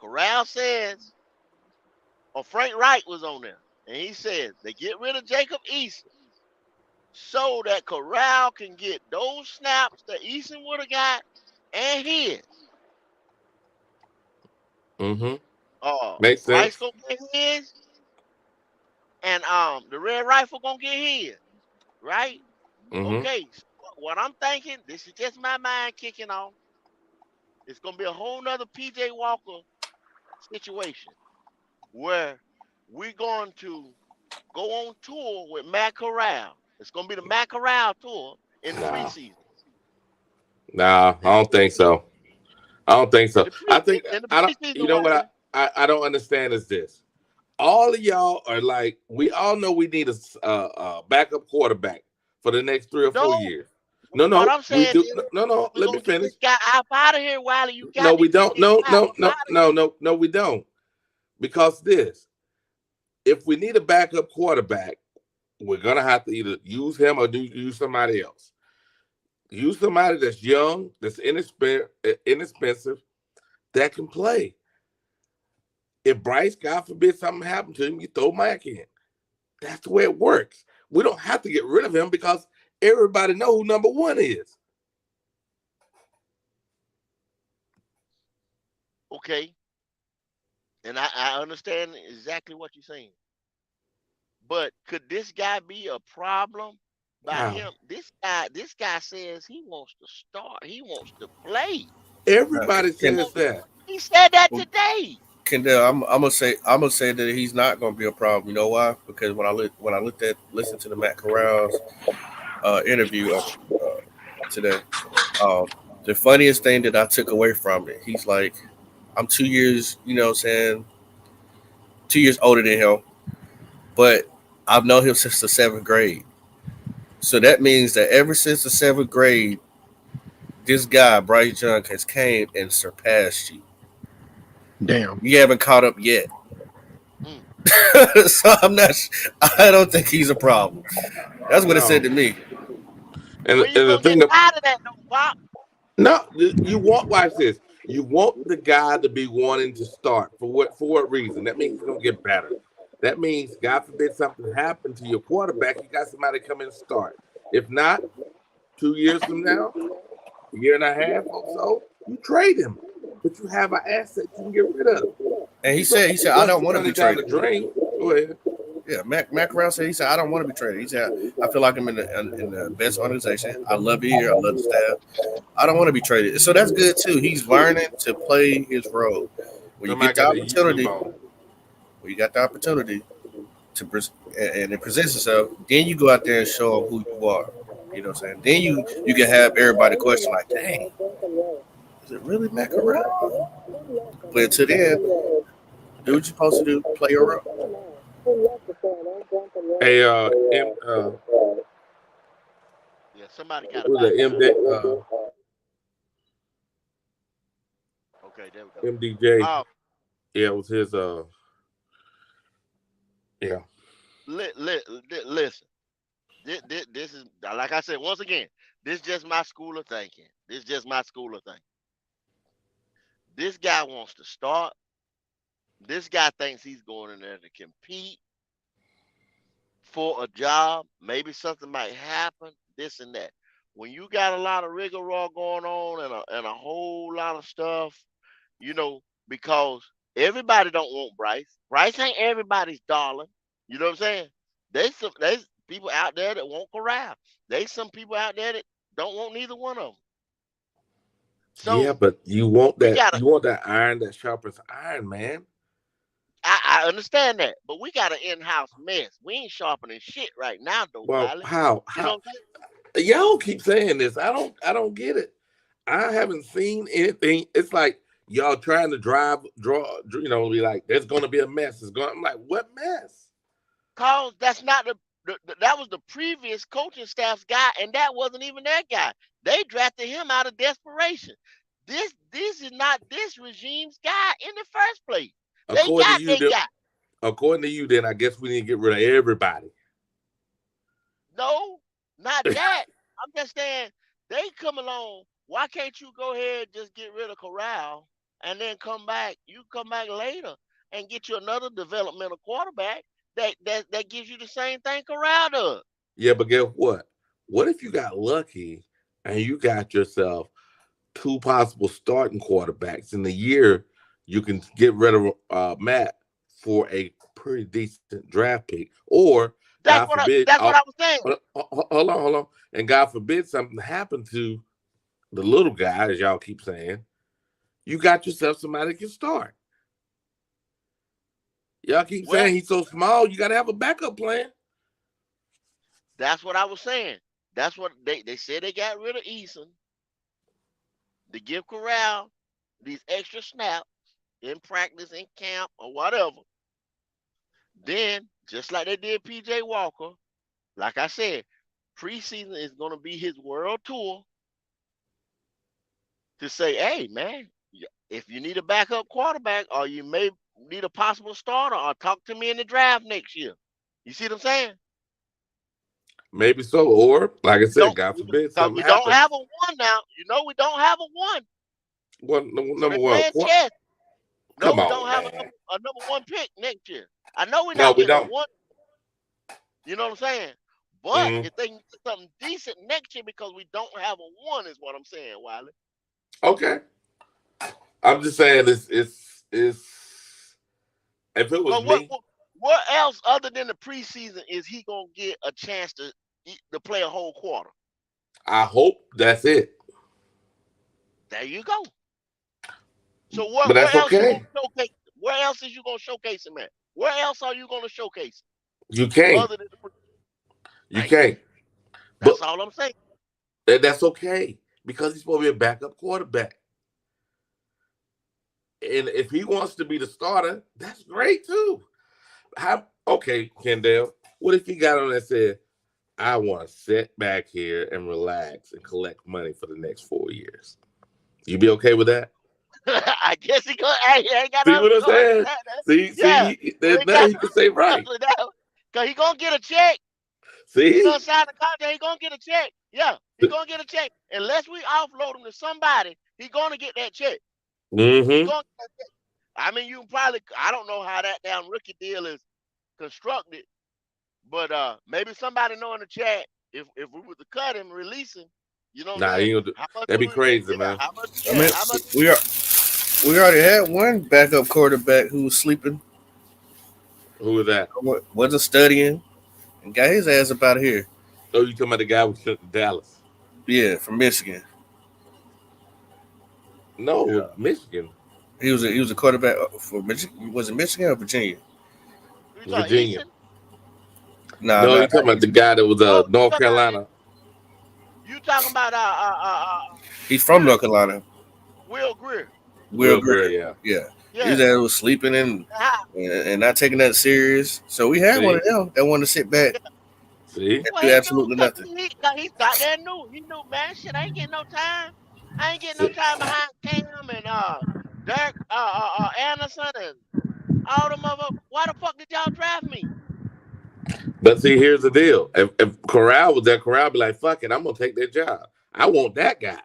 S1: Corral says, or Frank Wright was on there, and he says they get rid of Jacob Eason so that Corral can get those snaps that Eason would have got and his.
S6: Mm-hmm. Makes
S1: Bryce
S6: sense.
S1: gonna get his, and the Red Rifle gonna get his, right?
S6: Mm-hmm.
S1: Okay. So what I'm thinking, this is just my mind kicking off. It's gonna be a whole nother PJ Walker situation where we're going to go on tour with Matt Corral. It's gonna be the Matt Corral tour in the
S6: Nah,
S1: preseason.
S6: I don't think so. I don't think
S1: In
S6: so.
S1: the
S6: I
S1: pre
S6: think
S1: in the
S6: I don't.
S1: preseason,
S6: You know what
S1: Wiley.
S6: I don't understand is this. All of y'all are like, we all know we need a backup quarterback, for the next 3 or 4
S1: No,
S6: years. No,
S1: what
S6: no,
S1: I'm
S6: we
S1: saying
S6: do.
S1: is
S6: No.
S1: we're
S6: Let me
S1: gonna get
S6: finish.
S1: this guy up out of here, Wiley. You
S6: No,
S1: got to
S6: we
S1: get
S6: don't.
S1: this
S6: No,
S1: guy
S6: no,
S1: up
S6: no,
S1: out of
S6: no,
S1: here.
S6: no, we don't. Because if we need a backup quarterback, we're gonna have to either use him or use somebody else. Use somebody that's young, that's inexpensive, that can play. If Bryce, God forbid, something happened to him, you throw Mike in. That's the way it works. We don't have to get rid of him because everybody knows who number one is.
S1: Okay, and I understand exactly what you're saying. But could this guy be a problem by
S6: How?
S1: him? This guy says he wants to start. He wants to play.
S6: Everybody
S1: He
S6: says
S1: wants.
S6: that.
S1: He said that today.
S7: Kendall, I'm gonna say that he's not gonna be a problem. You know why? Because when I listened to the Matt Corral's interview today, um, the funniest thing that I took away from it, he's like, I'm 2 years, 2 years older than him, but I've known him since the seventh grade. So that means that ever since the seventh grade, this guy Bryce Young has came and surpassed you.
S21: Damn.
S7: You haven't caught up yet.
S1: Mm.
S7: So I don't think he's a problem. That's what it said
S6: No.
S7: to me.
S6: And,
S1: When
S6: and
S1: you
S6: the
S1: gonna
S6: thing
S1: get
S6: that
S1: tired of that, though, Pop?
S6: no, watch this. You want the guy to be wanting to start for what reason? That means he's gonna get better. That means, God forbid, something happened to your quarterback. You got somebody come in and start. If not, 2 years from now, a year and a half or so, you trade him. But you have an asset you can get rid of.
S7: And he
S6: You don't
S7: said, I
S6: flush
S7: don't
S6: the
S7: want to
S6: money
S7: be
S6: down the
S7: traded.
S6: drain. Go ahead.
S7: Yeah, Mac Corral said, I don't want to be traded. He said, I feel like I'm in the best organization. I love it here. I love the staff. I don't want to be traded. So that's good too. He's learning to play his role. When you
S6: Somebody
S7: get the
S6: got a YouTube
S7: opportunity,
S6: on.
S7: when you got the opportunity and it presents itself, then you go out there and show them who you are. You know what I'm saying? Then you can have everybody question like, dang, is it really Mac Corral? But until then, do what you're supposed to do, play your role.
S6: Hey,
S1: Yeah, somebody got a
S6: was it
S1: background. Okay, there we go.
S6: MDJ? Yeah, it was his. Yeah.
S1: Listen. This is like I said once again. This is just my school of thinking. This is just my school of thinking. This guy wants to start. This guy thinks he's going in there to compete for a job. Maybe something might happen. This and that. When you got a lot of rigmarole going on and a whole lot of stuff, because everybody don't want Bryce. Bryce ain't everybody's darling. You know what I'm saying? There's people out there that want Corral. There's some people out there that don't want neither one of them.
S6: Yeah,
S1: So
S6: but you want
S1: we
S6: that.
S1: gotta.
S6: You want that iron that sharpens iron, man.
S1: I understand that, but we got an in-house mess. We ain't sharpening shit right now, though,
S6: Well,
S1: Wiley.
S6: how?
S1: You know
S6: How?
S1: what I'm saying?
S6: Y'all keep saying this. I don't get it. I haven't seen anything. It's like y'all trying to be like, there's gonna be a mess. I'm like, what mess?
S1: Cause that's not that was the previous coaching staff's guy, and that wasn't even their guy. They drafted him out of desperation. This is not this regime's guy in the first place. They
S6: According to
S1: got
S6: you,
S1: their guy.
S6: then I guess we need to get rid of everybody.
S1: No, not that. I'm just saying they come along. Why can't you go ahead and just get rid of Corral and then come back? You come back later and get you another developmental quarterback that gives you the same thing Corral does.
S6: Yeah, but guess what? What if you got lucky and you got yourself two possible starting quarterbacks in the year? You can get rid of Matt for a pretty decent draft pick, or God forbid,
S1: That's what I was saying.
S6: hold on, and God forbid something happened to the little guy, as y'all keep saying. You got yourself somebody that can start. Y'all keep saying he's so small, you got to have a backup plan.
S1: That's what I was saying. That's what they said. They got rid of Eason to give Corral these extra snaps in practice, in camp, or whatever. Then, just like they did PJ Walker, like I said, preseason is going to be his world tour to say, hey, man, if you need a backup quarterback or you may need a possible starter or talk to me in the draft next year. You see what I'm saying?
S6: Maybe so. Or, like I said, God forbid, something
S1: we
S6: happens.
S1: don't have a one now. You know, we don't have a one.
S6: Number one.
S1: Chess. No,
S6: Come
S1: we
S6: on,
S1: don't have
S6: man.
S1: a number one pick next year. I know we're
S6: No,
S1: not
S6: we
S1: getting a
S6: don't.
S1: one. You know what I'm saying? But if they can get something decent next year because we don't have a one, is what I'm saying, Wiley.
S6: Okay. I'm just saying it's if it was me.
S1: What else other than the preseason is he gonna get a chance to play a whole quarter?
S6: I hope that's it.
S1: There you go. So where
S6: that's
S1: else
S6: okay.
S1: you gonna showcase? Where else is you gonna showcase him at? Where else are you gonna showcase him?
S6: You can't.
S1: Other than
S6: you can't.
S1: That's all I'm saying.
S6: That's okay because he's supposed to be a backup quarterback. And if he wants to be the starter, that's great too. Okay, Kendall, what if he got on and said, I want to sit back here and relax and collect money for the next 4 years? You be okay with that?
S1: I guess he could. Hey, he ain't got
S6: See what I'm saying? There's nothing he can say right.
S1: Because he going to get a check.
S6: See?
S1: He going to sign the contract. He going to get a check. Yeah, he going to get a check. Unless we offload him to somebody, he going to get that check.
S6: Mm-hmm.
S1: I mean, you probably, I don't know how that damn rookie deal is constructed, but maybe somebody know in the chat if we were to cut him, release him, you know what I'm saying?
S6: That'd be crazy, man.
S7: We already had one backup quarterback who was sleeping.
S6: Who was that?
S7: Wasn't studying and got his ass up out of here.
S6: Oh, you talking about the guy who sent to Dallas?
S7: Yeah, from Michigan.
S6: No, Michigan.
S7: He was a quarterback for Michigan. Was it Michigan or Virginia?
S6: Virginia.
S7: No,
S6: you talking about the guy that was North Carolina.
S1: You talking about
S7: he's from North Carolina.
S1: Will Greer.
S7: Will Greer, yeah. His ass was sleeping and not taking that serious. So we had one of them that wanted to sit back.
S6: See?
S7: And do absolutely nothing.
S1: He got there knew. He knew, man, shit, I ain't getting no time. I ain't getting no time behind Cam and Derek Anderson and all them other. Why the fuck did y'all draft me?
S6: But see, here's the deal. If Corral was there, Corral be like, fuck it, I'm gonna take their job. I want that guy.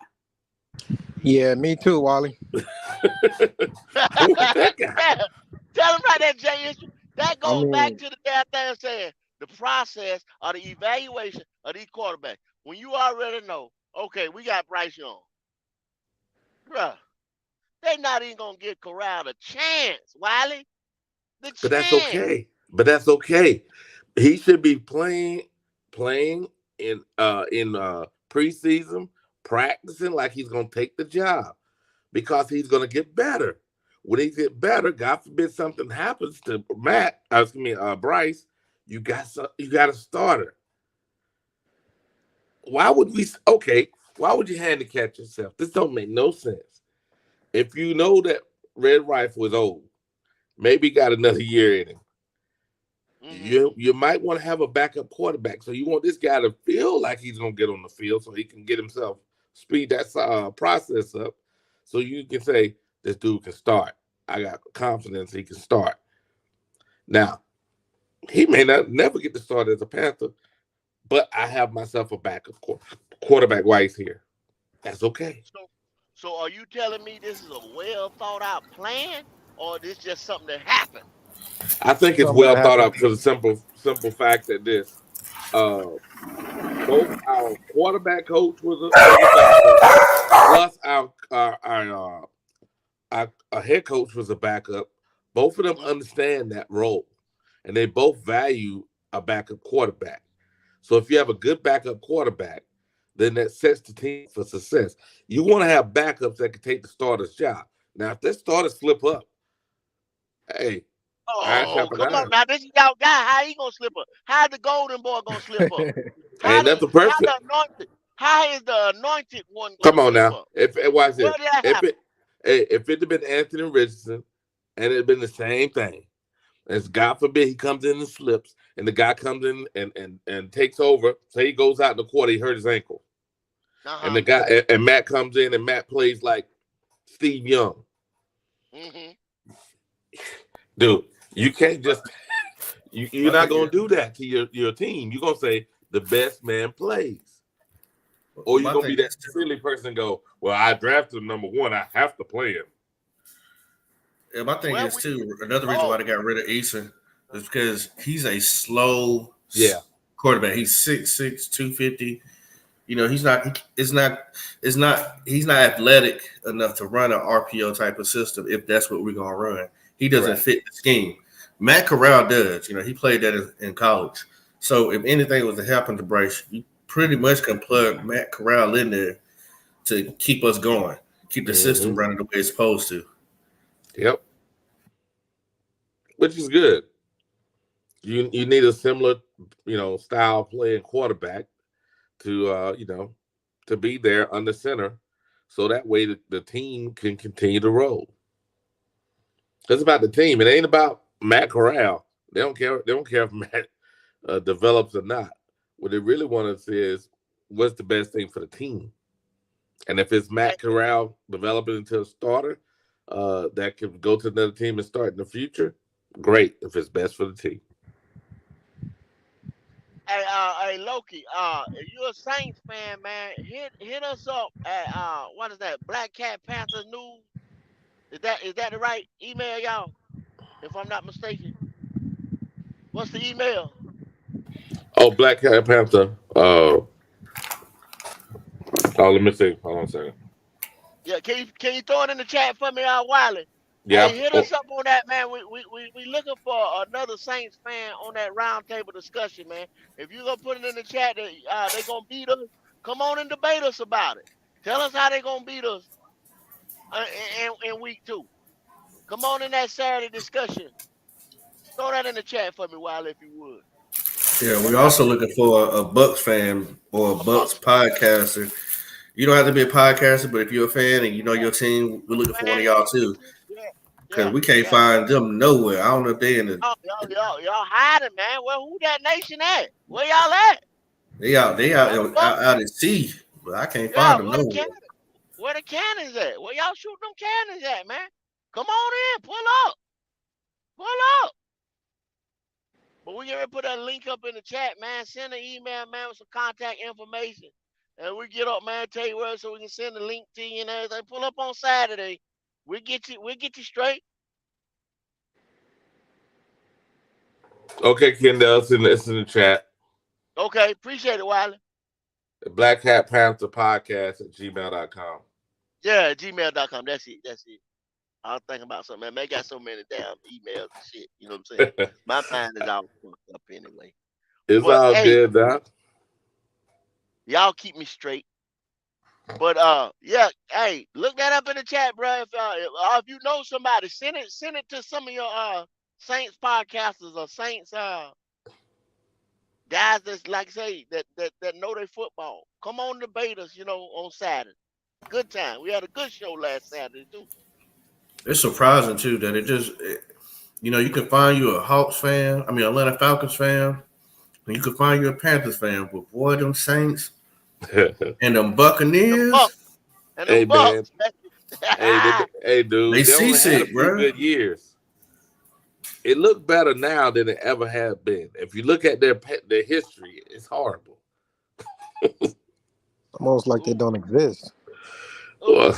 S21: Yeah, me too, Wally.
S6: I want that guy.
S1: Tell him right there, Jay. That goes back to the damn thing saying the process or the evaluation of these quarterbacks. When you already know, okay, we got Bryce Young. Bruh, they not even gonna give Corral a chance, Wiley.
S6: But that's okay. That's okay. He should be playing in preseason, practicing like he's gonna take the job because he's gonna get better. When he get better, God forbid something happens to Bryce, you got a starter. Why would you handicap yourself? This don't make no sense. If you know that Red Rifle is old, maybe got another year in him. You might want to have a backup quarterback. So you want this guy to feel like he's going to get on the field so he can get himself, speed that process up. So you can say, this dude can start. I got confidence he can start. Now, he may never get to start as a Panther, but I have myself a backup quarterback while he's here. That's okay.
S1: So are you telling me this is a well thought out plan or this just something that happened?
S6: I think it's well thought out for the simple fact that both our quarterback coach was a backup, plus our head coach was a backup. Both of them understand that role, and they both value a backup quarterback. So if you have a good backup quarterback, then that sets the team for success. You want to have backups that can take the starter's job. Now, if that starter slip up, hey.
S1: Oh, come on now. This is y'all guy. How he gonna slip up? How the golden boy gonna slip up?
S6: Ain't nothing perfect.
S1: How is the anointed one gonna
S6: Come on
S1: slip
S6: now.
S1: up?
S6: If it had been Anthony Richardson and it had been the same thing, As God forbid he comes in and slips, and the guy comes in and takes over. Say he goes out in the quarter, he hurt his ankle. And the guy and Matt comes in and Matt plays like Steve Young. Dude, you can't just you're not gonna do that to your team. You're gonna say the best man plays. Or you're gonna be that silly person and go, well, I drafted him number one, I have to play him.
S7: Yeah, my thing is too, another reason why they got rid of Eason is because he's a slow quarterback. He's 6'6", 250. You know, he's not athletic enough to run an RPO type of system if that's what we're gonna run. He doesn't fit the scheme. Matt Corral does. You know, he played that in college. So if anything was to happen to Bryce, you pretty much can plug Matt Corral in there to keep us going, keep the system running the way it's supposed to.
S6: Yep. Which is good. You need a similar, style playing quarterback to to be there under center, so that way the team can continue to roll. It's about the team. It ain't about Matt Corral. They don't care. They don't care if Matt develops or not. What they really want to see is what's the best thing for the team. And if it's Matt Corral developing into a starter that can go to another team and start in the future, great. If it's best for the team.
S1: Hey, Loki, if you're a Saints fan, man, hit us up at what is that? Black Cat Panther News. Is that the right email, y'all? If I'm not mistaken. What's the email?
S6: Oh, Black Cat Panther. Oh, let me see. Hold on a second.
S1: Yeah, can you throw it in the chat for me, Wiley?
S6: Yeah.
S1: Hey, hit us up on that, man. We looking for another Saints fan on that roundtable discussion, man. If you're gonna put it in the chat that they gonna beat us, come on and debate us about it. Tell us how they gonna beat us in week 2. Come on in that Saturday discussion. Throw that in the chat for me, Wiley, if you would.
S7: Yeah, we're also looking for a Bucks fan or a Bucks podcaster. You don't have to be a podcaster, but if you're a fan and you know your team, we're looking for one of y'all too. Because we can't find them nowhere. I don't know if they in the.
S1: Y'all hiding, man. Well, who that nation at? Where y'all at?
S7: They out at sea, but I can't find them nowhere.
S1: Where the cannons at? Where y'all shooting them cannons at, man? Come on in, pull up. But we gonna put that link up in the chat, man. Send an email, man, with some contact information. And we get up, man, tell you where so we can send the link to you and everything. Pull up on Saturday. We'll get you straight.
S6: Okay, Kendall, it's in the chat.
S1: Okay, appreciate it, Wiley.
S6: The blackcatpantherpodcast at gmail.com.
S1: Yeah, gmail.com. That's it. I was thinking about something, man. I got so many damn emails and shit. You know what I'm saying? My mind is all fucked up anyway.
S6: It's all good, Doc.
S1: Y'all keep me straight. But yeah, hey, look that up in the chat, bro. If you know somebody, send it to some of your Saints podcasters or Saints guys that's like say that know their football. Come on, debate us, on Saturday. Good time. We had a good show last Saturday too.
S7: It's surprising too that you can find you a Hawks fan, Atlanta Falcons fan, and you can find you a Panthers fan, but boy, them Saints and them Buccaneers.
S6: Hey, man. Hey, dude.
S7: They seasick, bro.
S6: Good years. It looked better now than it ever had been. If you look at their history, it's horrible.
S21: Almost like they don't exist.
S1: Y'all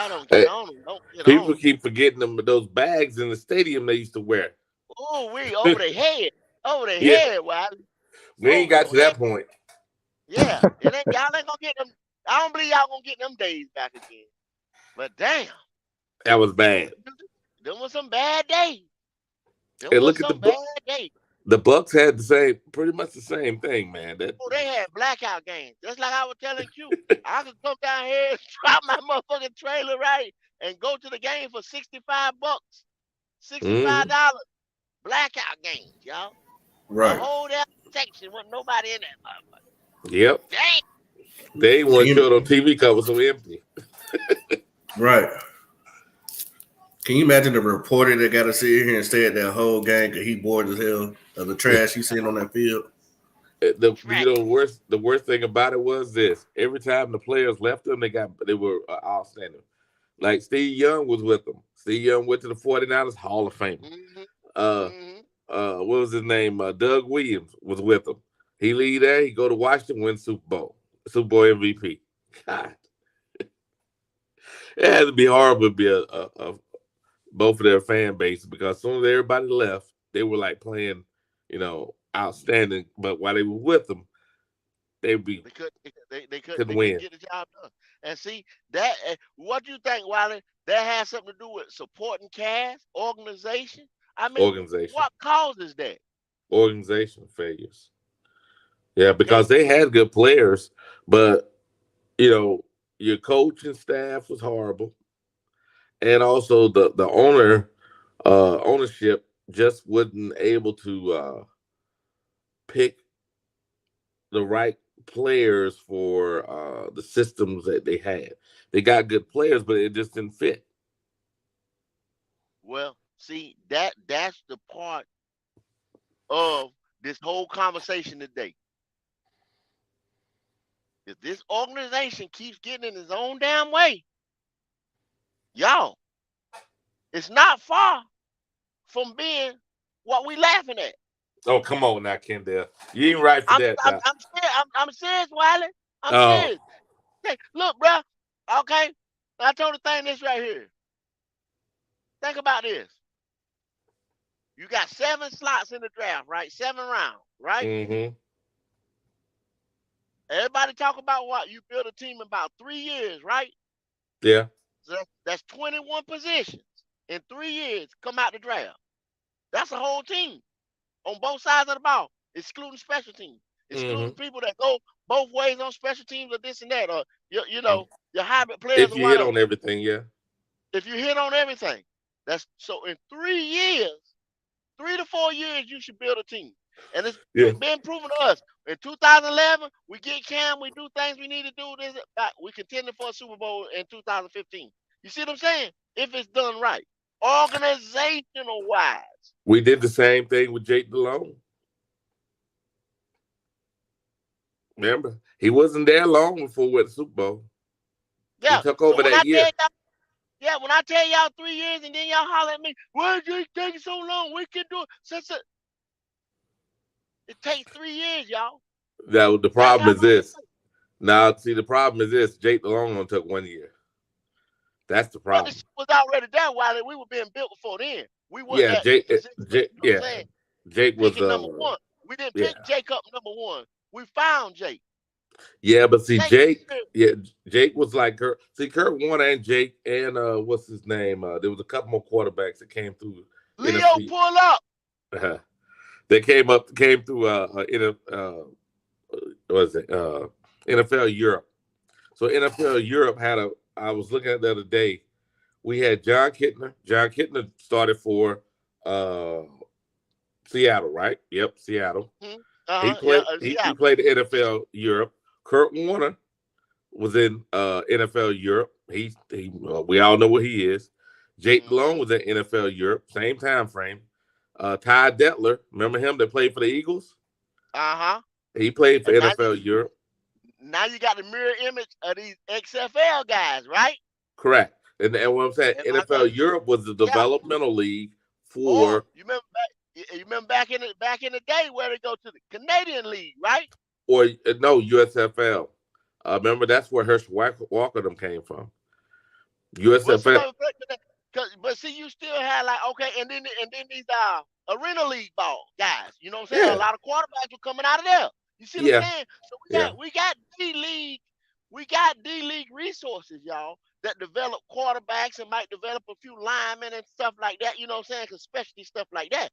S1: don't get on them.
S6: People keep forgetting them those bags in the stadium they used to wear.
S1: Oh, we over their head. Over their head, Wiley.
S6: We ain't got to that point.
S1: Yeah. Y'all ain't gonna get them. I don't believe y'all gonna get them days back again. But damn.
S6: That was bad.
S1: Them was some bad days.
S6: Hey, look at the Bucks had pretty much the same thing, man.
S1: They had blackout games. Just like I was telling Q. I could come down here and drop my motherfucking trailer, right, and go to the game for $65. $65. Blackout games, y'all.
S7: Right.
S1: The whole damn section with nobody in that motherfucker.
S6: Yep.
S1: Dang.
S6: They want to show it on TV cover so empty.
S7: Right. Can you imagine the reporter that got to sit here and stay at that whole game because he bored as hell of the trash he's seen on that field?
S6: The worst thing about it was this: every time the players left them, they were outstanding. Like Steve Young was with them. Steve Young went to the 49ers Hall of Fame. What was his name? Doug Williams was with them. He leave there, he go to Washington, win Super Bowl MVP. God, it had to be horrible to be both of their fan bases, because as soon as everybody left, they were like playing, outstanding. But while they were with them, they couldn't win.
S1: Get the job done. And see that what do you think, Wiley? That has something to do with supporting cast, organization. I mean,
S6: Organization.
S1: what causes that?
S6: Organization failures. Yeah, because they had good players, but your coaching staff was horrible, and also the ownership just wasn't able to pick the right players for the systems that they had. They got good players, but it just didn't fit.
S1: Well, see, that's the part of this whole conversation today. If this organization keeps getting in its own damn way, y'all, it's not far from being what we laughing at.
S6: Oh, come on now, Kendall. You ain't right for that.
S1: I'm serious, Wiley. I'm serious. Hey, look, bro. Okay, I told the thing this right here. Think about this. You got 7 slots in the draft, right? 7 rounds, right?
S6: Mm-hmm.
S1: Everybody talk about what? You build a team in about 3 years, right?
S6: Yeah.
S1: So that's 21 positions in 3 years come out the draft. That's a whole team on both sides of the ball, excluding special teams, excluding people that go both ways on special teams or this and that, or your hybrid players.
S6: If you hit on everything, yeah.
S1: If you hit on everything, that's so in 3 years, 3 to 4 years, you should build a team. And it's been proven to us. In 2011, we get Cam, we do things we need to do. We contended for a Super Bowl in 2015. You see what I'm saying? If it's done right, organizational wise.
S6: We did the same thing with Jake Delhomme. Remember, he wasn't there long before we went to the Super Bowl.
S1: Yeah,
S6: he took over that year.
S1: When I tell y'all 3 years and then y'all holler at me, why is it taking so long? We can do it. It takes 3 years, y'all.
S6: Now, the problem is this. Now, see, the problem is this. Jake Delhomme only took 1 year. That's the problem.
S1: But this was already done while we were being built before then. We were
S6: Jake was
S1: number 1. We didn't pick Jake up number 1. We found Jake.
S6: Yeah, but see, Jake was like Kurt. See, Kurt Warner and Jake and what's his name? There was a couple more quarterbacks that came through.
S1: Leo, pull up.
S6: They came through NFL Europe. So NFL Europe I was looking at the other day. We had John Kitna. John Kitna started for Seattle, right? Yep, Seattle. He played the NFL Europe. Kurt Warner was in NFL Europe. We all know what he is. Jake Delhomme was in NFL Europe, same time frame. Ty Detler, remember him that played for the Eagles? He played for NFL Europe.
S1: Now you got the mirror image of these XFL guys, right?
S6: Correct. And what I'm saying, NFL Europe was the developmental league for.
S1: You remember back in the day where they go to the Canadian League, right?
S6: Or no, USFL. Remember, that's where Herschel Walker them came from. USFL.
S1: But see, you still had and then these arena league ball guys. You know what I'm saying? A lot of quarterbacks were coming out of there. You see what I'm saying? So we got D League resources, y'all, that develop quarterbacks and might develop a few linemen and stuff like that. You know what I'm saying? Especially stuff like that.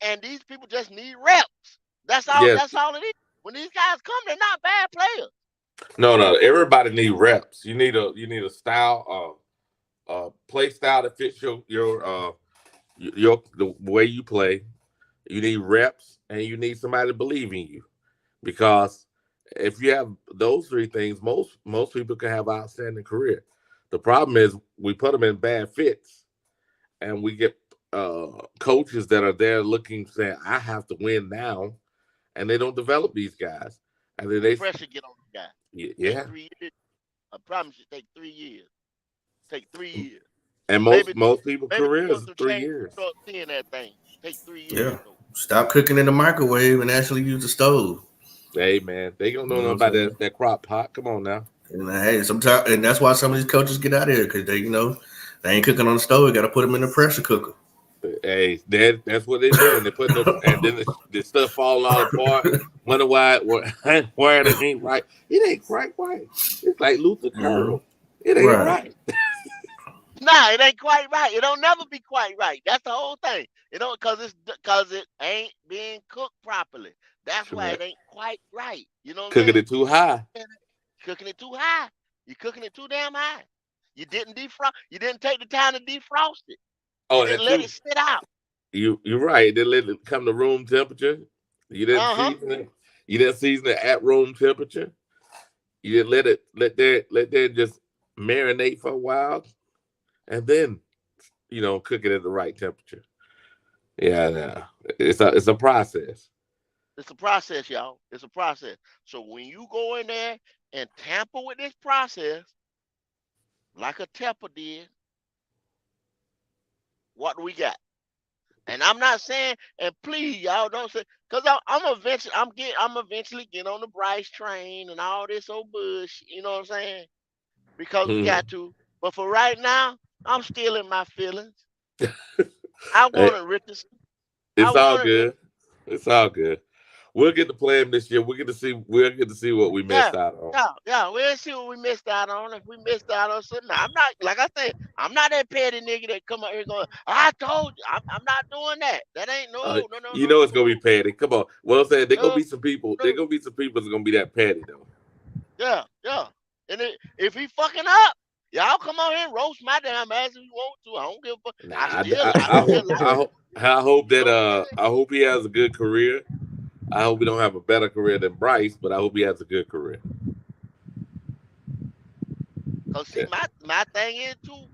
S1: And these people just need reps. That's all. That's all it is. When these guys come, they're not bad players.
S6: No. Everybody need reps. You need a style, play style that fits your the way you play. You need reps, and you need somebody to believe in you. Because if you have those 3 things, most people can have an outstanding career. The problem is we put them in bad fits, and we get coaches that are there looking, saying, I have to win now, and they don't develop these guys. And then
S1: The pressure get on the guy.
S6: yeah.
S1: Take 3 years. I promise you, take 3 years. Take 3 years.
S6: And
S1: Maybe
S6: most people's
S1: maybe
S6: careers
S1: put
S6: are
S1: some
S6: 3
S1: change.
S6: years.
S1: Start seeing that thing. Take 3 years.
S7: Yeah. Stop cooking in the microwave and actually use the stove.
S6: Hey man, they don't know nothing about that crock pot. Come on now.
S7: And hey, sometimes, and that's why some of these coaches get out of here, because they, they ain't cooking on the stove. Got to put them in the pressure cooker.
S6: Hey, that's what they're doing. They put and then the stuff falling all apart. Wonder why it ain't right. It ain't quite right. It's like Luther Curl. It ain't right.
S1: Nah, it ain't quite right. It don't never be quite right. That's the whole thing. You know, because it ain't being cooked properly. That's why it ain't quite right. You know what I'm saying?
S6: Cooking it too high.
S1: Cooking it too high. You're cooking it too damn high. You didn't defrost. You didn't take the time to defrost it.
S6: Oh,
S1: You didn't let it sit out.
S6: You're right. They let it come to room temperature. You didn't season it. You didn't season it at room temperature. You didn't let that just marinate for a while, and then cook it at the right temperature. Yeah, it's a process.
S1: It's a process, y'all. It's a process. So when you go in there and tamper with this process, like a Tepper did, what do we got? And I'm not saying, and please, y'all don't say, because I'm eventually get on the Bryce train and all this old bullshit. You know what I'm saying? Because we got to. But for right now, I'm still in my feelings. I wanted Richardson.
S6: It's all good. It's all good. We'll get to play him this year. We'll get to see what we missed out on.
S1: Yeah. We'll see what we missed out on. If we missed out on something, I'm not, like I said, I'm not that petty nigga that come out here going, I told you. I'm not doing that. That ain't no.
S6: It's gonna be petty. Come on. Well, I'm saying there's gonna be some people. There's gonna be some people that's gonna be that petty though.
S1: Yeah. And if he fucking up, y'all come on here and roast my damn ass if you want to. I don't give a fuck.
S6: I hope he has a good career. I hope he don't have a better career than Bryce, but I hope he has a good career.
S1: Cause see, my thing is too.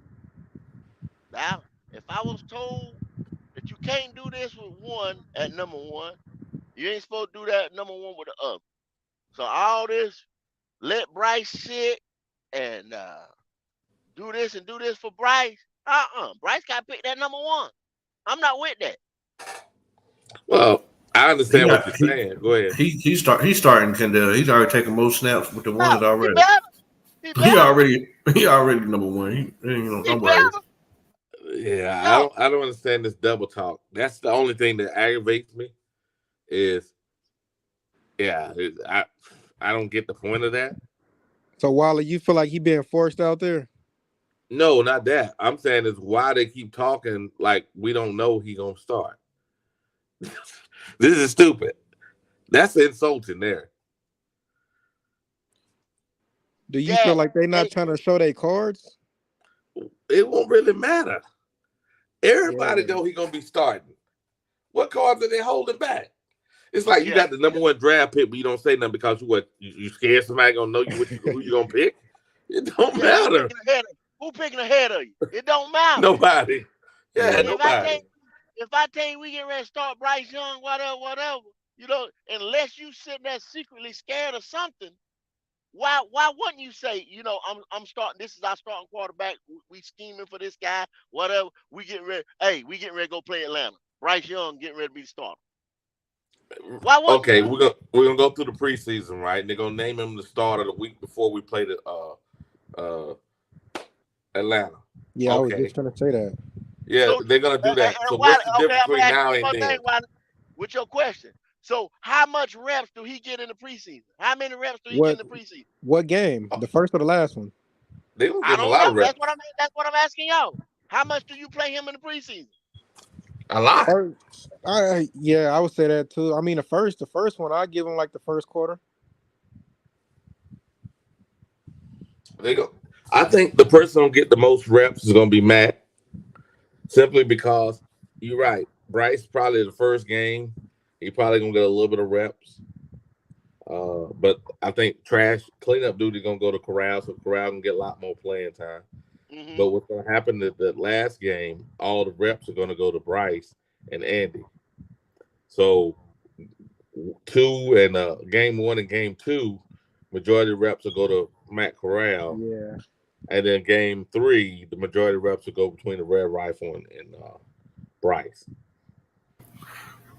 S1: Now, if I was told that you can't do this with one at number one, you ain't supposed to do that at number one with the other. So all this, let Bryce sit and do this and do this for Bryce. Bryce got to pick that number one. I'm not with that.
S6: Well, I understand what you're saying. Go ahead.
S7: He's starting Kendall. He's already taking most snaps with the ones already. He already number one. Don't worry.
S6: Yeah, I don't understand this double talk. That's the only thing that aggravates me. I don't get the point of that.
S21: So Wally, you feel like he being forced out there?
S6: No, not that. I'm saying is why they keep talking like we don't know he gonna start. This is stupid. That's insulting there.
S21: Do you feel like they're not trying to show their cards?
S6: It won't really matter. Everybody know he gonna be starting. What cards are they holding back? It's like you got the number one draft pick, but you don't say nothing because you scared somebody gonna know who you gonna pick. It don't matter.
S1: Who picking ahead of you? It don't matter.
S6: Nobody. Yeah, nobody.
S1: If I tell you we get ready to start Bryce Young, whatever, unless you sitting there secretly scared of something, why wouldn't you say, I'm starting, this is our starting quarterback, we scheming for this guy, whatever, we getting ready to go play Atlanta. Bryce Young getting ready to be the starter. Why wouldn't
S6: Okay, we're gonna go through the preseason, right? And they're gonna name him the starter the week before we play the Atlanta.
S21: Yeah, I was just trying to say that.
S6: Yeah, so, they're gonna do that. So what's the difference between now and then?
S1: With your question, so how much reps do he get in the preseason? How many reps do he get in the preseason?
S21: What game? The first or the last one?
S6: They don't give him a lot of reps.
S1: That's what I'm asking y'all. How much do you play him in the preseason?
S6: A lot.
S21: I would say that too. I mean, the first one, I give him like the first quarter.
S6: I think the person who get the most reps is gonna be Matt. Simply because you're right. Bryce probably the first game, he probably gonna get a little bit of reps. But I think trash cleanup duty gonna go to Corral, so Corral can get a lot more playing time.
S1: Mm-hmm.
S6: But what's going to happen is the last game, all the reps are going to go to Bryce and Andy. So game 1 and game 2, majority of reps will go to Matt Corral.
S21: Yeah.
S6: And then game 3, the majority of reps will go between the Red Rifle and Bryce.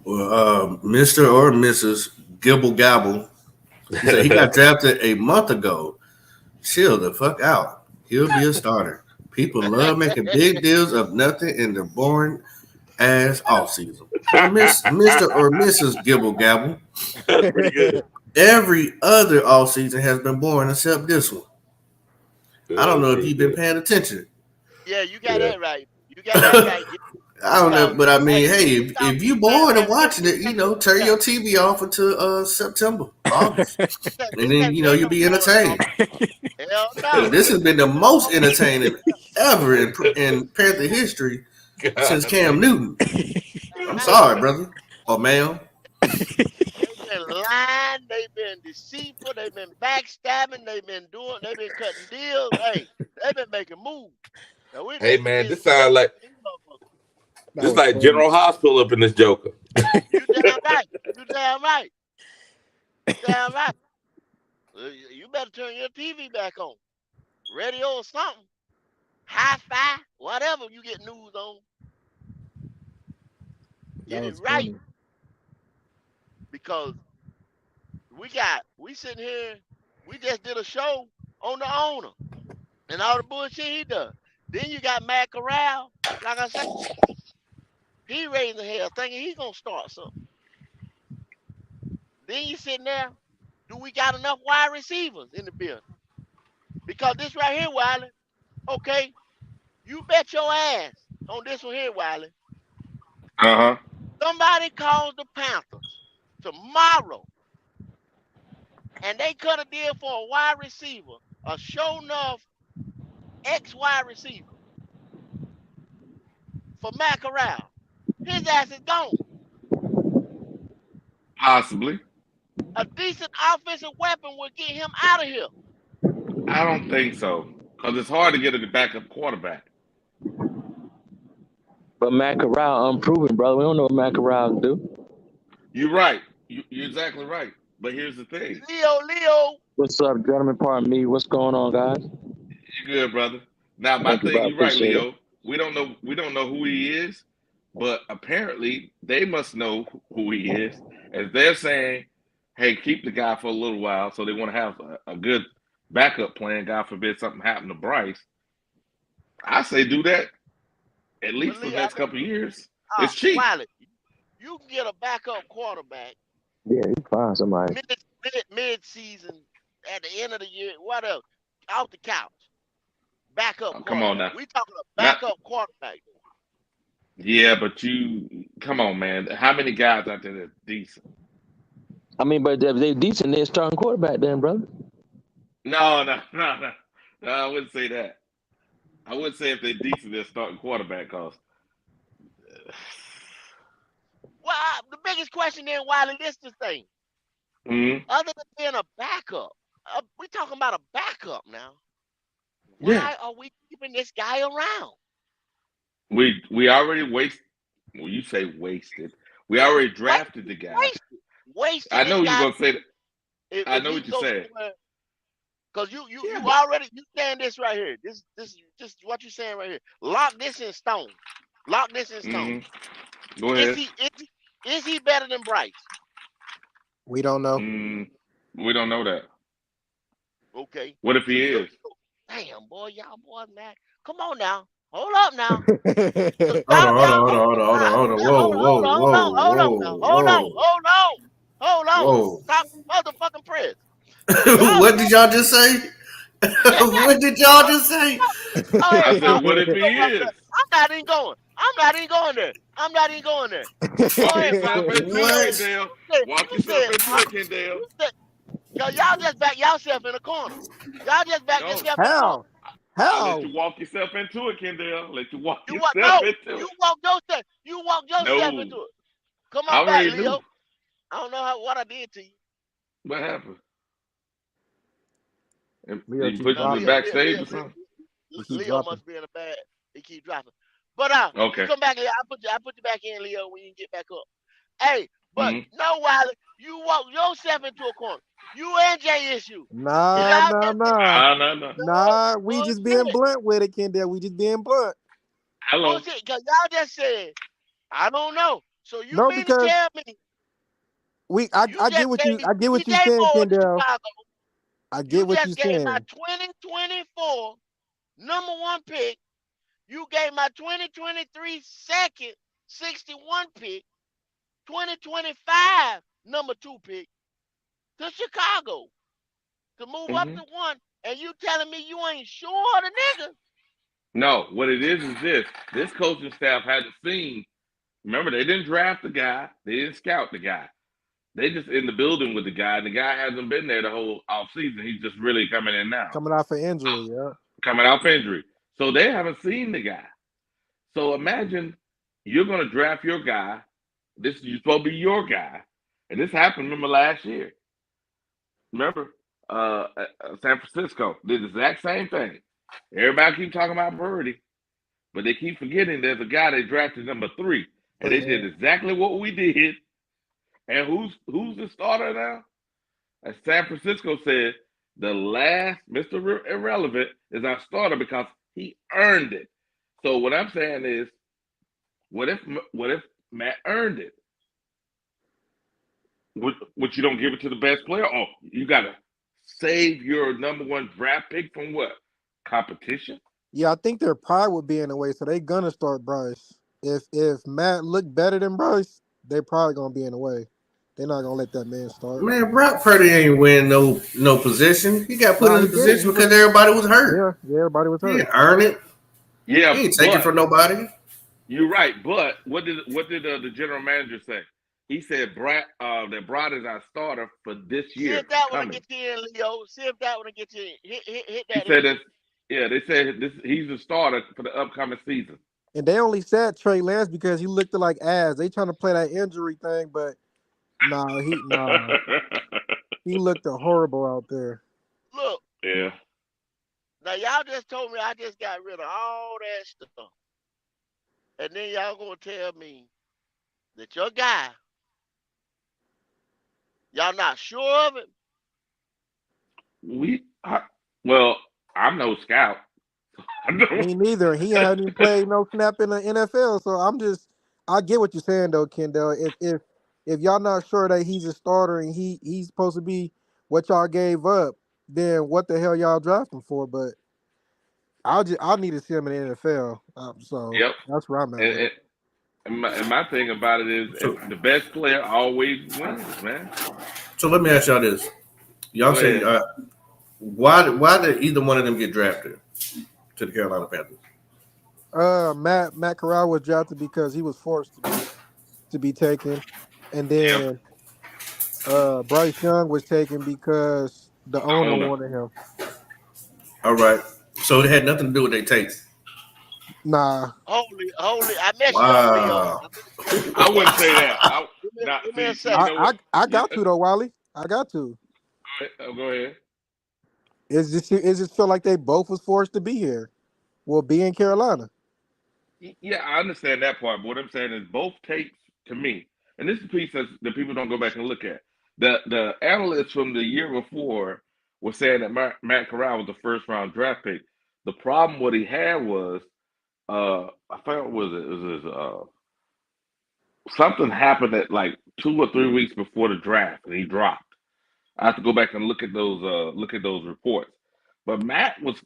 S7: Well, Mr. or Mrs. 𝐥𝐤𝐤𝐞, he said he got drafted a month ago. Chill the fuck out. He'll be a starter. People love making big deals of nothing in their boring ass offseason. Well, Mr. or Mrs. 𝐥𝐤𝐤𝐞,
S6: That's pretty good.
S7: every other offseason has been boring except this one. I don't know if you've been paying attention.
S1: Yeah, you got that right. You got that right.
S7: I don't know, but I mean, hey, if you bored of watching it, turn your TV off until September, August, and then you'll be entertained.
S1: Hell no.
S7: This has been the most entertaining ever in Panther history since Cam Newton. I'm sorry, brother or ma'am.
S1: They've been lying, they've been deceitful, they've been backstabbing, they've been cutting deals. Hey, they've been making moves.
S6: Hey man, this sounds like General Hospital up in this Joker.
S1: You damn right. You damn right. You damn right. You better turn your TV back on. Radio or something. Hi-Fi, whatever you get news on. Get it right.
S21: Funny.
S1: Because we sitting here, we just did a show on the owner and all the bullshit he does. Then you got Matt Corral, like I said, he raising hell thinking he's gonna start something. Then you sitting there, do we got enough wide receivers in the building? Because this right here, Wiley, okay, you bet your ass on this one here, Wiley.
S6: Uh-huh.
S1: Somebody calls the Panthers tomorrow and they cut a deal for a wide receiver, a show enough ex-wide receiver for Matt Corral. His ass is gone.
S6: Possibly.
S1: A decent offensive weapon would get him out of here.
S6: I don't think so. Because it's hard to get a backup quarterback.
S10: But Matt Corral unproven, brother. We don't know what Matt Corral can do.
S6: You're right. You're exactly right. But here's the thing.
S1: Leo.
S10: What's up, gentlemen? Pardon me. What's going on, guys?
S6: You're good, brother. Now, my thing, you're right, Leo. We don't know who he is, but apparently they must know who he is. As they're saying, hey, keep the guy for a little while, so they want to have a good backup plan. God forbid something happened to Bryce. I say do that at least for the next couple of years. It's cheap.
S1: Wiley, you can get a backup quarterback.
S10: Yeah, you find somebody.
S1: Mid-season, at the end of the year, whatever, off the couch. Backup
S6: come on now.
S1: We talking a backup quarterback.
S6: Yeah, but come on, man. How many guys out there that are decent?
S10: I mean, but if they're decent, they're starting quarterback then, brother.
S6: No, I wouldn't say that. I would say if they're decent, they're starting quarterback because.
S1: Well, the biggest question then, Wiley, this the thing.
S6: Mm-hmm.
S1: Other than being a backup, we're talking about a backup now. Why are we keeping this guy around?
S6: We already wasted. Well, you say wasted. We already drafted the guy.
S1: Wasted.
S6: I know you're gonna say that. I know what you're saying.
S1: Because you already saying this right here. This is what you're saying right here. Lock this in stone. Lock this in stone.
S6: Mm-hmm. Go ahead.
S1: Is he better than Bryce?
S21: We don't know.
S6: We don't know that.
S1: Okay.
S6: What if he is?
S1: Damn, boy, y'all boys, man. Come on now. Hold up now.
S7: Hold on.
S1: Stop motherfucking press.
S7: What did y'all just say? What did y'all just say?
S6: I said, what if he is?
S1: I'm not even going there.
S6: Walk yourself into it, Kendall.
S1: Y'all just back yourself in the corner. Y'all just back yourself in the corner.
S6: Let you walk yourself into it, Kendall. Let you walk yourself into it.
S1: You walk yourself into it. Come on back, Leo. I don't know what I did to you.
S6: What happened?
S21: Leo,
S6: you put you in the backstage or something?
S21: keep
S1: Leo
S21: dropping.
S1: must be in a bad. He keep dropping. But you
S6: Okay.
S1: come back. I put you back in, Leo, when you get back up. Hey, but
S6: Mhm.
S1: no, Wiley, you walk yourself into a corner. You and Jay Issue.
S21: Nah,
S1: Y'all
S21: nah,
S1: just
S21: nah.
S6: No.
S21: Nah, we just being
S1: bullshit.
S21: blunt with it, Kendall. We just being blunt.
S6: Hello.
S1: Bullshit, because y'all just said, I don't know. So you
S21: No,
S1: mean to
S21: because
S1: tell me
S21: I
S1: you
S21: get
S1: just
S21: what
S1: gave
S21: you
S1: me
S21: I get what you
S1: DJ
S21: saying,
S1: Moore to
S21: Kendall.
S1: Chicago?
S21: I
S1: You
S21: get what you
S1: just gave my
S21: saying.
S1: 2024 #1 pick. You gave my 2023 second 61 pick, 2025 #2 pick to Chicago to move up to 1, and you telling me you ain't sure of the nigga?
S6: No, what it is this. This coaching staff hadn't seen. Remember, they didn't draft the guy. They didn't scout the guy. They just in the building with the guy, and the guy hasn't been there the whole offseason. He's just really coming in now.
S21: Coming off an injury, yeah.
S6: Coming off injury. So they haven't seen the guy. So imagine you're going to draft your guy. This is supposed to be your guy. And this happened, remember, last year. Remember, San Francisco did the exact same thing. Everybody keep talking about Purdy, but they keep forgetting there's a guy they drafted #3. And they did exactly what we did. And who's the starter now? As San Francisco said, the last Mr. Irrelevant is our starter because he earned it. So what I'm saying is, what if Matt earned it? Would you don't give it to the best player? Oh, you gotta save your #1 draft pick from what? Competition?
S21: Yeah, I think their pride would be in the way, so they gonna start Bryce. If Matt looked better than Bryce, they probably gonna be in the way. They're not gonna let that man start.
S7: Man, Brock Purdy ain't win no position. He got put
S21: Nah,
S7: in
S21: he
S7: the
S21: didn't.
S7: position because everybody was hurt.
S21: Yeah, everybody was
S7: He
S21: hurt.
S7: didn't earn it.
S6: Yeah,
S7: He ain't taking from nobody.
S6: You're right, but what did the general manager say? He said that Brad is our starter for this
S1: See
S6: year
S1: if that one will
S6: coming.
S1: get you in, Leo. See if that one will get you in. Hit
S6: He
S1: that
S6: said
S1: in.
S6: that. Yeah, they said he's the starter for the upcoming season.
S21: And they only said Trey Lance because he looked like ass. They trying to play that injury thing, but he looked horrible out there.
S1: Look.
S6: Yeah.
S1: Now y'all just told me I just got rid of all that stuff. And then y'all gonna tell me that your guy, y'all not sure of it?
S6: Well, I'm no scout.
S21: Me neither. He hadn't even played no snap in the NFL. So I get what you're saying though, Kendall. If y'all not sure that he's a starter and he's supposed to be what y'all gave up, then what the hell y'all draft him for? But I'll need to see him in the NFL. So
S6: Yep.
S21: that's where I'm at with it.
S6: And my thing about it is the best player always wins, man.
S7: So let me ask y'all this. Y'all
S6: Go
S7: say
S6: ahead.
S7: why did either one of them get drafted to the Carolina Panthers?
S21: Matt Corral was drafted because he was forced to be taken, and then Bryce Young was taken because the owner wanted him.
S7: All right. So it had nothing to do with their taste.
S21: Nah.
S1: Holy, I messed you up, Leo.
S7: Wow.
S6: I wouldn't say that.
S1: Give me a second.
S21: I got to though, Wally. I got to.
S6: Go ahead.
S21: It just feel like they both was forced to be here. Well, be in Carolina.
S6: Yeah, I understand that part. But what I'm saying is both tapes to me, and this is a piece that people don't go back and look at. The analysts from the year before were saying that Matt Corral was the first round draft pick. The problem what he had was I forgot what it was something happened at like 2 or 3 weeks before the draft and he dropped. I have to go back and look at those reports. But Matt was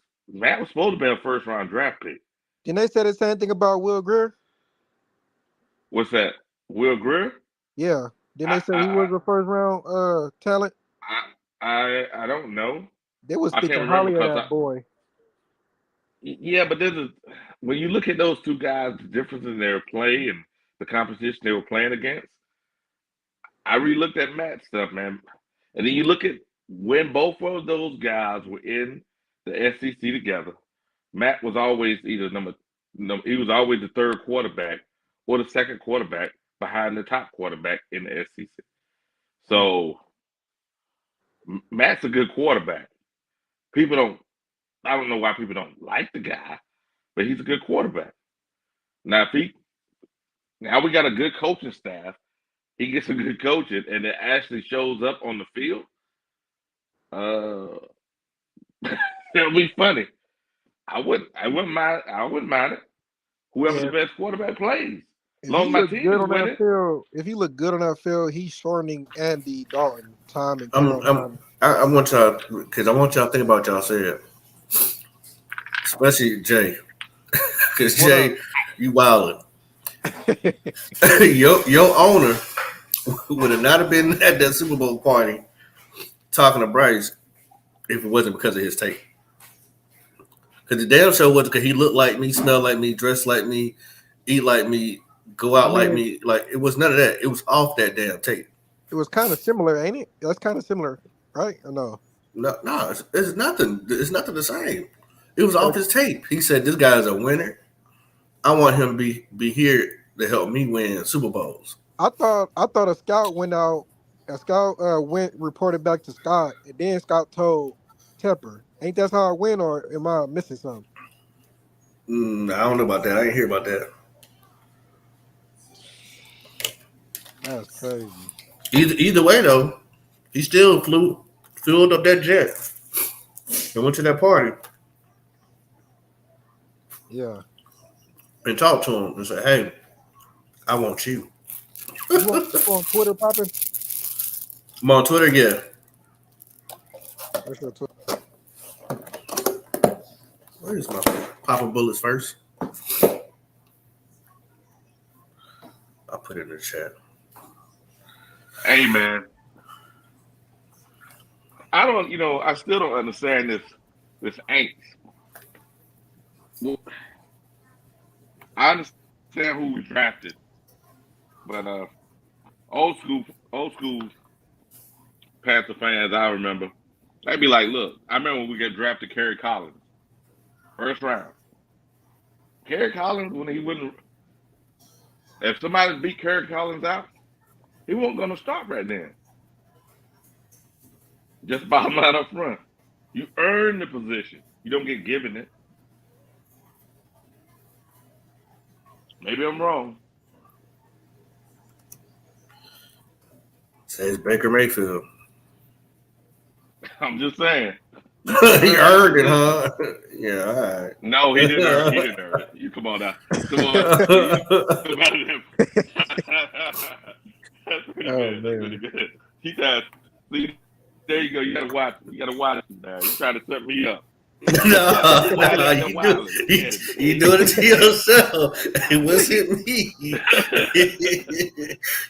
S6: supposed to be a first round draft pick.
S21: Didn't they say the same thing about Will Greer?
S6: What's that? Will Greer?
S21: Yeah. Didn't they say he was a first round talent?
S6: I don't know.
S21: They was
S6: I
S21: speaking
S6: can't remember
S21: highly of
S6: because
S21: that boy.
S6: yeah, but when you look at those two guys, the difference in their play and the competition they were playing against, I re-looked at Matt's stuff, man. And then you look at when both of those guys were in the SEC together, Matt was always either he was always the third quarterback or the second quarterback behind the top quarterback in the SEC. So Matt's a good quarterback. People don't I don't know why people don't like the guy, but he's a good quarterback. Now, now we got a good coaching staff. He gets a good coaching, and it actually shows up on the field. It'll be funny. I wouldn't mind it. Whoever the
S21: And
S6: best quarterback plays, as
S21: if
S6: long
S21: he
S6: as my
S21: look
S6: team
S21: good
S6: is
S21: on that
S6: winning.
S21: field, he's shortening Andy Dalton time in
S7: I'm,
S21: Carolina.
S7: I want y'all because I want y'all to think about y'all said, especially Jay, because Jay, you wildin'. your owner would have not have been at that Super Bowl party talking to Bryce if it wasn't because of his tape. Because the damn show wasn't because he looked like me, smelled like me, dressed like me, eat like me, go out like me. Like, it was none of that. It was off that damn tape.
S21: It was kind of similar, ain't it? That's kind of similar, right? Or no?
S7: No, it's nothing. It's nothing the same. It was off his tape. He said, "This guy's a winner. I want him to be here to help me win Super Bowls."
S21: I thought a scout went out. A scout went reported back to Scott, and then Scott told Tepper. Ain't that how it went, or am I missing something?
S7: I don't know about that. I didn't hear about that.
S21: That's crazy.
S7: Either way, though, he still filled up that jet and went to that party.
S21: Yeah.
S7: And talked to him and said, "Hey, I want you."
S21: You on Twitter popping?
S7: I'm on Twitter, yeah.
S21: What's your Twitter?
S7: Where's my popping bullets first? I'll put it in the chat.
S6: Hey, man. I still don't understand this angst. Well, I understand who we drafted, but old school Panther fans, I remember, they'd be like, look, I remember when we got drafted Kerry Collins, first round. Kerry Collins, when he wouldn't, if somebody beat Kerry Collins out, he wasn't going to start right then. Just bottom line up front. You earn the position. You don't get given it. Maybe I'm wrong.
S7: Says Baker Mayfield.
S6: I'm just saying.
S7: He earned it, huh? Yeah, all right.
S6: No, he didn't earn it. He didn't earn it. You come on now. Come on. That's pretty good. That's pretty good. He said, see, there you go. You gotta watch it. You gotta watch it now. You trying to set me up.
S7: No, you doing it to yourself. It wasn't me.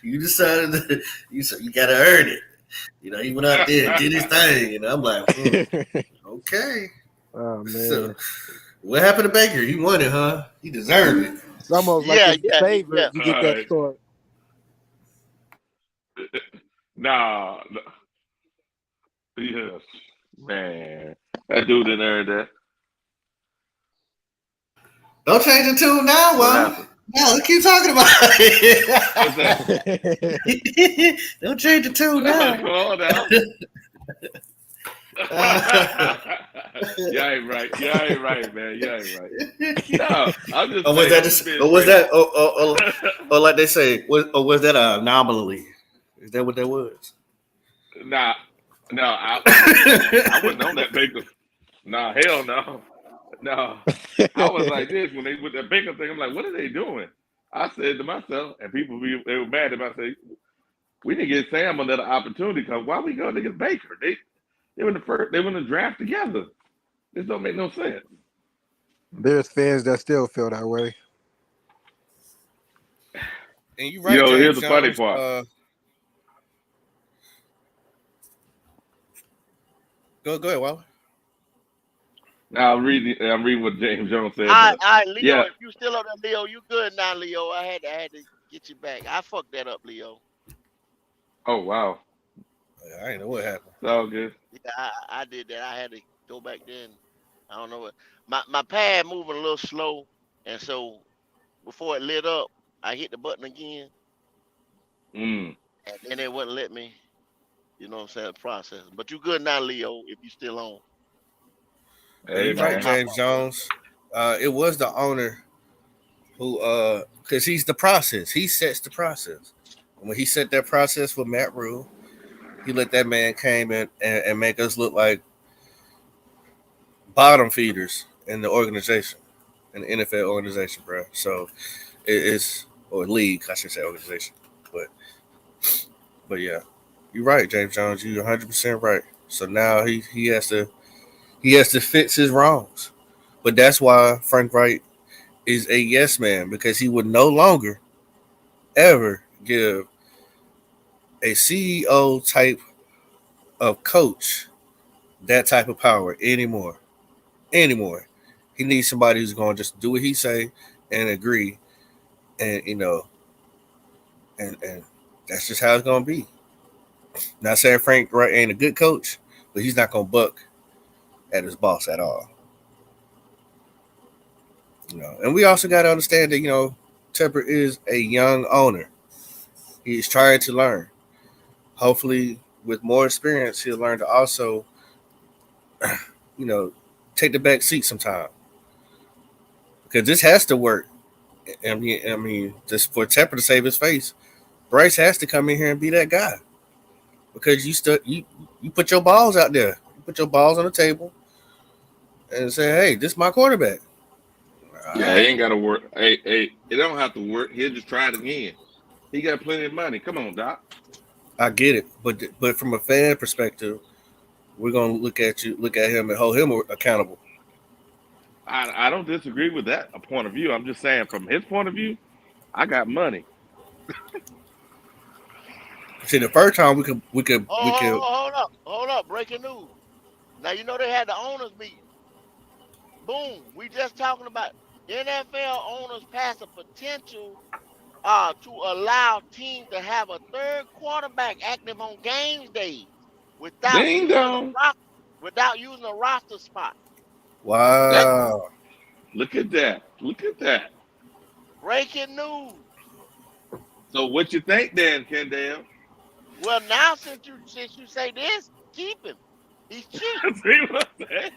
S7: You decided that you gotta earn it. He went out there and did his thing, I'm like, okay.
S21: Oh man.
S7: So, what happened to Baker? He won it, huh? He deserved it.
S21: It's almost like his favorite. You get that story.
S6: Nah. Yes, man. That dude didn't earn that.
S7: Don't change the tune now, well. No, let's keep talking about it. Don't change the tune now.
S6: You ain't right, man. You ain't right. No, I'm just.
S7: Was that? Or like they say, was that an anomaly? Is that what that was?
S6: Nah, no, I wasn't on that Baker. Nah, hell no. No, I was like this when they with that Baker thing. I'm like, what are they doing? I said to myself, and they were mad at me. I said, we didn't get Sam another opportunity because why we going against Baker? They were in the draft together. This don't make no sense.
S21: There's fans that still feel that way.
S7: And you right, James
S6: here's the
S7: Jones,
S6: funny part.
S7: Go ahead, Waller.
S6: Now I'm reading what James Jones said.
S1: All right, Leo,
S6: yeah.
S1: if you still up there, Leo, you good now, Leo. I had to get you back. I fucked that up, Leo.
S6: Oh wow.
S7: I didn't know what happened.
S6: It's all good.
S1: Yeah, I did that. I had to go back then. I don't know what my pad moving a little slow, and so before it lit up, I hit the button again. And then it wouldn't let me, process. But you good now, Leo, if you still on.
S7: You're right, James Jones. It was the owner who, because he's the process. He sets the process. When he set that process with Matt Rule, he let that man came in and make us look like bottom feeders in the organization, in the NFL organization, bro. So it's or league, I should say, organization. But yeah, you're right, James Jones. You're 100% right. So now he has to fix his wrongs. But that's why Frank Wright is a yes man, because he would no longer ever give a CEO type of coach that type of power anymore. He needs somebody who's going to just do what he say and agree, and and that's just how it's going to be. Not saying Frank Wright ain't a good coach, but he's not going to buck at his boss at all. And we also got to understand that Tepper is a young owner. He's trying to learn. Hopefully, with more experience, he'll learn to also, take the back seat sometime. Because this has to work. I mean, just for Tepper to save his face, Bryce has to come in here and be that guy. Because you put your balls out there. You put your balls on the table and say, hey, this is my quarterback.
S6: Yeah, he ain't got to work. Hey, it don't have to work. He'll just try it again. He got plenty of money. Come on, Doc.
S7: I get it, but from a fan perspective, we're gonna look at him and hold him accountable.
S6: I don't disagree with that point of view. I'm just saying, from his point of view, I got money.
S7: See, the first time we could.
S1: Hold up. Breaking news. Now they had the owners meeting. Boom. We just talking about NFL owners pass a potential to allow teams to have a third quarterback active on game days without
S6: Ding
S1: using
S6: dong.
S1: a roster spot.
S7: Wow.
S6: Look at that.
S1: Breaking news.
S6: So what you think then, Kendall?
S1: Well, now since you say this, keep him. He's cheap.
S6: See what I'm saying?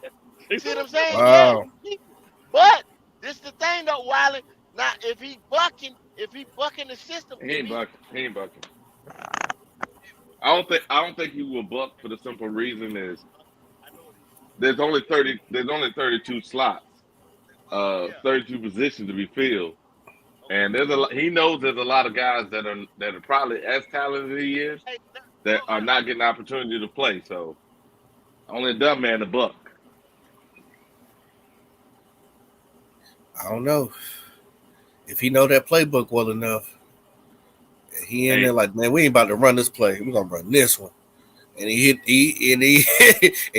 S1: See what I'm saying?
S7: Wow.
S1: Yeah, keep him. But this the thing though, Wiley. Now if he bucking the system,
S6: He ain't bucking. I don't think he will buck for the simple reason is there's only 32 slots, 32 positions to be filled, and he knows there's a lot of guys that are probably as talented as he is that are not getting the opportunity to play. So only a dumb man to buck.
S7: I don't know if he know that playbook well enough. He in there like, man, we ain't about to run this play. We're gonna run this one. And he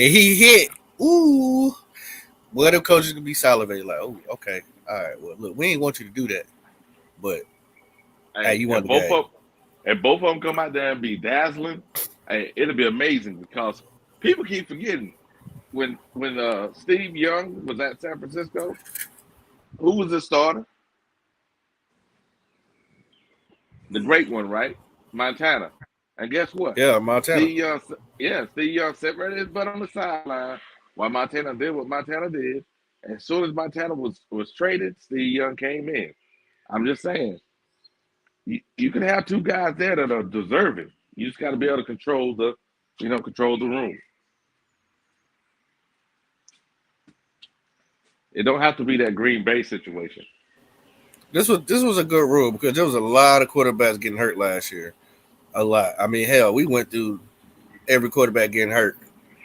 S7: hit. Ooh. Well, the coaches gonna be salivating like, oh, okay. All right. Well, look, we ain't want you to do that. But hey, you want the game.
S6: And both of them come out there and be dazzling. Hey, it'll be amazing because people keep forgetting when Steve Young was at San Francisco, who was the starter? The great one, right? Montana. And guess what?
S7: Yeah, Montana.
S6: Steve Young sat right his butt on the sideline while Montana did what Montana did. And as soon as Montana was traded, Steve Young came in. I'm just saying, you can have two guys there that are deserving. You just got to be able to control the room. It don't have to be that Green Bay situation.
S7: This was a good rule because there was a lot of quarterbacks getting hurt last year. A lot. I mean, hell, we went through every quarterback getting hurt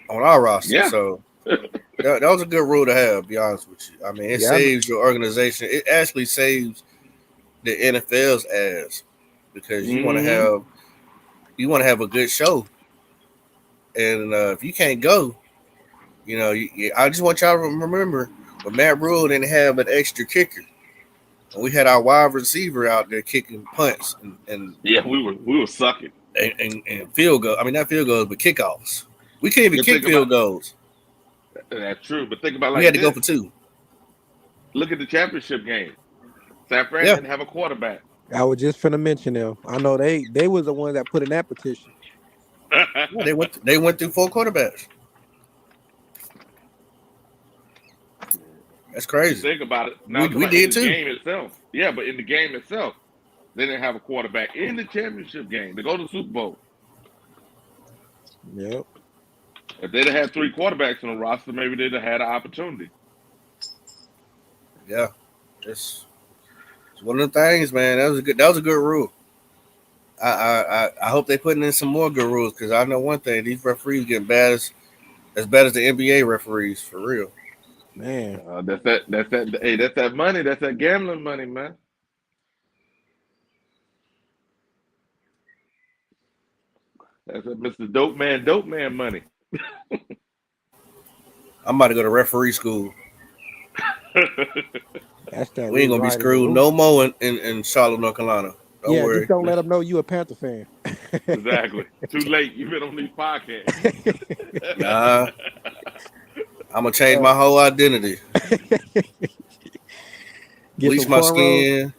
S7: on our roster.
S6: Yeah.
S7: So that was a good rule to have, to be honest with you. I mean, it saves your organization. It actually saves the NFL's ass because you want to have a good show. And if you can't go, I just want y'all to remember when Matt Rule didn't have an extra kicker. We had our wide receiver out there kicking punts and
S6: yeah, we were sucking
S7: and field goal. I mean, not field goals, but kickoffs. We couldn't even kick field goals.
S6: That's true, but think about
S7: we had to go for two.
S6: Look at the championship game. San Fran didn't have a quarterback.
S21: I was just finna mention them. I know they was the ones that put in that petition.
S7: They went through 4 quarterbacks. That's
S6: You
S7: crazy.
S6: think about it. Now,
S7: We
S6: in
S7: did
S6: the
S7: too.
S6: game itself. Yeah, but in the game itself, they didn't have a quarterback in the championship game. They go to the Super Bowl.
S21: Yep.
S6: If they'd have had 3 quarterbacks on the roster, maybe they'd have had an opportunity.
S7: Yeah, it's one of the things, man. That was a good rule. I hope they putting in some more good rules because I know one thing: these referees getting as bad as the NBA referees for real.
S21: Man,
S6: That's that. Hey, that's that money. That's that gambling money, man. That's that Mr. Dope Man money.
S7: I'm about to go to referee school.
S21: that's that
S7: We ain't gonna be
S21: rewriting the
S7: screwed no
S21: rules.
S7: more in Charlotte, North Carolina. Don't
S21: Yeah,
S7: worry.
S21: just don't let them know you a Panther fan.
S6: Exactly. Too late. You've been on these podcasts.
S7: Nah, I'm gonna change my whole identity.
S21: Get
S7: Bleach
S21: some
S7: my
S21: cornrows.
S7: skin.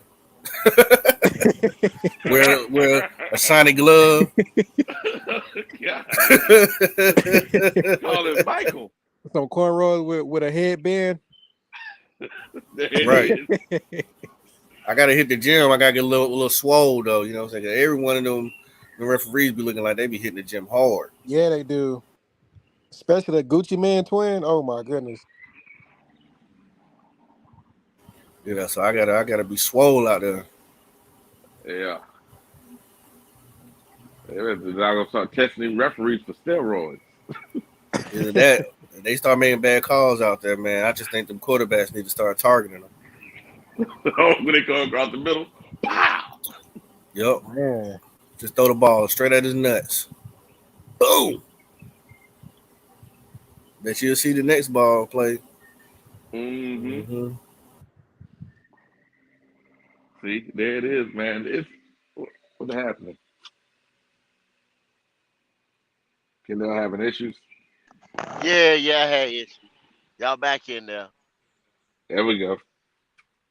S7: wear a shiny glove.
S6: Call it Michael.
S21: Some cornrows with a headband.
S7: Right. I gotta hit the gym. I gotta get a little swole though. You know what I'm saying? Every one of them, the referees be looking like they be hitting the gym hard.
S21: Yeah, they do. Especially the Gucci Man twin. Oh my goodness.
S7: You know, so I gotta be swole out there.
S6: Yeah. They're gonna start testing referees for steroids.
S7: Either that, they start making bad calls out there, man. I just think them quarterbacks need to start targeting them.
S6: When they come across the middle, pow!
S7: Yep.
S21: Man.
S7: Just throw the ball straight at his nuts. Boom. Bet you'll see the next ball play.
S6: Mm-hmm. See, there it is, man. What's happening? Can they having issues?
S1: Yeah, I had issues. Y'all back in there.
S6: There we go.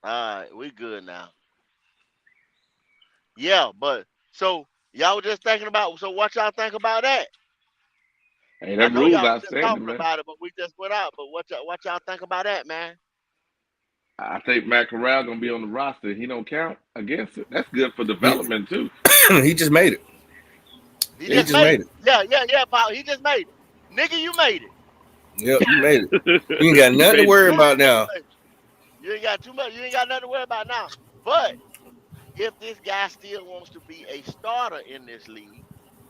S1: All right, we good now. Yeah, but so y'all were just thinking about. So what y'all think about that?
S6: Hey,
S1: I
S6: that
S1: know
S6: rule's
S1: y'all was just
S6: outstanding,
S1: talking
S6: man.
S1: about it, but we just went out. But what y'all think about that, man?
S6: I think Matt Corral gonna be on the roster. He don't count against it. That's good for development too.
S7: He just made it.
S1: He just made it. Yeah, Paul. He just made it. Nigga, you made it.
S7: Yep, you made it. You ain't got nothing to worry about now.
S1: You ain't got too much. You ain't got nothing to worry about now. But if this guy still wants to be a starter in this league,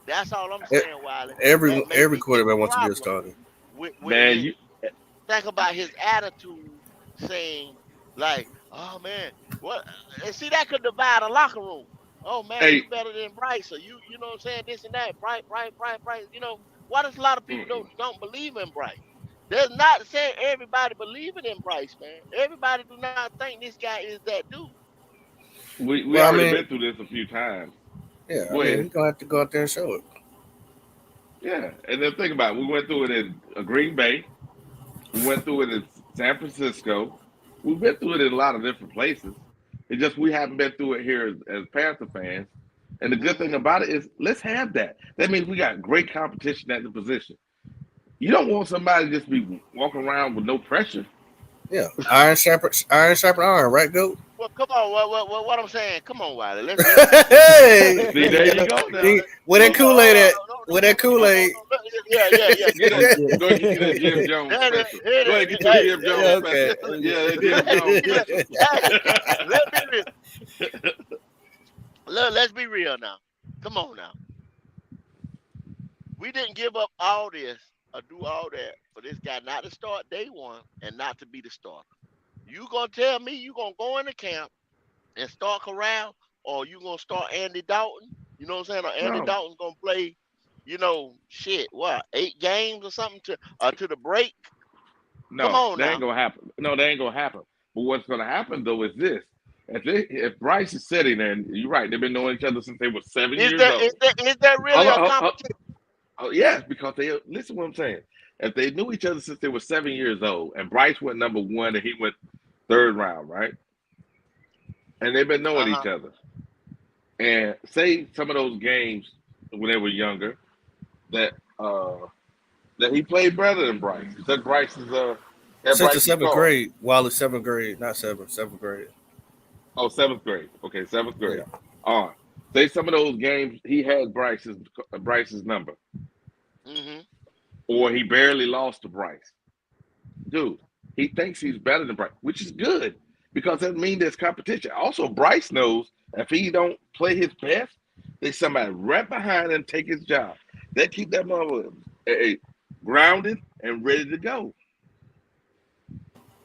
S1: that's all I'm saying, Wiley. That may
S7: Every
S1: be a
S7: quarterback wants to be a
S1: problem
S7: starter.
S1: with
S6: Man,
S1: his. Think about his attitude, saying like, "Oh man, what?" And see, that could divide a locker room. Oh man, you better than Bryce, or you know what I'm saying, this and that. Bryce. You know, why does a lot of people don't believe in Bryce? There's not saying everybody believing in Bryce, man. Everybody do not think this guy is that dude.
S6: We already been through this a few times.
S7: Yeah,
S6: Go ahead.
S7: he's gonna have to go out there and show it.
S6: Yeah, and then think about it. We went through it in Green Bay. We went through it in San Francisco. We've been through it in a lot of different places. It's just we haven't been through it here as Panther fans. And the good thing about it is, let's have that. That means we got great competition at the position. You don't want somebody just be walking around with no pressure.
S7: Yeah, iron sharpen iron, right, Goat?
S1: Well, come on. What I'm saying? Come on, Wiley. Let's
S7: Hey,
S6: see, there you go. Now.
S7: Where that Kool-Aid at? Where that Kool-Aid?
S1: Yeah.
S6: Go ahead, get that Jim Jones special. Go ahead, get your Jim Jones special. Yeah, that Jim Jones special.
S1: Let's be real now. Come on now. We didn't give up all this or do all that for this guy not to start day one and not to be the starter. You gonna tell me you gonna go into camp and start Corral, or you gonna start Andy Dalton? You know what I'm saying? Or Andy Dalton's gonna play, 8 games or something to the break?
S6: No, that ain't gonna happen. No, that ain't gonna happen. But what's gonna happen though is this: if Bryce is sitting there, and you're right, they've been knowing each other since they were 7 years old.
S1: Is there really a competition?
S6: Oh yes, because they listen to what I'm saying. If they knew each other since they were 7 years old, and Bryce went number 1 and he went 3rd round, right? And they've been knowing each other. And say some of those games when they were younger that he played better than Bryce. He took Bryce's Bryce
S7: the seventh
S6: start.
S7: grade. Wallace, seventh grade, not seventh grade.
S6: Oh, seventh grade. Okay, seventh grade.
S7: Yeah.
S6: Say some of those games he had Bryce's number, or he barely lost to Bryce. Dude, he thinks he's better than Bryce, which is good because that means there's competition. Also, Bryce knows if he don't play his best, there's somebody right behind him take his job. They keep that mother grounded and ready to go.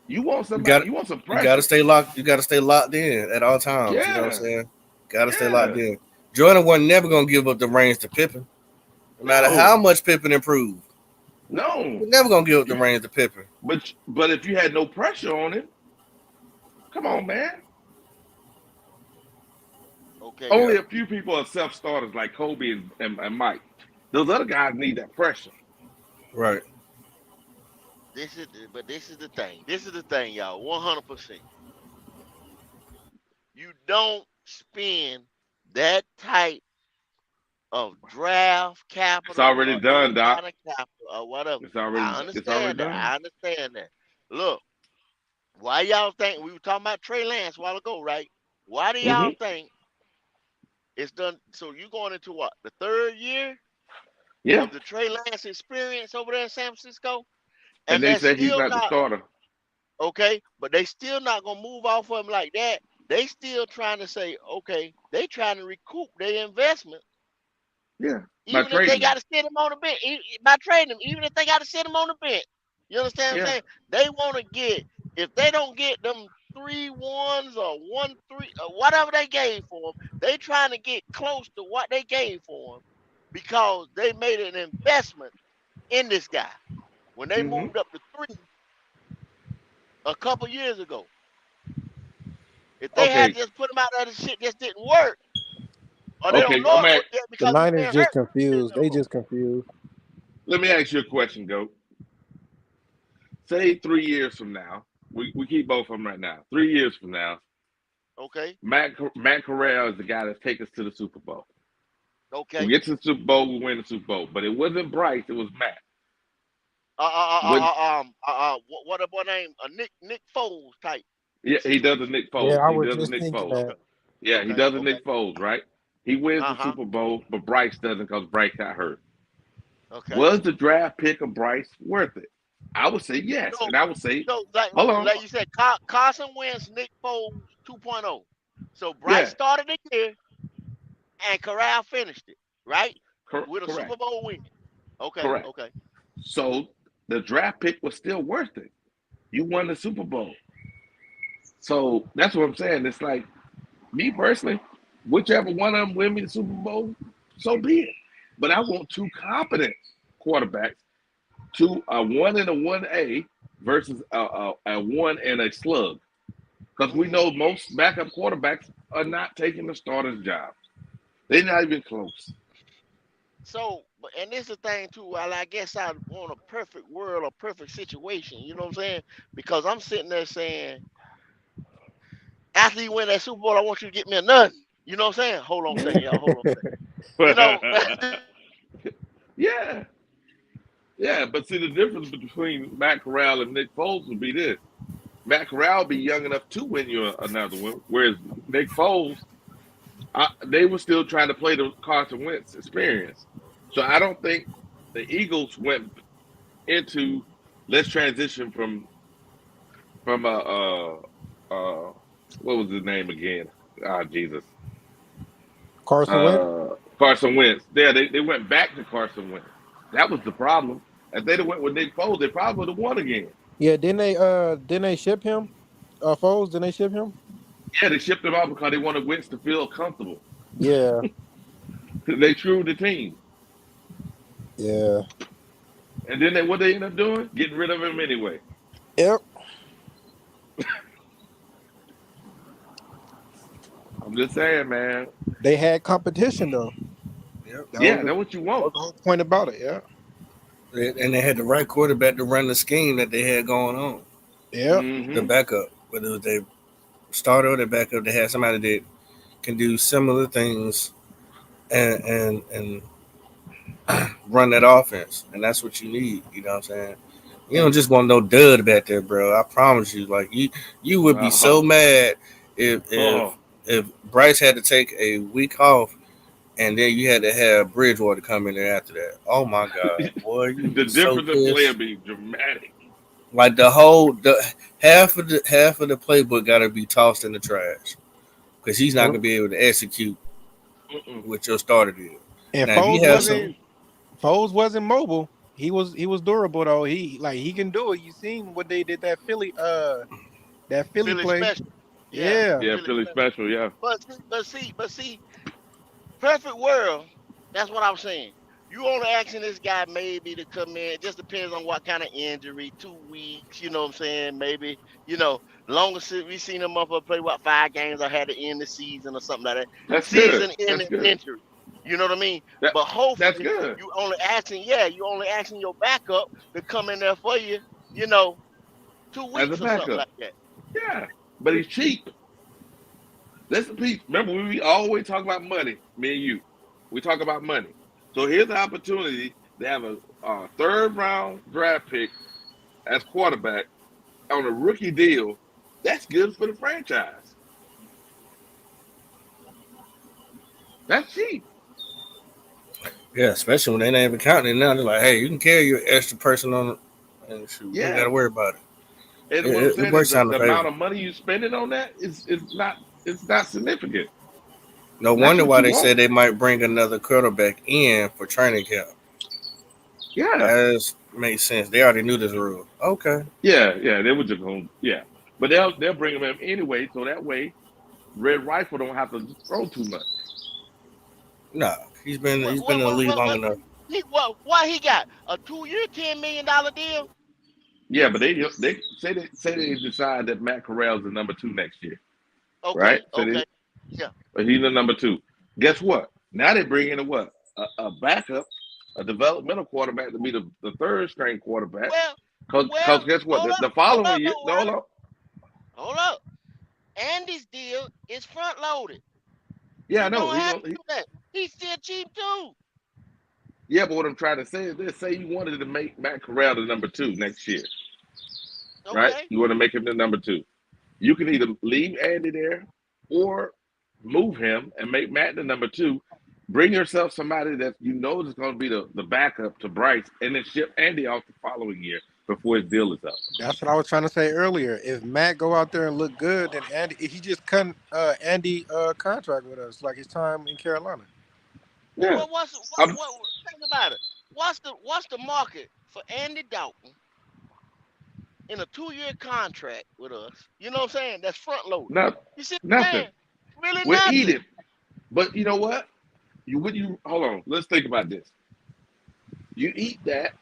S6: You want somebody? You want some pressure?
S7: You gotta stay locked. You gotta stay locked in at all times.
S6: Yeah.
S7: You know what I'm saying? Gotta stay locked in. Jordan wasn't never gonna give up the reins to Pippen, no matter how much Pippen improved.
S6: No,
S7: we're never gonna give up the reins to Pippen.
S6: But if you had no pressure on him, come on, man.
S1: Okay.
S6: Only a few people are self-starters like Kobe and Mike. Those other guys need that pressure.
S7: Right.
S1: This is the thing. This is the thing, y'all. 100%. You don't spend that type of draft capital.
S6: It's already done, Doc.
S1: Kind of capital or whatever.
S6: It's already done.
S1: I understand that. Look, why y'all think we were talking about Trey Lance a while ago, right? Why do y'all think it's done? So you going into what, the third year of the Trey Lance experience over there in San Francisco?
S6: And they said he's not the starter.
S1: Okay, but they still not gonna move off of him like that. They still trying to say, okay, they trying to recoup their investment.
S6: Yeah.
S1: Even if they got to sit him on the bench, by trading him, even if they got to sit him on the bench. You understand what I'm saying? They want to get, if they don't get them 3 1s or 1 3 or whatever they gave for him, they trying to get close to what they gave for him because they made an investment in this guy when they moved up to 3 a couple years ago. If they had just put him out there, the shit just didn't work. Or they don't know it yet because
S21: the Niners just confused. They just confused.
S6: Let me ask you a question, Goat. Say 3 years from now, we keep both of them right now. 3 years from now,
S1: okay,
S6: Matt Corral is the guy that take us to the Super Bowl.
S1: Okay,
S6: we get to the Super Bowl, we win the Super Bowl, but it wasn't Bryce, it was Matt.
S1: What a boy name? Nick Foles type.
S6: Yeah, he does a Nick Foles.
S21: Yeah, I
S6: he
S21: was
S6: does
S21: just
S6: a Nick
S21: thinking
S6: Foles.
S21: that.
S6: Yeah, he does a Nick Foles, right? He wins the Super Bowl, but Bryce doesn't because Bryce got hurt.
S1: Okay.
S6: Was the draft pick of Bryce worth it? I would say yes, and I would say, hold on.
S1: Like you said, Carson Wentz, Nick Foles 2.0. So Bryce started the year, and Corral finished it, right? With a Super Bowl win. Okay.
S6: Correct.
S1: Okay.
S6: So the draft pick was still worth it. You won the Super Bowl. So that's what I'm saying. It's like, me personally, whichever one of them win me the Super Bowl, so be it. But I want 2 competent quarterbacks, a 1 and a 1A versus a 1 and a slug. Because we know most backup quarterbacks are not taking the starter's job. They're not even close.
S1: So, and this is the thing too. Well, I guess I want a perfect world, a perfect situation. You know what I'm saying? Because I'm sitting there saying, after you win that Super Bowl, I want you to get me a nothing. You know what I'm saying? Hold on a second, y'all. Hold on a second. You know?
S6: Yeah. Yeah, but see, the difference between Matt Corral and Nick Foles would be this. Matt Corral would be young enough to win you another one, whereas Nick Foles, they were still trying to play the Carson Wentz experience. So I don't think the Eagles went into, let's transition from what was his name again? Jesus.
S21: Carson Wentz?
S6: Carson Wentz. Yeah, they went back to Carson Wentz. That was the problem. If they'd have went with Nick Foles, they probably would have won again.
S21: Yeah, didn't they ship him? Foles, didn't they ship him?
S6: Yeah, they shipped him out because they wanted Wentz to feel comfortable.
S21: Yeah.
S6: They trued the team.
S21: Yeah.
S6: And then what they end up doing? Getting rid of him anyway.
S21: Yep.
S6: I'm just saying, man.
S21: They had competition though.
S7: Yep.
S6: That's what you want.
S21: That's the whole point about it, yeah.
S7: And they had the right quarterback to run the scheme that they had going on.
S21: Yeah.
S7: The backup, whether it was their starter or their backup, they had somebody that can do similar things and run that offense. And that's what you need, you know what I'm saying? You don't just want no dud back there, bro. I promise you. Like you would be so mad if Bryce had to take a week off and then you had to have Bridgewater come in there after that. Oh my God, boy, you
S6: The
S7: be so
S6: difference in player
S7: pissed.
S6: being dramatic.
S7: Like the half of the playbook got to be tossed in the trash because he's not gonna be able to execute what your starter did.
S21: And
S7: Now if you have some,
S21: Foles wasn't mobile. He was durable though. He can do it. You seen what they did that Philly
S1: Philly
S21: play.
S1: special.
S21: Yeah.
S6: Philly special, yeah.
S1: But see, perfect world. That's what I'm saying. You only asking this guy maybe to come in. It just depends on what kind of injury. 2 weeks, you know what I'm saying? Maybe, longest we seen him up play 5 games. I had to end the season or something like that.
S6: That's
S1: Season
S6: good.
S1: ending
S6: That's good.
S1: injury. You know what I mean?
S6: That,
S1: But
S6: that's
S1: hopefully
S6: good.
S1: you only asking your backup to come in there for you, 2
S6: As a
S1: weeks or something
S6: backup.
S1: like that.
S6: Yeah. But he's cheap. Listen, Pete, remember we always talk about money, me and you. We talk about money. So here's the opportunity to have a 3rd round draft pick as quarterback on a rookie deal. That's good for the franchise. That's cheap.
S7: yeah, especially when they ain't even counting it now. They're like, hey, you can carry your extra person on, and shoot, you ain't got to worry about it.
S6: And what I'm saying
S7: It works
S6: is
S7: out in
S6: the
S7: the favor.
S6: amount of money you're spending on that is not significant.
S7: No
S6: And that's
S7: wonder
S6: what
S7: why
S6: you
S7: they
S6: want.
S7: said they might bring another quarterback in for training camp.
S6: Yeah.
S7: That makes sense. They already knew this rule. Okay.
S6: Yeah, they were just going, but they'll bring him in anyway, so that way Red Rifle don't have to throw too much.
S7: No, he's been in the league long enough.
S1: Why he got a 2-year, $10 million deal?
S6: Yeah, but they say they decide that Matt Corral's the number 2 next year,
S1: Okay,
S6: right?
S1: okay, yeah.
S6: But he's the number 2. Guess what? Now they bring in a backup, a developmental quarterback to be the 3rd string quarterback. Because guess what? The following year, hold
S1: up. Andy's deal is front loaded.
S6: Yeah, I know.
S1: Don't have to do that. He's still cheap too.
S6: Yeah, but what I'm trying to say is this: say you wanted to make Matt Corral the number 2 next year, right? You want to make him the number 2. You can either leave Andy there or move him and make Matt the number 2. Bring yourself somebody that you know is going to be the backup to Bryce, and then ship Andy off the following year before his deal is up.
S21: That's what I was trying to say earlier. If Matt go out there and look good, then Andy, if he just cut Andy contract with us, like his time in Carolina.
S6: Yeah.
S1: Well, think about it. What's the market for Andy Dalton in a 2-year contract with us? You know what I'm saying? That's front loaded. You see what I'm saying? Really
S6: We're
S1: nothing.
S6: eating. But you know what? Hold on. Let's think about this. You eat that,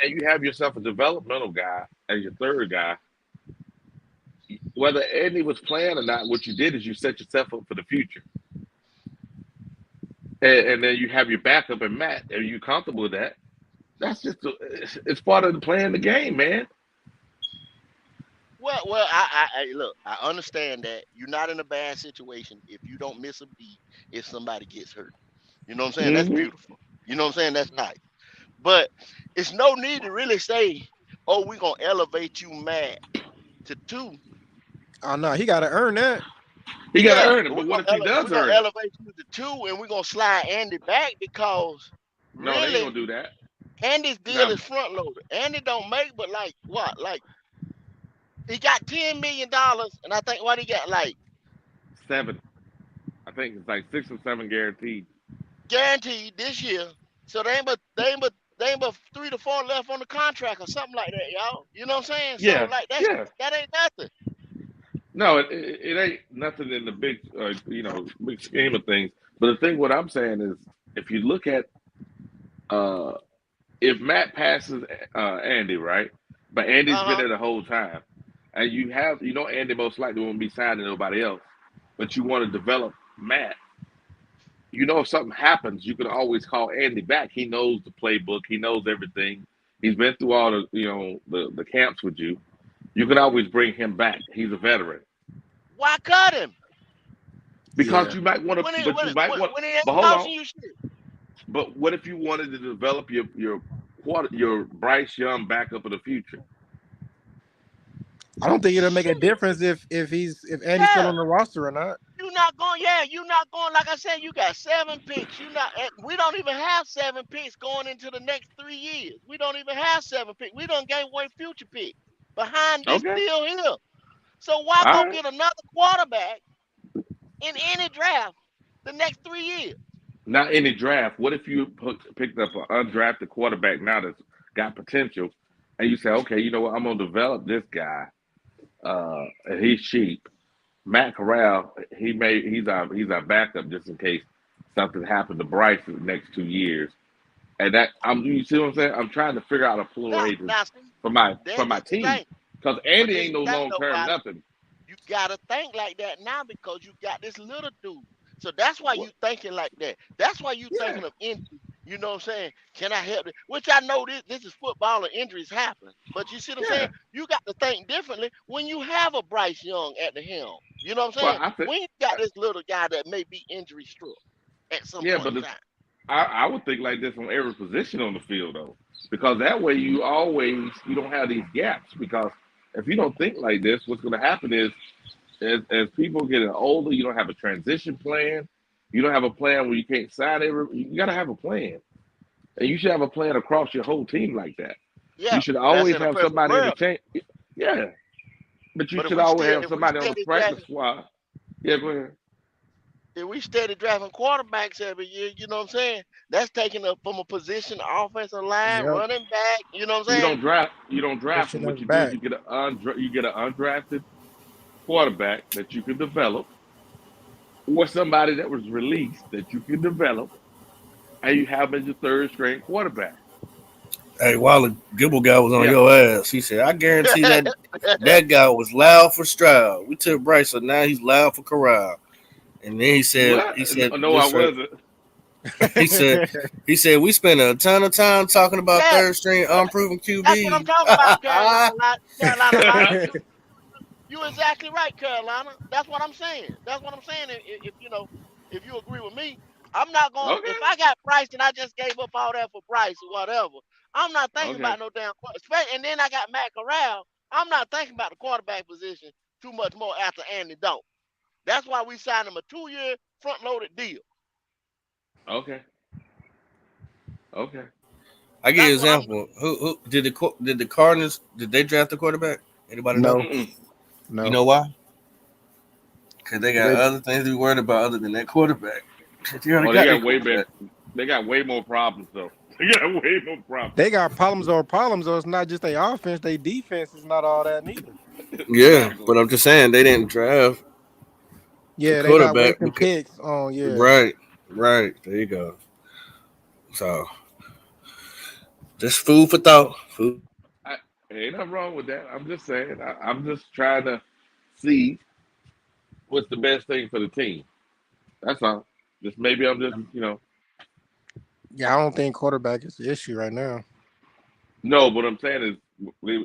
S6: and you have yourself a developmental guy as your 3rd guy. Whether Andy was playing or not, what you did is you set yourself up for the future. And then you have your backup in Matt. Are you comfortable with that? That's just it's part of playing the game, man.
S1: Well, I look. I understand that you're not in a bad situation if you don't miss a beat if somebody gets hurt. You know what I'm saying? That's beautiful. You know what I'm saying? That's nice. But it's no need to really say, "Oh, we're gonna elevate you, Matt, to 2."
S21: Oh no, he got to earn that.
S6: He got to earn it. But what if he does earn it?
S1: We're gonna elevate you to 2, and we're gonna slide Andy back because
S6: No, they ain't gonna do that.
S1: Andy's deal is front loaded. Andy don't make but like what? Like he got $10 million, and I think what he got like
S6: 7. I think it's like 6 or 7 guaranteed.
S1: Guaranteed this year. So they ain't but 3 to 4 left on the contract or something like that, y'all. You know what I'm saying?
S6: Yeah.
S1: So like that ain't nothing.
S6: No, it ain't nothing in the big big scheme of things. But the thing, what I'm saying is, if you look at if Matt passes Andy, right? But Andy's been there the whole time, and Andy most likely won't be signed to nobody else, but you want to develop Matt. If something happens, you can always call Andy back. He knows the playbook. He knows everything. He's been through all the camps with you. You can always bring him back. He's a veteran.
S1: Why cut him?
S6: Because you might want to,
S1: when he
S6: but
S1: ain't
S6: hold
S1: costing
S6: on.
S1: you shit.
S6: But what if you wanted to develop your your Bryce Young backup of the future.
S21: I don't think it'll make a difference if Andy's still on the roster or not.
S1: You're not going. Like I said, you got 7 picks. We don't even have 7 picks going into the next 3 years. We don't even have 7 picks. We don't gave away future picks behind this deal here. So why go get another quarterback in any draft the next 3 years?
S6: Not any draft. What if you picked up an undrafted quarterback now that's got potential, and you say, okay, you know what, I'm gonna develop this guy, and he's cheap. Matt Corral, he's our backup just in case something happened to Bryce in the next 2 years. And you see what I'm saying? I'm trying to figure out a plural agent for my team because Andy ain't no long term nothing.
S1: You gotta think like that now because you got this little dude. So that's why you thinking like that. That's why you thinking of injury. You know what I'm saying? Can I help it? Which I know this is football and injuries happen. But you see what I'm saying? You got to think differently when you have a Bryce Young at the helm. You know what I'm saying? When you got this little guy that may be injury struck at some point in time.
S6: I would think like this on every position on the field though. Because that way you don't have these gaps. Because if you don't think like this, what's gonna happen is as people get older, you don't have a transition plan. You don't have a plan where you can't sign you got to have a plan. And you should have a plan across your whole team like that.
S1: Yeah,
S6: you should always have somebody in the change. Yeah. But you should always have somebody on the practice squad. Yeah, go ahead.
S1: If we steady drafting quarterbacks every year, you know what I'm saying? That's taking up from a position, offensive line, running back. You know what I'm saying?
S6: You don't draft them. What you do is you get an undrafted quarterback that you can develop, or somebody that was released that you can develop, and you have as your third string quarterback.
S7: Hey, while the Gibble guy was on your ass, he said, I guarantee that guy was loud for Stroud. We took Bryce, so now he's loud for Corral. And then he said,
S6: no, I wasn't.
S7: He said, we spent a ton of time talking about third string unproven QB.
S1: That's what I'm talking about, Carolina. You're exactly right, Carolina. That's what I'm saying. If you agree with me, I'm not going. If I got Bryce and I just gave up all that for Bryce or whatever, I'm not thinking about no damn quarterback. And then I got Matt Corral. I'm not thinking about the quarterback position too much more after Andy Dalton. That's why we signed him a 2-year front-loaded deal.
S6: Okay.
S7: I give you an example. Who did the Cardinals? Did they draft the quarterback? Anybody know?
S21: No.
S7: You know why? Because they got other things to be worried about other than that quarterback.
S6: They got way more problems though. They got way more problems.
S21: They got problems on problems, though. It's not just their offense. Their defense is not all that neither.
S7: Yeah, but I'm just saying they didn't draft.
S21: Yeah, they got wasting picks on. Yeah,
S7: right. There you go. So, just food for thought.
S6: Ain't nothing wrong with that. I'm just saying. I'm just trying to see what's the best thing for the team. That's all. Just maybe I'm just
S21: Yeah, I don't think quarterback is the issue right now.
S6: No, what I'm saying is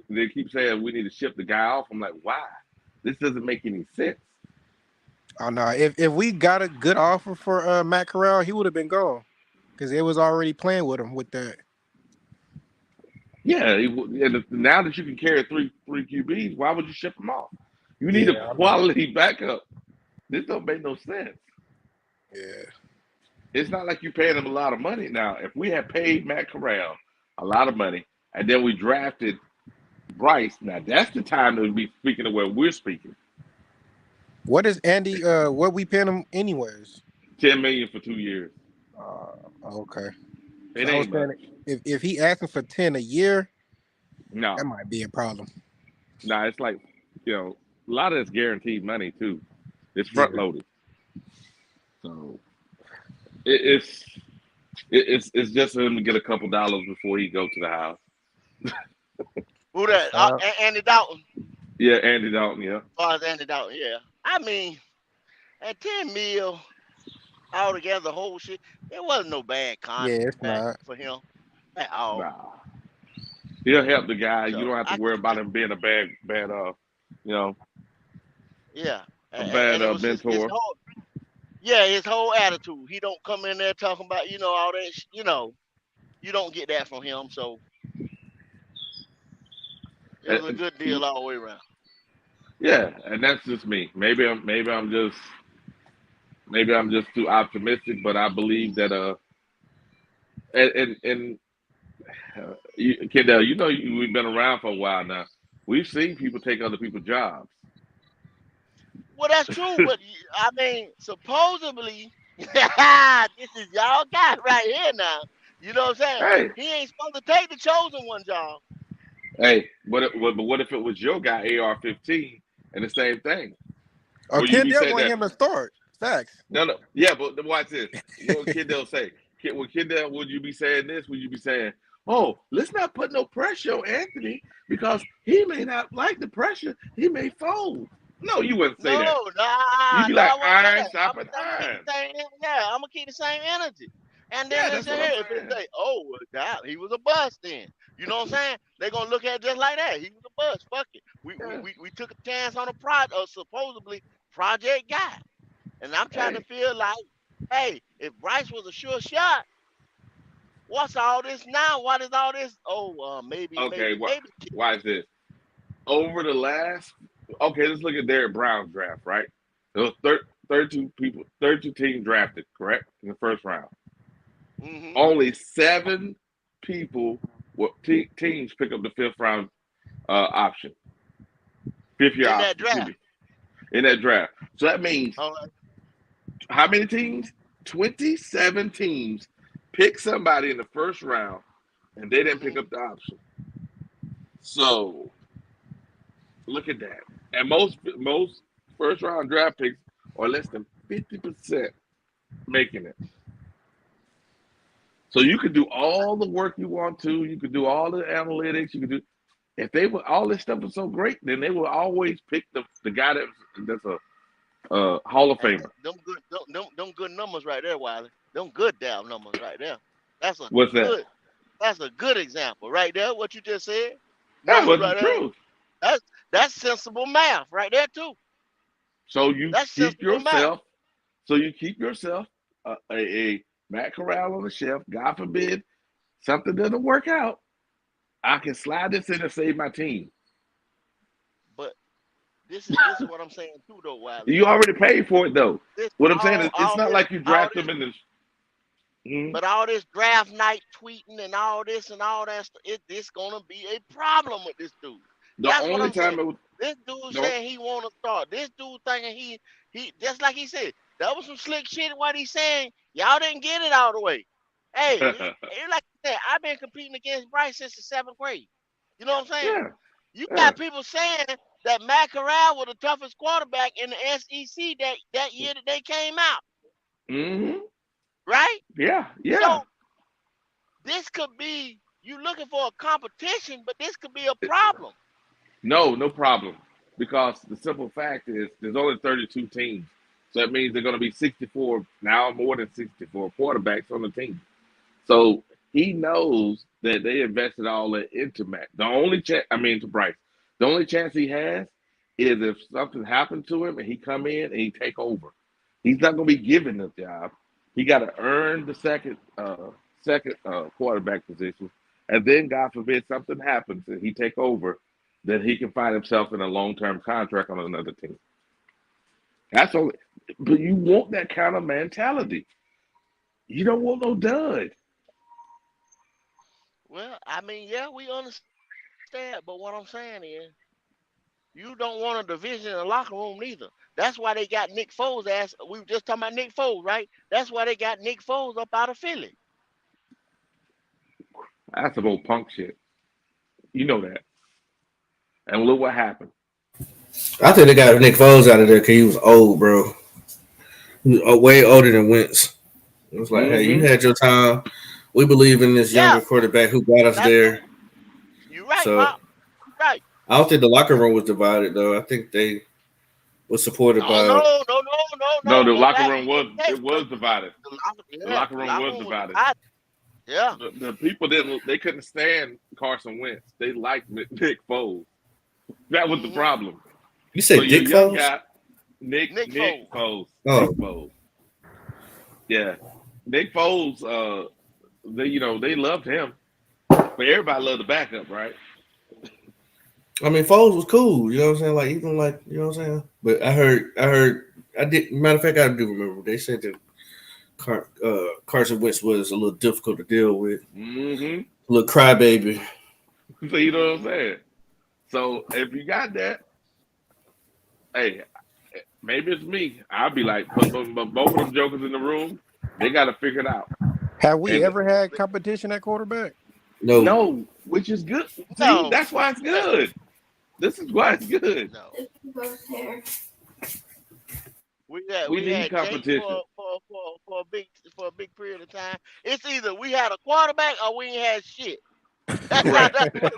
S6: they keep saying we need to ship the guy off. I'm like, why? This doesn't make any sense.
S21: Oh no! If we got a good offer for Matt Corral, he would have been gone because it was already playing with him with that.
S6: Yeah, and now that you can carry three QBs, why would you ship them off? You need a quality backup. This don't make no sense.
S21: Yeah.
S6: It's not like you're paying him a lot of money. Now, if we had paid Matt Corral a lot of money and then we drafted Bryce, now that's the time to be speaking of where we're speaking.
S21: What is Andy? What we paying him anyways?
S6: $10 million for 2 years.
S21: Okay.
S6: It
S21: So
S6: ain't much.
S21: If he asking for 10 a year,
S6: no,
S21: that might be a problem.
S6: No, it's like a lot of it's guaranteed money too. It's front loaded, so it's just for him to get a couple dollars before he go to the house.
S1: Who that? Andy Dalton.
S6: Yeah, Andy Dalton. Yeah.
S1: Oh, it's Andy Dalton. Yeah. I mean, at 10 mil altogether, the whole shit, it wasn't no bad contract for him at all.
S6: Nah. He'll help the guy. So you don't have to worry about him being a bad
S1: Yeah.
S6: A bad mentor.
S1: His whole attitude. He don't come in there talking about, all that, you don't get that from him. So It was a good deal all the way around.
S6: Yeah, and that's just me. Maybe I'm just too optimistic, but I believe that Kendall, we've been around for a while now. We've seen people take other people's jobs.
S1: Well, that's true, but I mean, supposedly, this is y'all guy right here now. You know what I'm saying?
S6: Hey,
S1: He ain't supposed to take the chosen one job.
S6: hey, what if it was your guy AR-15 and the same thing?
S21: Or
S6: Will you be
S21: Kendall
S6: saying
S21: want
S6: that?
S21: him to start. Facts.
S6: No, yeah, but watch this. What would Kendall say? Kendall, would you be saying this? Would you be saying, "Oh, let's not put no pressure on Anthony because he may not like the pressure. He may fold." No, you wouldn't say that. You'd be like,
S1: I wouldn't say
S6: "Iron
S1: that. I'm
S6: sharpen
S1: gonna keep
S6: iron."
S1: the same. Yeah, I'm gonna keep the same energy. And then
S6: Yeah,
S1: they
S6: that's
S1: say,
S6: what I'm
S1: hey, if they
S6: saying.
S1: say, oh, well, God, he was a bust, then you know what I'm saying? They're gonna look at it just like that. He was a bust. Fuck it. We took a chance on a supposedly project guy, and I'm trying to feel like, hey, if Bryce was a sure shot, what's all this now? What is all this? Oh, maybe.
S6: Okay, why is this? Over the last, let's look at Derrick Brown's draft, right? There was 32 teams drafted, correct, in the first round.
S1: Mm-hmm.
S6: Only 7 people, teams pick up the 5th round option. 5th year
S1: in
S6: option,
S1: that draft.
S6: In that draft. So that means how many teams? 27 teams pick somebody in the first round, and they didn't pick up the option. So look at that. And most first round draft picks are less than 50% making it. So you could do all the work you want to. You could do all the analytics. You could do if they were all this stuff was so great, then they will always pick the guy that's a Hall of Famer.
S1: Them good numbers right there, Wiley. Them good damn numbers right there. That's a good example right there. What you just said.
S6: That was
S1: right
S6: the truth.
S1: That's sensible math right there too.
S6: So you keep yourself. So you keep yourself a Matt Corral on the shelf. God forbid something doesn't work out. I can slide this in and save my team.
S1: But this is what I'm saying too, though, Wiley.
S6: You already paid for it, though. What I'm saying is, it's not like you draft them in this.
S1: But all this draft night tweeting and all this and all that stuff, it's gonna be a problem with this dude. That's what I'm saying. This dude saying he want to start. This dude thinking he just like he said, that was some slick shit. What he's saying, y'all didn't get it all the way. Hey, like I said, I've been competing against Bryce since the 7th grade. You know what I'm saying?
S6: Yeah.
S1: You got people saying that Matt Corral was the toughest quarterback in the SEC that year that they came out.
S6: Mm-hmm.
S1: Right?
S6: Yeah.
S1: So this could be you looking for a competition, but this could be a problem.
S6: No problem. Because the simple fact is there's only 32 teams. So that means they're going to be 64, now more than 64 quarterbacks on the team. So he knows that they invested all that into Matt. To Bryce. The only chance he has is if something happened to him and he come in and he take over. He's not going to be given the job. He got to earn the second quarterback position. And then, God forbid, something happens and he take over, then he can find himself in a long-term contract on another team. That's all. But you want that kind of mentality. You don't want no dud.
S1: Well, I mean, yeah, we understand, but what I'm saying is, you don't want a division in the locker room neither. That's why they got Nick Foles ass. We were just talking about Nick Foles, right? That's why they got Nick Foles up out of Philly.
S6: That's some old punk shit. You know that. And look what happened.
S7: I think they got Nick Foles out of there because he was old, bro. He was way older than Wentz. It was like, hey, you had your time. We believe in this younger quarterback who got us there.
S1: You're right, Pop. Right.
S7: I don't think the locker room was divided, though. I think they was supported by.
S6: No, the locker room was divided. The locker room was divided.
S1: Yeah.
S6: The people they couldn't stand Carson Wentz. They liked Nick Foles. That was the problem.
S7: You say Nick Foles?
S6: Guy, Nick Foles.
S7: Oh.
S6: Nick Foles. Yeah. Nick Foles, they loved him. But everybody loved the backup, right?
S7: I mean, Foles was cool. You know what I'm saying? Like even like you know what I'm saying. But I heard. I did. Matter of fact, I do remember they said that Carson Wentz was a little difficult to deal with.
S6: Mm-hmm.
S7: A little crybaby.
S6: So you know what I'm saying? So if you got that, hey, maybe it's me. I'll be like, but both of them jokers in the room, they got to figure it out.
S21: Have we
S6: And
S21: ever had competition at quarterback?
S6: no, which is good. See,
S1: No.
S6: that's why it's good. This is why it's good.
S1: No.
S6: We
S1: We
S6: need
S1: had Jake
S6: competition.
S1: for a big period of time. It's either we had a quarterback or we ain't had shit. That's
S6: Correct.
S1: what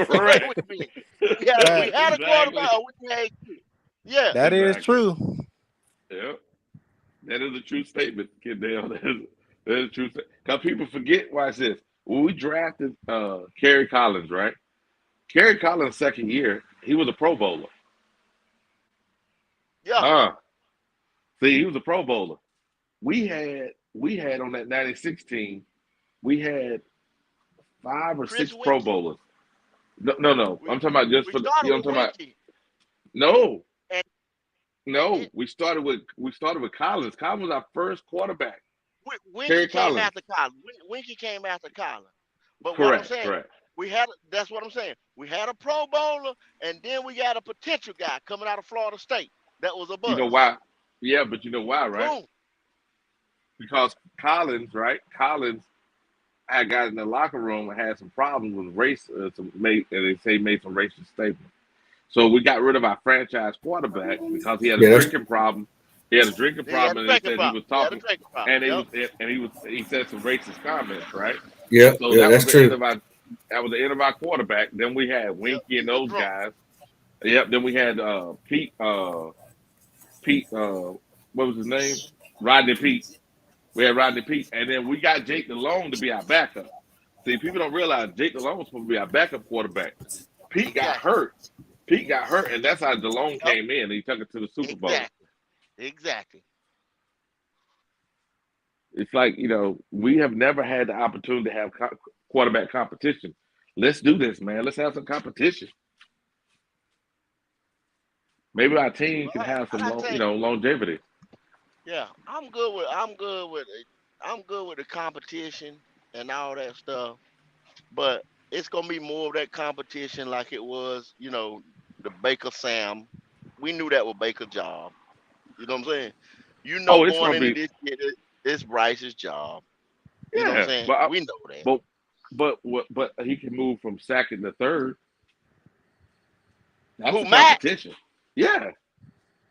S6: Correct.
S1: we been. We had a quarterback or we had shit. Yeah.
S21: That is true.
S6: Yeah. That is a true statement, Kid Dale. That is a true statement. Because people forget, watch this. When we drafted Kerry Collins, right? Kerry Collins' second year, he was a Pro Bowler.
S1: Yeah.
S6: See, he was a Pro Bowler. We had on that 96 team, we had 5 or 6 Pro Bowlers. No. I'm talking about just for the. You know what I'm talking about? No. We started with Collins. Collins was our first quarterback.
S1: Winky came after Collins. Winky came after Collins. But
S6: Correct,
S1: what I'm saying,
S6: correct.
S1: that's what I'm saying. We had a Pro Bowler, and then we got a potential guy coming out of Florida State that was a bust.
S6: You know why? Yeah, but you know why, right?
S1: Boom.
S6: Because Collins, right? Collins had got in the locker room and had some problems with race. And they say made some racist statements. So we got rid of our franchise quarterback because he had a drinking problem. He had a drinking problem, and he said he was talking, and he said some racist comments, right?
S7: Yeah,
S6: So
S7: yeah,
S6: that
S7: that's
S6: was
S7: true.
S6: that was the end of our quarterback. Then we had Winky and those guys. Yep. Then we had Pete. What was his name? Rodney Pete. We had Rodney Pete, and then we got Jake Delhomme to be our backup. See, people don't realize Jake Delhomme was supposed to be our backup quarterback. Pete got hurt. And that's how Delhomme came in. He took it to the Super Bowl.
S1: Exactly.
S6: It's like, we have never had the opportunity to have quarterback competition. Let's do this, man. Let's have some competition. Maybe our team can have some, longevity.
S1: Yeah, I'm good with the competition and all that stuff. But it's gonna be more of that competition like it was, the Baker Sam. We knew that was Baker's job. You know what I'm saying? Going into this year, it's Bryce's job. You know what I'm saying? We know that.
S6: But he can move from second to third. That's
S1: Who,
S6: the
S1: Matt?
S6: competition. Yeah.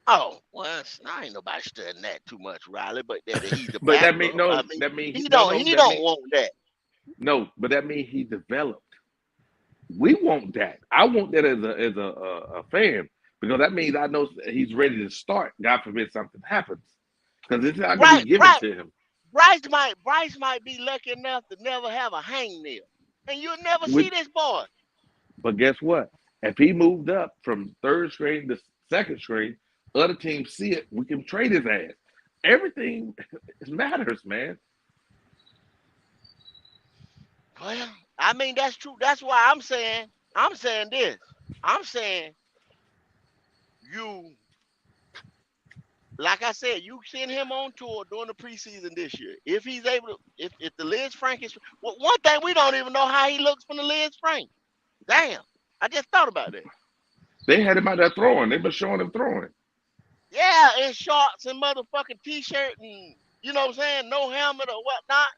S1: Oh, well, I ain't nobody studying that too much, Riley. But that he's the
S6: But
S1: backup.
S6: that means
S1: he don't want that.
S6: No, but that means he developed. We want that. I want that as a fan, because that means I know he's ready to start. God forbid something happens, because it's not going to be given to him.
S1: Bryce might be lucky enough to never have a hangnail, and you'll never see this boy.
S6: But guess what? If he moved up from third string to second string, other teams see it. We can trade his ass. Everything matters, man.
S1: Well, I mean, that's true. That's why I'm saying this. I'm saying like I said, you send him on tour during the preseason this year. If he's able to, if the Liz Frank is, one thing we don't even know how he looks from the Liz Frank. Damn, I just thought about that.
S6: They had him out there throwing. They've been showing him throwing.
S1: Yeah, in shorts and motherfucking t-shirt and, you know what I'm saying, no helmet or whatnot.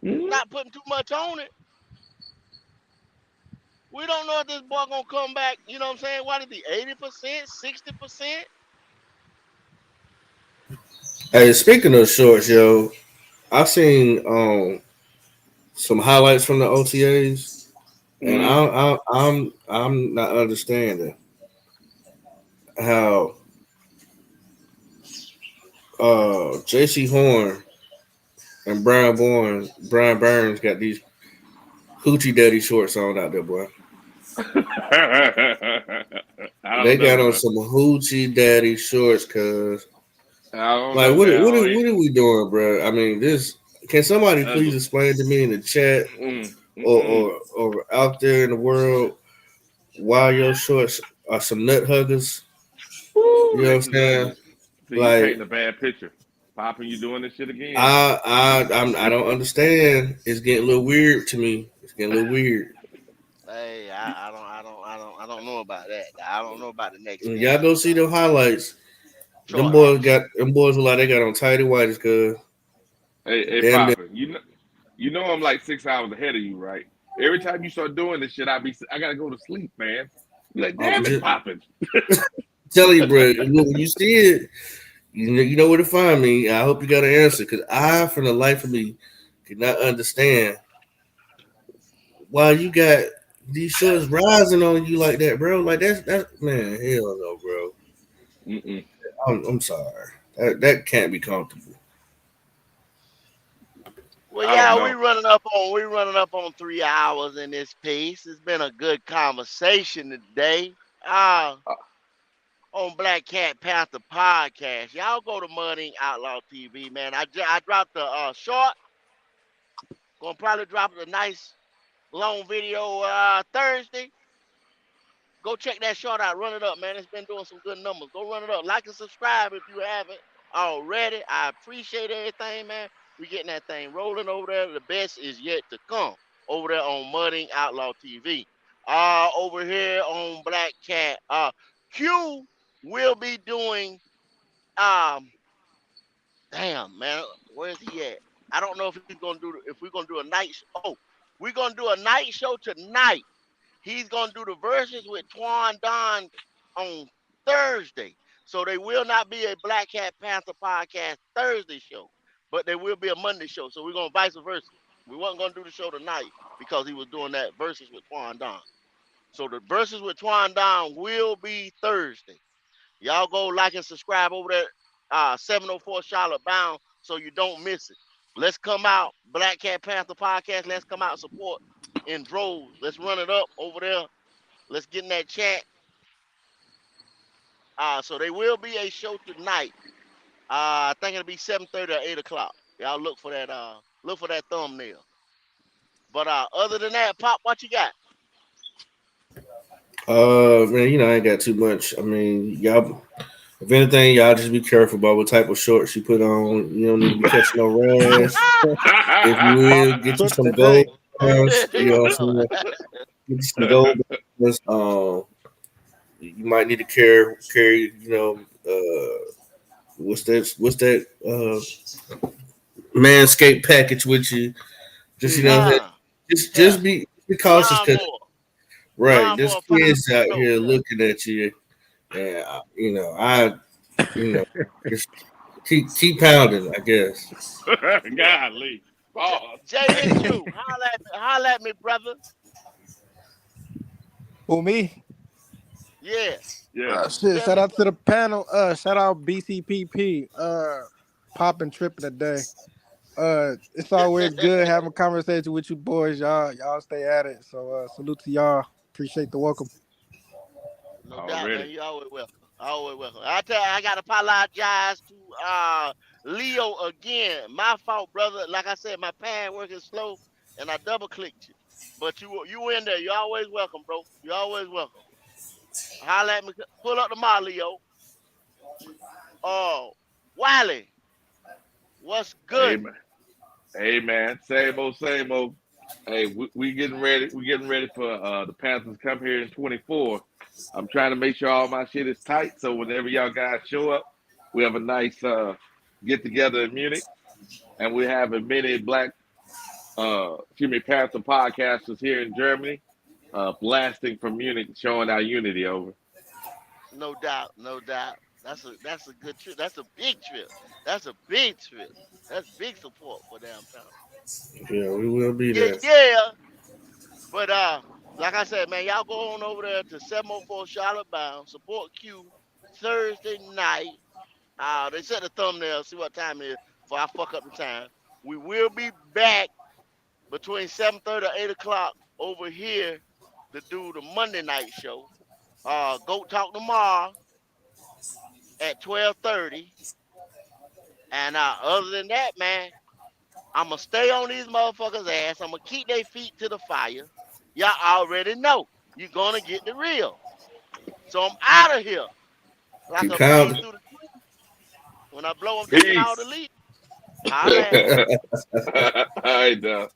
S6: Mm-hmm.
S1: Not putting too much on it. We don't know if this boy gonna come back, you know what I'm saying? What is he, 80%, 60%?
S7: Hey, speaking of shorts, yo, I've seen some highlights from the OTAs, and I'm not understanding how J.C. Horn and Brian Burns got these hoochie daddy shorts on out there, boy. They got on some hoochie daddy shorts, cuz. Like, what are we doing, bro? I mean, can somebody please explain to me in the chat or out there in the world while your shorts are some nut huggers.
S6: Woo,
S7: You know what I'm
S6: ladies and
S7: saying?
S6: gentlemen. See, you
S7: Like
S6: painting a bad picture. Popping, you doing this shit again.
S7: I don't understand. It's getting a little weird to me. It's getting a little weird.
S1: Hey, I don't know about that. I don't know about the next
S7: And
S1: man.
S7: y'all go see them highlights.
S1: Short house.
S7: Them boys look like they got on tighty whities, cuz.
S6: Hey,
S7: Damn it.
S6: Poppin, you know I'm like 6 hours ahead of you, right? Every time you start doing this shit, I gotta go to sleep, man. You're like,
S7: I'm
S6: damn it,
S7: just
S6: Poppin.
S7: telling you, bro. When you see it, you know where to find me. I hope you got an answer, because for the life of me, cannot understand why you got these shorts rising on you like that, bro. Like that's man, hell no, bro.
S6: Mm-mm.
S7: I'm sorry. That can't be comfortable.
S1: Well,
S6: I don't
S1: yeah,
S6: know.
S1: we running up on 3 hours in this piece. It's been a good conversation today. On Black Cat Panther podcast. Y'all go to Money Outlaw TV, man. I dropped the short. Gonna probably drop a nice long video Thursday. Go check that short out. Run it up, man. It's been doing some good numbers. Go run it up. Like and subscribe if you haven't already. I appreciate everything, man. We getting that thing rolling over there. The best is yet to come over there on Mudding Outlaw TV. Over here on Black Cat. Q will be doing damn man, where's he at? I don't know if he's gonna do if we're gonna do a night. We're gonna do a night show tonight. He's gonna do the verses with Twan Don on Thursday. So they will not be a Black Cat Panther podcast Thursday show, but there will be a Monday show. So we're gonna vice versa. We wasn't gonna do the show tonight because he was doing that verses with Twan Don. So the verses with Twan Don will be Thursday. Y'all go like and subscribe over there, 704 Charlotte Bound, so you don't miss it. Let's come out, Black Cat Panther podcast. Let's come out and support in droves. Let's run it up over there. Let's get in that chat. So there will be a show tonight. I think it'll be 7:30 or 8 o'clock. Y'all look for that. Look for that thumbnail. But other than that, Pop, what you got?
S7: Man, I ain't got too much. I mean, y'all. If anything, y'all just be careful about what type of shorts you put on. You don't need to be catching no rash. If you will, get you
S21: Cook
S7: some
S21: today.
S7: gold ones. You know what I'm saying? Get you some gold ones. You might need to carry. What's that? Manscaped package with you. Just be cautious, because
S1: Lawnmower.
S7: right, there's
S1: Lawnmower
S7: kids out
S1: 5.0.
S7: here looking at you, and just keep pounding, I guess.
S6: Golly. Pause.
S1: J.H.U. Holla at me, brother.
S21: Who, me?
S1: Yeah.
S6: Yeah.
S21: Shit,
S1: Tell
S21: shout
S1: me
S21: out to the panel. Shout out BCPP. Popping tripping today. It's always good having a conversation with you boys. Y'all stay at it. So salute to y'all. Appreciate the welcome.
S1: No doubt, man.
S6: Already.
S1: You always welcome. Always welcome. I tell you, I gotta apologize to Leo again. My fault, brother. Like I said, my pan working slow and I double clicked you. But you in there. You always welcome, bro. You always welcome. Holla at me. Pull up the mall, Leo. Oh, Wiley, what's good?
S6: Amen. Hey man, same old, same old. Hey, we getting ready. We getting ready for the Panthers to come here in 24. I'm trying to make sure all my shit is tight, so whenever y'all guys show up, we have a nice get together in Munich, and we have a many Panther podcasters here in Germany, blasting from Munich, showing our unity over.
S1: No doubt, no doubt. That's a good trip. That's a big trip. That's a big trip. That's big support for damn Panthers.
S7: Yeah, we will be
S1: Yeah,
S7: there.
S1: yeah. But like I said, man, y'all go on over there to 704 Charlotte Bound, support Q Thursday night. They set the thumbnail, see what time it is before I fuck up the time. We will be back between 7:30 or 8 o'clock over here to do the Monday night show. Goat Talk tomorrow at 12:30. And other than that, man, I'ma stay on these motherfuckers' ass. I'ma keep their feet to the fire. Y'all already know. you're gonna get the real. So I'm out of here. Like
S7: Keep
S1: a bee
S7: pounding.
S1: through the when I blow, I'm taking all the
S6: Peace.
S1: leaves. Holla at me.
S6: All right, now.